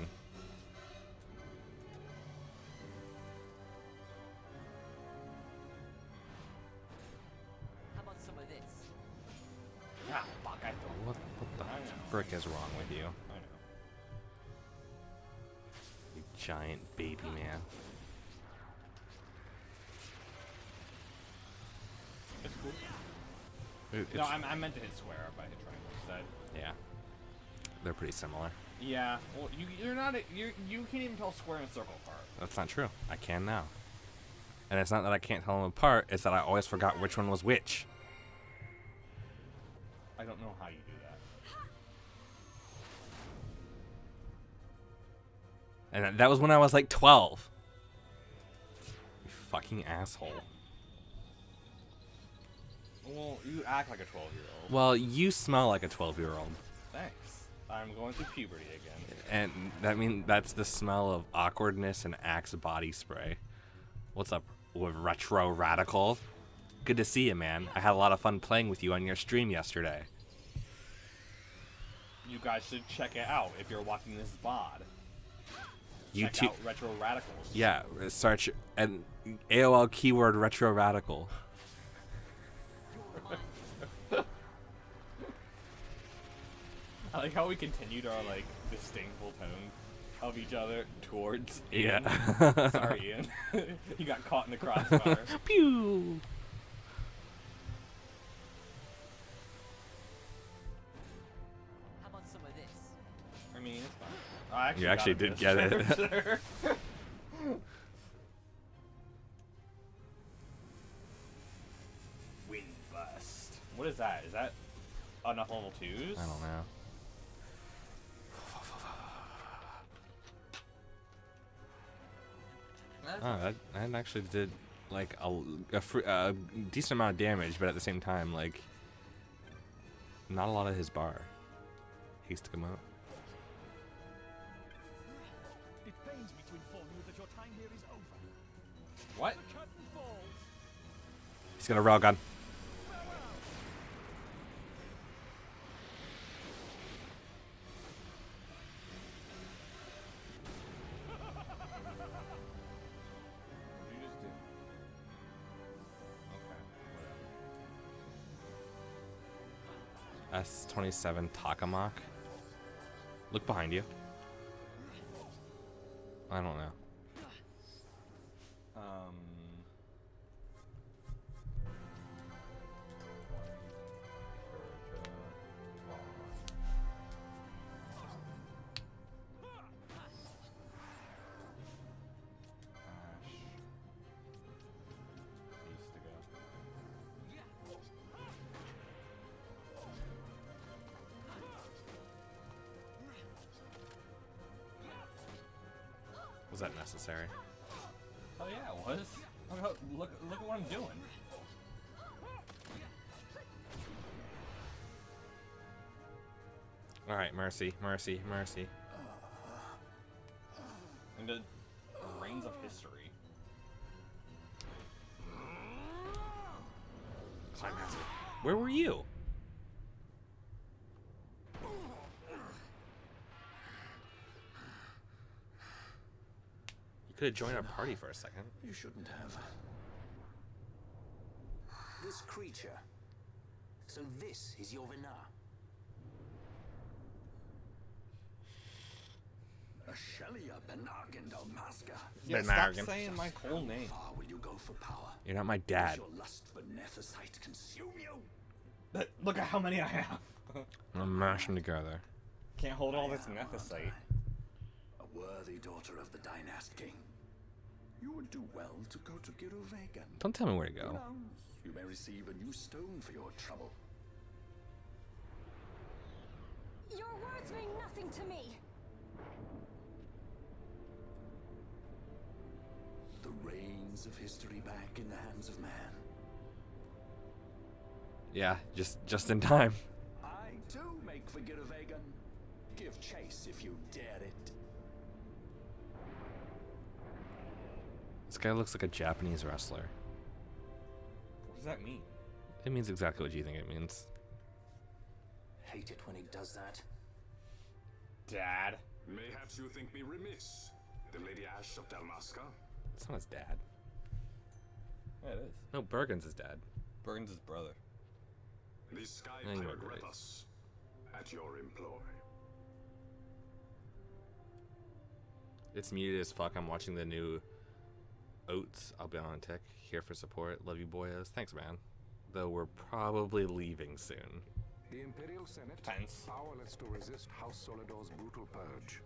How about some of this? Ah, fuck, I thought. What the I know. frick is wrong with you? I know. You giant baby man. It's cool. It's, No, I meant to hit square, but I hit triangle instead. yeah. They're pretty similar. Yeah. Well, you're not. You can't even tell square and circle apart. That's not true. I can now. And it's not that I can't tell them apart, it's that I always forgot which one was which. I don't know how you do that. And that was when I was like 12. You fucking asshole. Well, you act like a 12-year-old. Well, you smell like a 12-year-old. Thanks. I'm going through puberty again. And that's the smell of awkwardness and Axe body spray. What's up, Retro Radical? Good to see you, man. I had a lot of fun playing with you on your stream yesterday. You guys should check it out if you're watching this VOD. Check YouTube. out Retro Radicals. Yeah, search an AOL keyword retro radical. I like how we continued our like disdainful tone of each other towards Yeah. Ian. Sorry, Ian. You got caught in the crossfire. Pew. How about some of this? I mean, it's fine. I You actually got did get it. Sure. Wind bust. What is that? Is that enough level 2s? I don't know. Oh, that actually did like a decent amount of damage, but at the same time, like not a lot of his bar. Haste to come out. It pains me to inform you that your time here is over. What? The curtain falls. He's got a railgun. What did you just do? Okay, S27 Takamak. Look behind you. I don't know. Was that necessary? Oh yeah, it was. Look at what I'm doing. All right, mercy, mercy, mercy. Into reigns of history. Climax. Where were you? You could have joined our party for a second. You shouldn't have. This creature. So this is your Vinar. Ashelia Benargan Dalmasca. Yeah, stop saying my whole name. How far will you go for power? You're not my dad. Does your lust for Nethicite consume you? But look at how many I have. I'm gonna mash them together. Can't hold all this Nethicite. A worthy daughter of the Dynast King. You would do well to go to Giruvegan. Don't tell me where to Who go. knows? You may receive a new stone for your trouble. Your words mean nothing to me. The reins of history back in the hands of man. Yeah, just in time. I too make for Giruvegan. Give chase if you dare it. This guy looks like a Japanese wrestler. What does that mean? It means exactly what you think it means. Hate it when he does that. Dad. Mayhaps you think me remiss, the Lady Ash of Dalmasca? It's not his dad. Yeah, it is. No, Bergen's his dad. Bergen's his brother. The sky Yeah, you pirate are right. Repus, at your employ. It's muted as fuck. I'm watching the new Oats. I'll be on a tick. Here for support. Love you, boyos. Thanks, man. Though we're probably leaving soon. The Imperial Senate, Tense. powerless to resist House Solidor's brutal purge,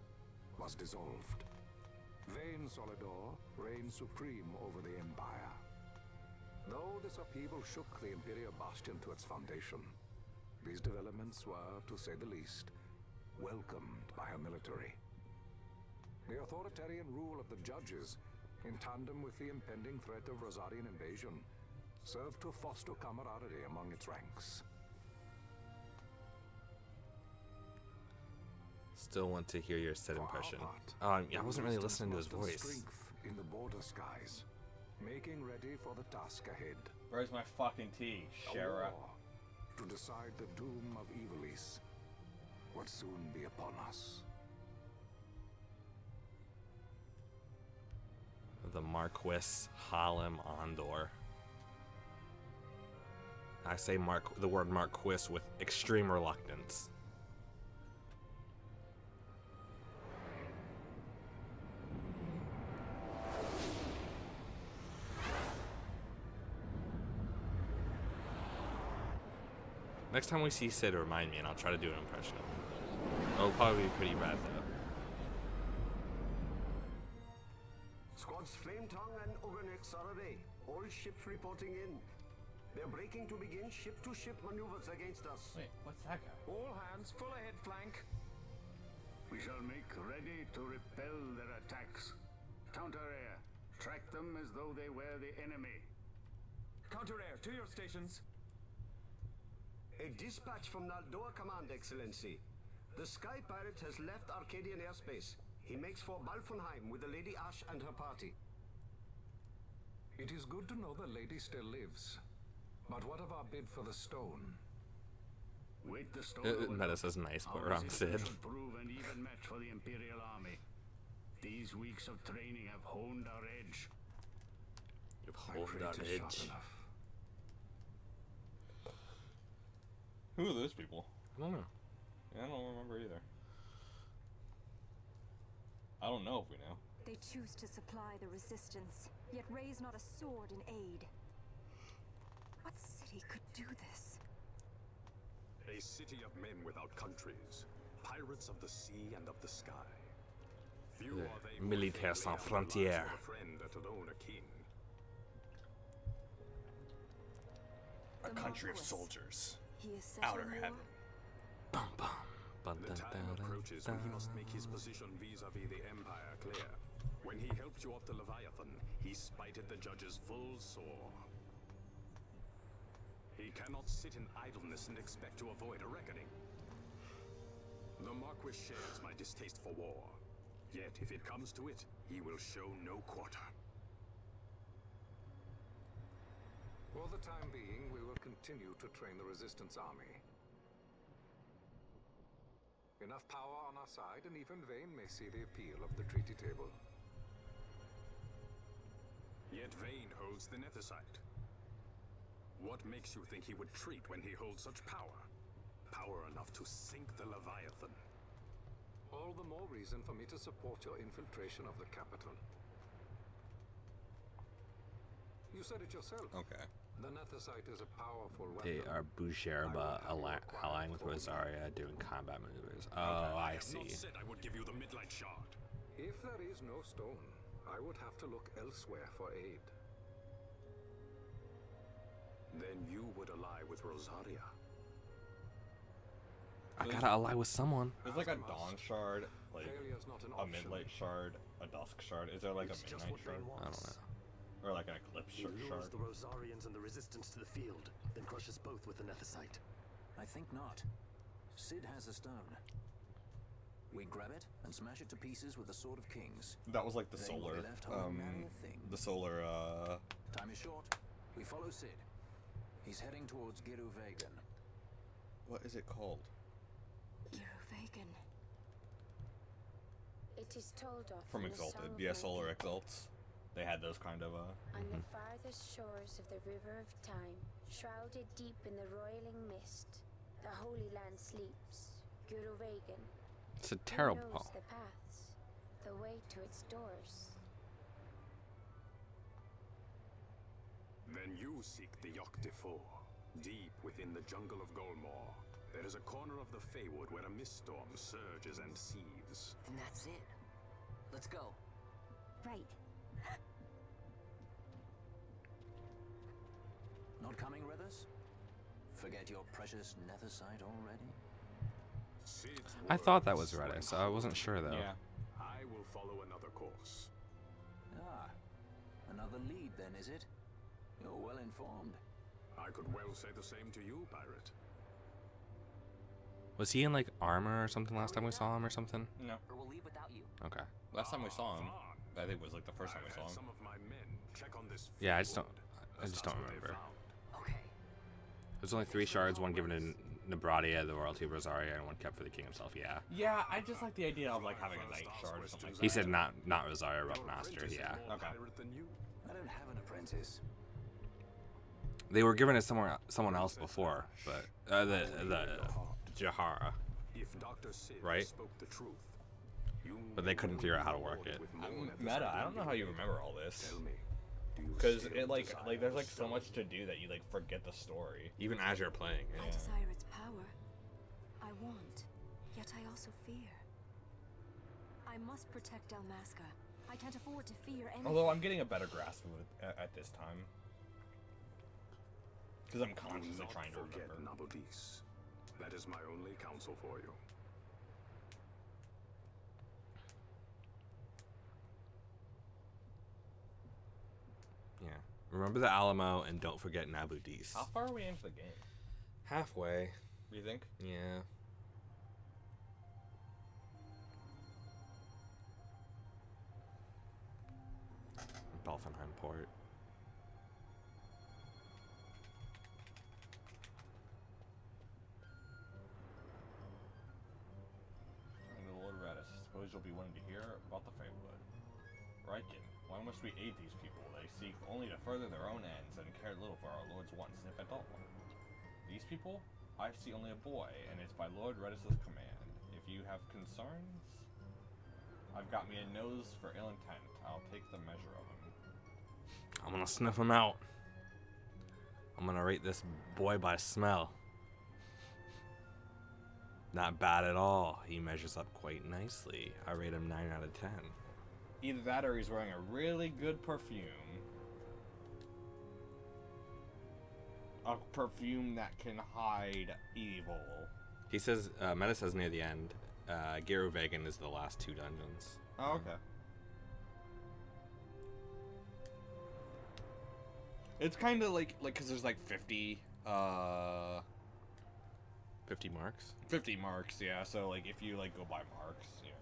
was dissolved. Vayne Solidor reigned supreme over the Empire. Though this upheaval shook the Imperial Bastion to its foundation, these developments were, to say the least, welcomed by her military. The authoritarian rule of the judges, in tandem with the impending threat of Rosarian invasion, served to foster camaraderie among its ranks. Still want to hear your set impression. For our I wasn't really listening to his voice. Strength in the border skies, making ready for the task ahead. Where's my fucking tea, A Shara? war to decide the doom of Evilis. would soon be upon us. The Marquis Halem Andor. I say the word Marquis with extreme reluctance. Next time we see Sid, remind me, and I'll try to do an impression of him. It'll probably be pretty bad, though. Squads Flametongue and Uganex are away. All ships reporting in. They're breaking to begin ship-to-ship maneuvers against us. Wait, what's that guy? All hands, full ahead flank. We shall make ready to repel their attacks. Counter-air. Track them as though they were the enemy. Counter-air, to your stations. A dispatch from Naldor Command, Excellency. The Sky Pirate has left Arcadian airspace. He makes for Balfonheim with the Lady Ash and her party. It is good to know the lady still lives. But what of our bid for the stone? Wait the stone. Meta says nice, but wrong, Sid. Should prove an even match for the Imperial Army. These weeks of training have honed our edge. You've honed our edge. Who are those people? I don't know. Yeah, I don't remember either. I don't know if we know. They choose to supply the resistance, yet raise not a sword in aid. What city could do this? A city of men without countries, pirates of the sea and of the sky. Few are they who Militaire sans frontières. a friend that alone a king. A country of soldiers. He is set Outer on war. heaven. Bum, bum. The time approaches when he must make his position vis-a-vis the Empire clear. When he helped you off the Leviathan, he spited the judge's full sore. He cannot sit in idleness and expect to avoid a reckoning. The Marquis shares my distaste for war. Yet, if it comes to it, he will show no quarter. For the time being, we will continue to train the Resistance Army. Enough power on our side, and even Vayne may see the appeal of the treaty table. Yet Vayne holds the Nethicite. What makes you think he would treat when he holds such power? Power enough to sink the Leviathan. All the more reason for me to support your infiltration of the capital. You said it yourself. Okay. The Nethicite is a powerful weapon. They are Bujerba allying with Rosaria doing combat maneuvers. Oh, I see. I have not said I would give you the Midlight Shard. If there is no stone, I would have to look elsewhere for aid. Then you would ally with Rosaria. I gotta ally with someone. There's like a Dawn Shard, like Failure's not an a option. Midlight Shard, a Dusk Shard. Is there like a Midnight Shard? I don't know. Or like an Eclipse He Shard? lures the Rosarians and the Resistance to the field, then crushes both with the Nethicite. I think not. Sid has a stone. We grab it and smash it to pieces with the Sword of Kings. That was like the They will solar, be left holding nary a thing. the solar, Time is short. We follow Sid. He's heading towards Giruvegan. what is it called? Giruvegan. It is told of From in the Exalted. Song of Yeah, My Solar People. Exalts. They had those kind of, On the farthest shores of the River of Time, shrouded deep in the roiling mist, the Holy Land sleeps. Giruvegan. It's a terrible Who knows poem. the paths, the way to its doors. Then you seek the Yogg Defoe. Deep within the jungle of Golmore, there is a corner of the Feywood where a mist storm surges and seethes. And that's it. Let's go. Right. Not coming, Rithers? Forget your precious Nethicite already? Sid's I thought that words was Redis, so swing I wasn't sure though. yeah. I will follow another course. Ah, another lead then, is it? You're well informed. I could well say the same to you, pirate. Was he in like armor or something last time we saw him or something? No. Or we'll leave without you. Okay. Last time we saw him, Vaughn. I think it was like the first time we I've saw had him. some of my men check on this Yeah, I just Feywood, don't as don't that's what they remember. found. Okay. There's only 3 shards, one given in Nebradia, the royalty of Rosaria, and one kept for the king himself. Yeah. Yeah, I just like the idea of like having a knight shard or something like that. He said not Rosaria, but master. Yeah. Okay. I don't have an apprentice. They were given it someone else before, but the Jahara, right? But they couldn't figure out how to work it. Meta, I don't know how you remember all this. Because it like there's like so much to do that you like forget the story. Even as you're playing. I desire its power. I want, yet I also fear. I must protect Dalmasca. I can't afford to fear anything. Although I'm getting a better grasp of it at this time. Because I'm consciously trying to remember. Nabudis. That is my only counsel for you. Yeah. Remember the Alamo and don't forget Nabudis. How far are we into the game? Halfway. Do you think? Yeah. Balfenheim Port. Lord Radis, suppose you'll be wanting to hear about the Feywood. Riken, why must we aid these people? They seek only to further their own ends and care little for our Lord's wants, if at all. These people? I see only a boy, and it's by Lord Redis' command. If you have concerns, I've got me a nose for ill intent. I'll take the measure of him. I'm gonna sniff him out. I'm gonna rate this boy by smell. Not bad at all. He measures up quite nicely. I rate him 9 out of 10. Either that or he's wearing a really good perfume. A perfume that can hide evil. He says, Meta says near the end, Geru Vegan is the last 2 dungeons. Oh, okay. It's kind of like, cause there's like 50 marks? 50 marks, yeah, so like if you like go by marks, you know.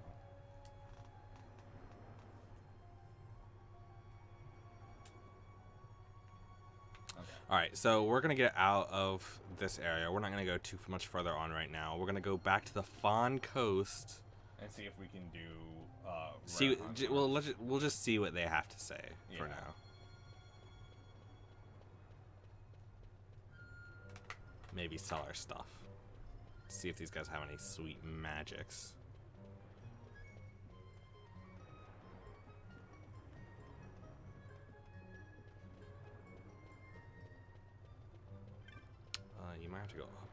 Okay. Alright, so we're gonna get out of this area. We're not gonna go too much further on right now. We're gonna go back to the Fawn Coast. And see if we can do, we'll just see what they have to say for now. Maybe sell our stuff. See if these guys have any sweet magics. You might have to go up.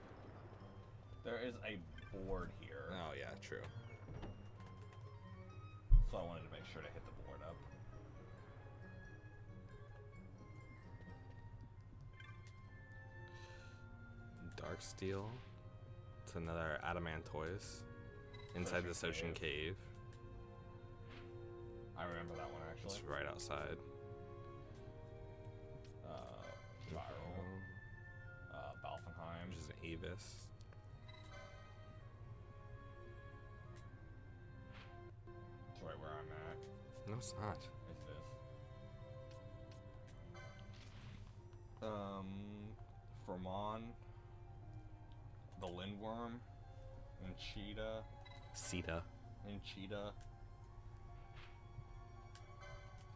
There is a board here. Oh yeah, true. So I wanted to make sure to hit the board up. Dark Steel. It's another Adamantoise inside the Sochin Cave. I remember that one actually. It's right outside. Viral. Balfenheim. Which is an Avis. It's right where I'm at. No, it's not. Yes, it is. Fermon. The Lindworm. And Cheetah. Sita. And Cheetah.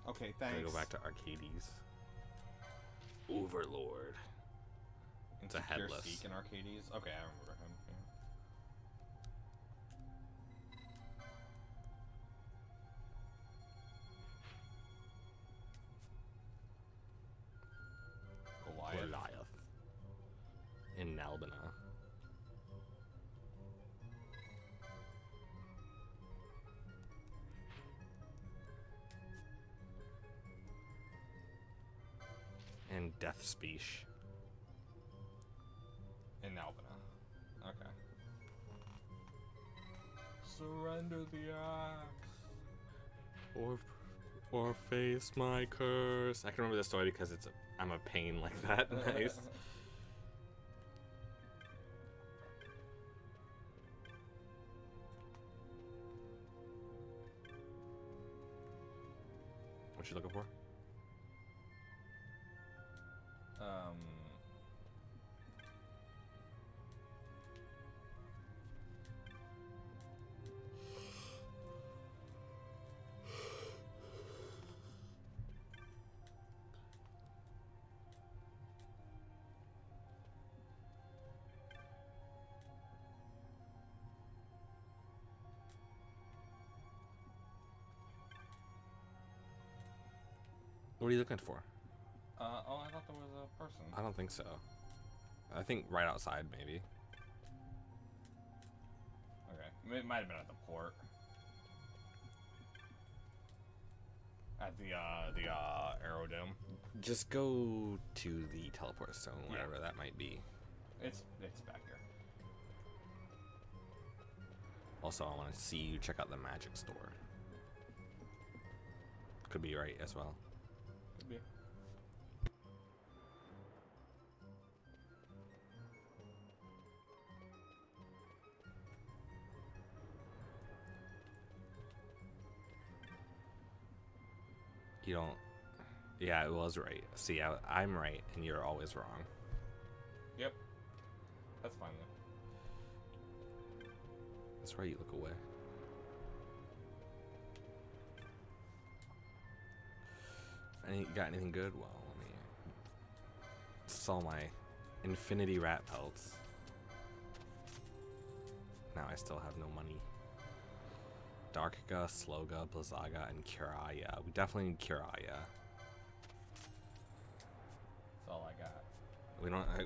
Okay, thanks. We're gonna go back to Archades. Overlord. It's a headless. Seek in Archades. Okay, I remember him. Yeah. Goliath. In Nalbina. And Death Speech. In Albina. Okay. Surrender the axe. Or face my curse. I can remember this story because I'm a pain like that. Nice. What you looking for? What are you looking for? Oh, I thought there was a person. I don't think so. I think right outside, maybe. Okay. It might have been at the port. At the aerodome. Just go to the teleport stone, whatever that might be. It's back here. Also, I want to see you check out the magic store. Could be right as well. Could be. You don't... Yeah, it was right. See, I'm right, and you're always wrong. Yep. That's fine, though. That's right, you look away. Got anything good? Well, let me... sell my infinity rat pelts. Now I still have no money. Darkiga, Sloga, Blizzaga, and Kiraya. We definitely need Kiraya. That's all I got.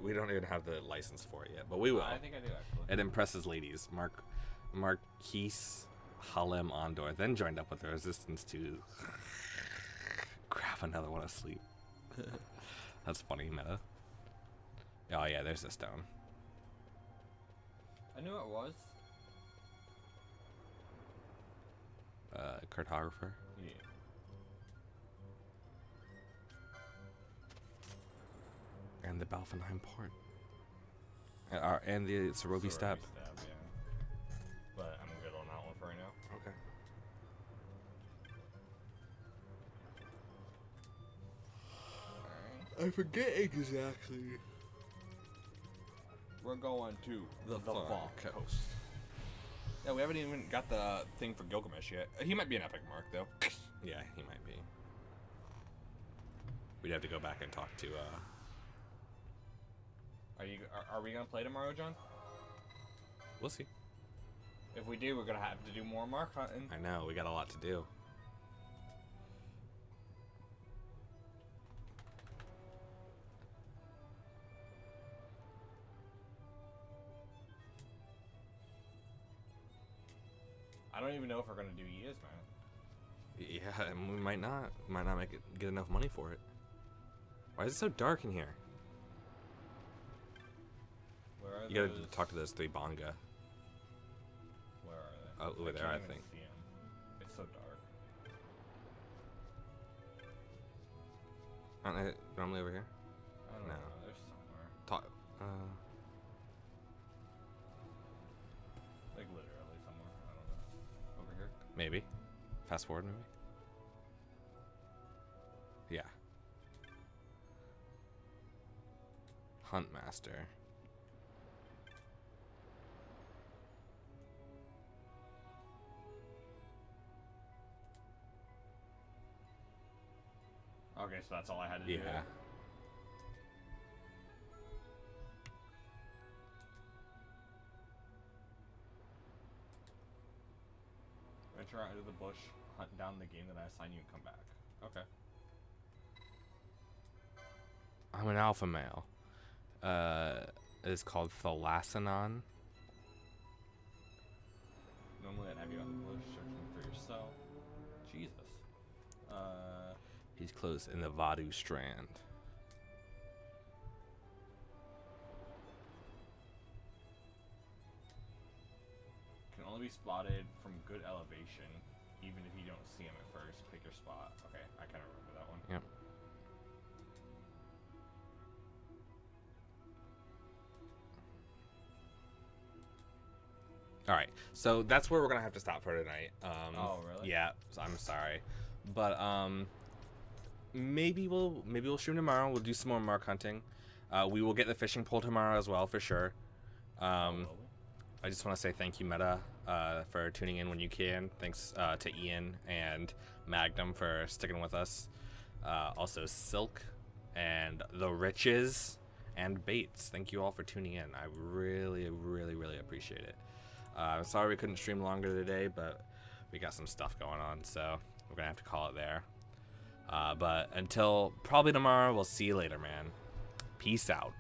We don't even have the license for it yet, but we will. I think I do, actually. It impresses ladies. Marquise Halem Ondor then joined up with the resistance to grab another one asleep. That's funny, meta. Oh yeah, there's a stone. I knew it was. Cartographer. Yeah. And the Balfenheim port. And the Sorobi Step. Yeah. But I'm good on that one for right now. Okay. I forget exactly. We're going to the Far Coast. Yeah, we haven't even got the thing for Gilgamesh yet. He might be an epic mark, though. Yeah, he might be. We'd have to go back and talk to, Are we gonna play tomorrow, John? We'll see. If we do, we're gonna have to do more mark hunting. I know, we got a lot to do. I don't even know if we're gonna do years, man. Yeah, and we might not. We might not get enough money for it. Why is it so dark in here? Where are you those? gotta talk to those three Bonga. Where are they? Oh, over there, I can't think. even see 'em. It's so dark. Aren't they normally over here? I don't No. know. There's somewhere. Talk. Like literally somewhere. I don't know. Over here. Maybe. Fast forward, maybe. Yeah. Huntmaster. Okay, so that's all I had to do. Yeah. Venture out into the bush, hunt down the game that I assign you, and come back. Okay. I'm an alpha male. It's called Thalassanon. Normally I'd have you on the bush searching for yourself. Jesus. He's close in the Vadu Strand. Can only be spotted from good elevation, even if you don't see him at first. Pick your spot. Okay, I kind of remember that one. Yep. All right, so that's where we're gonna have to stop for tonight. Oh, really? Yeah, so I'm sorry, but maybe we'll stream tomorrow. We'll do some more mark hunting. We will get the fishing pole tomorrow as well for sure. I just want to say thank you, Meta, for tuning in when you can. Thanks to Ian and Magnum for sticking with us. Also Silk and The Riches and Bates. Thank you all for tuning in. I really, really, really appreciate it. I'm sorry we couldn't stream longer today, but we got some stuff going on, so we're gonna have to call it there. But until probably tomorrow, we'll see you later, man. Peace out.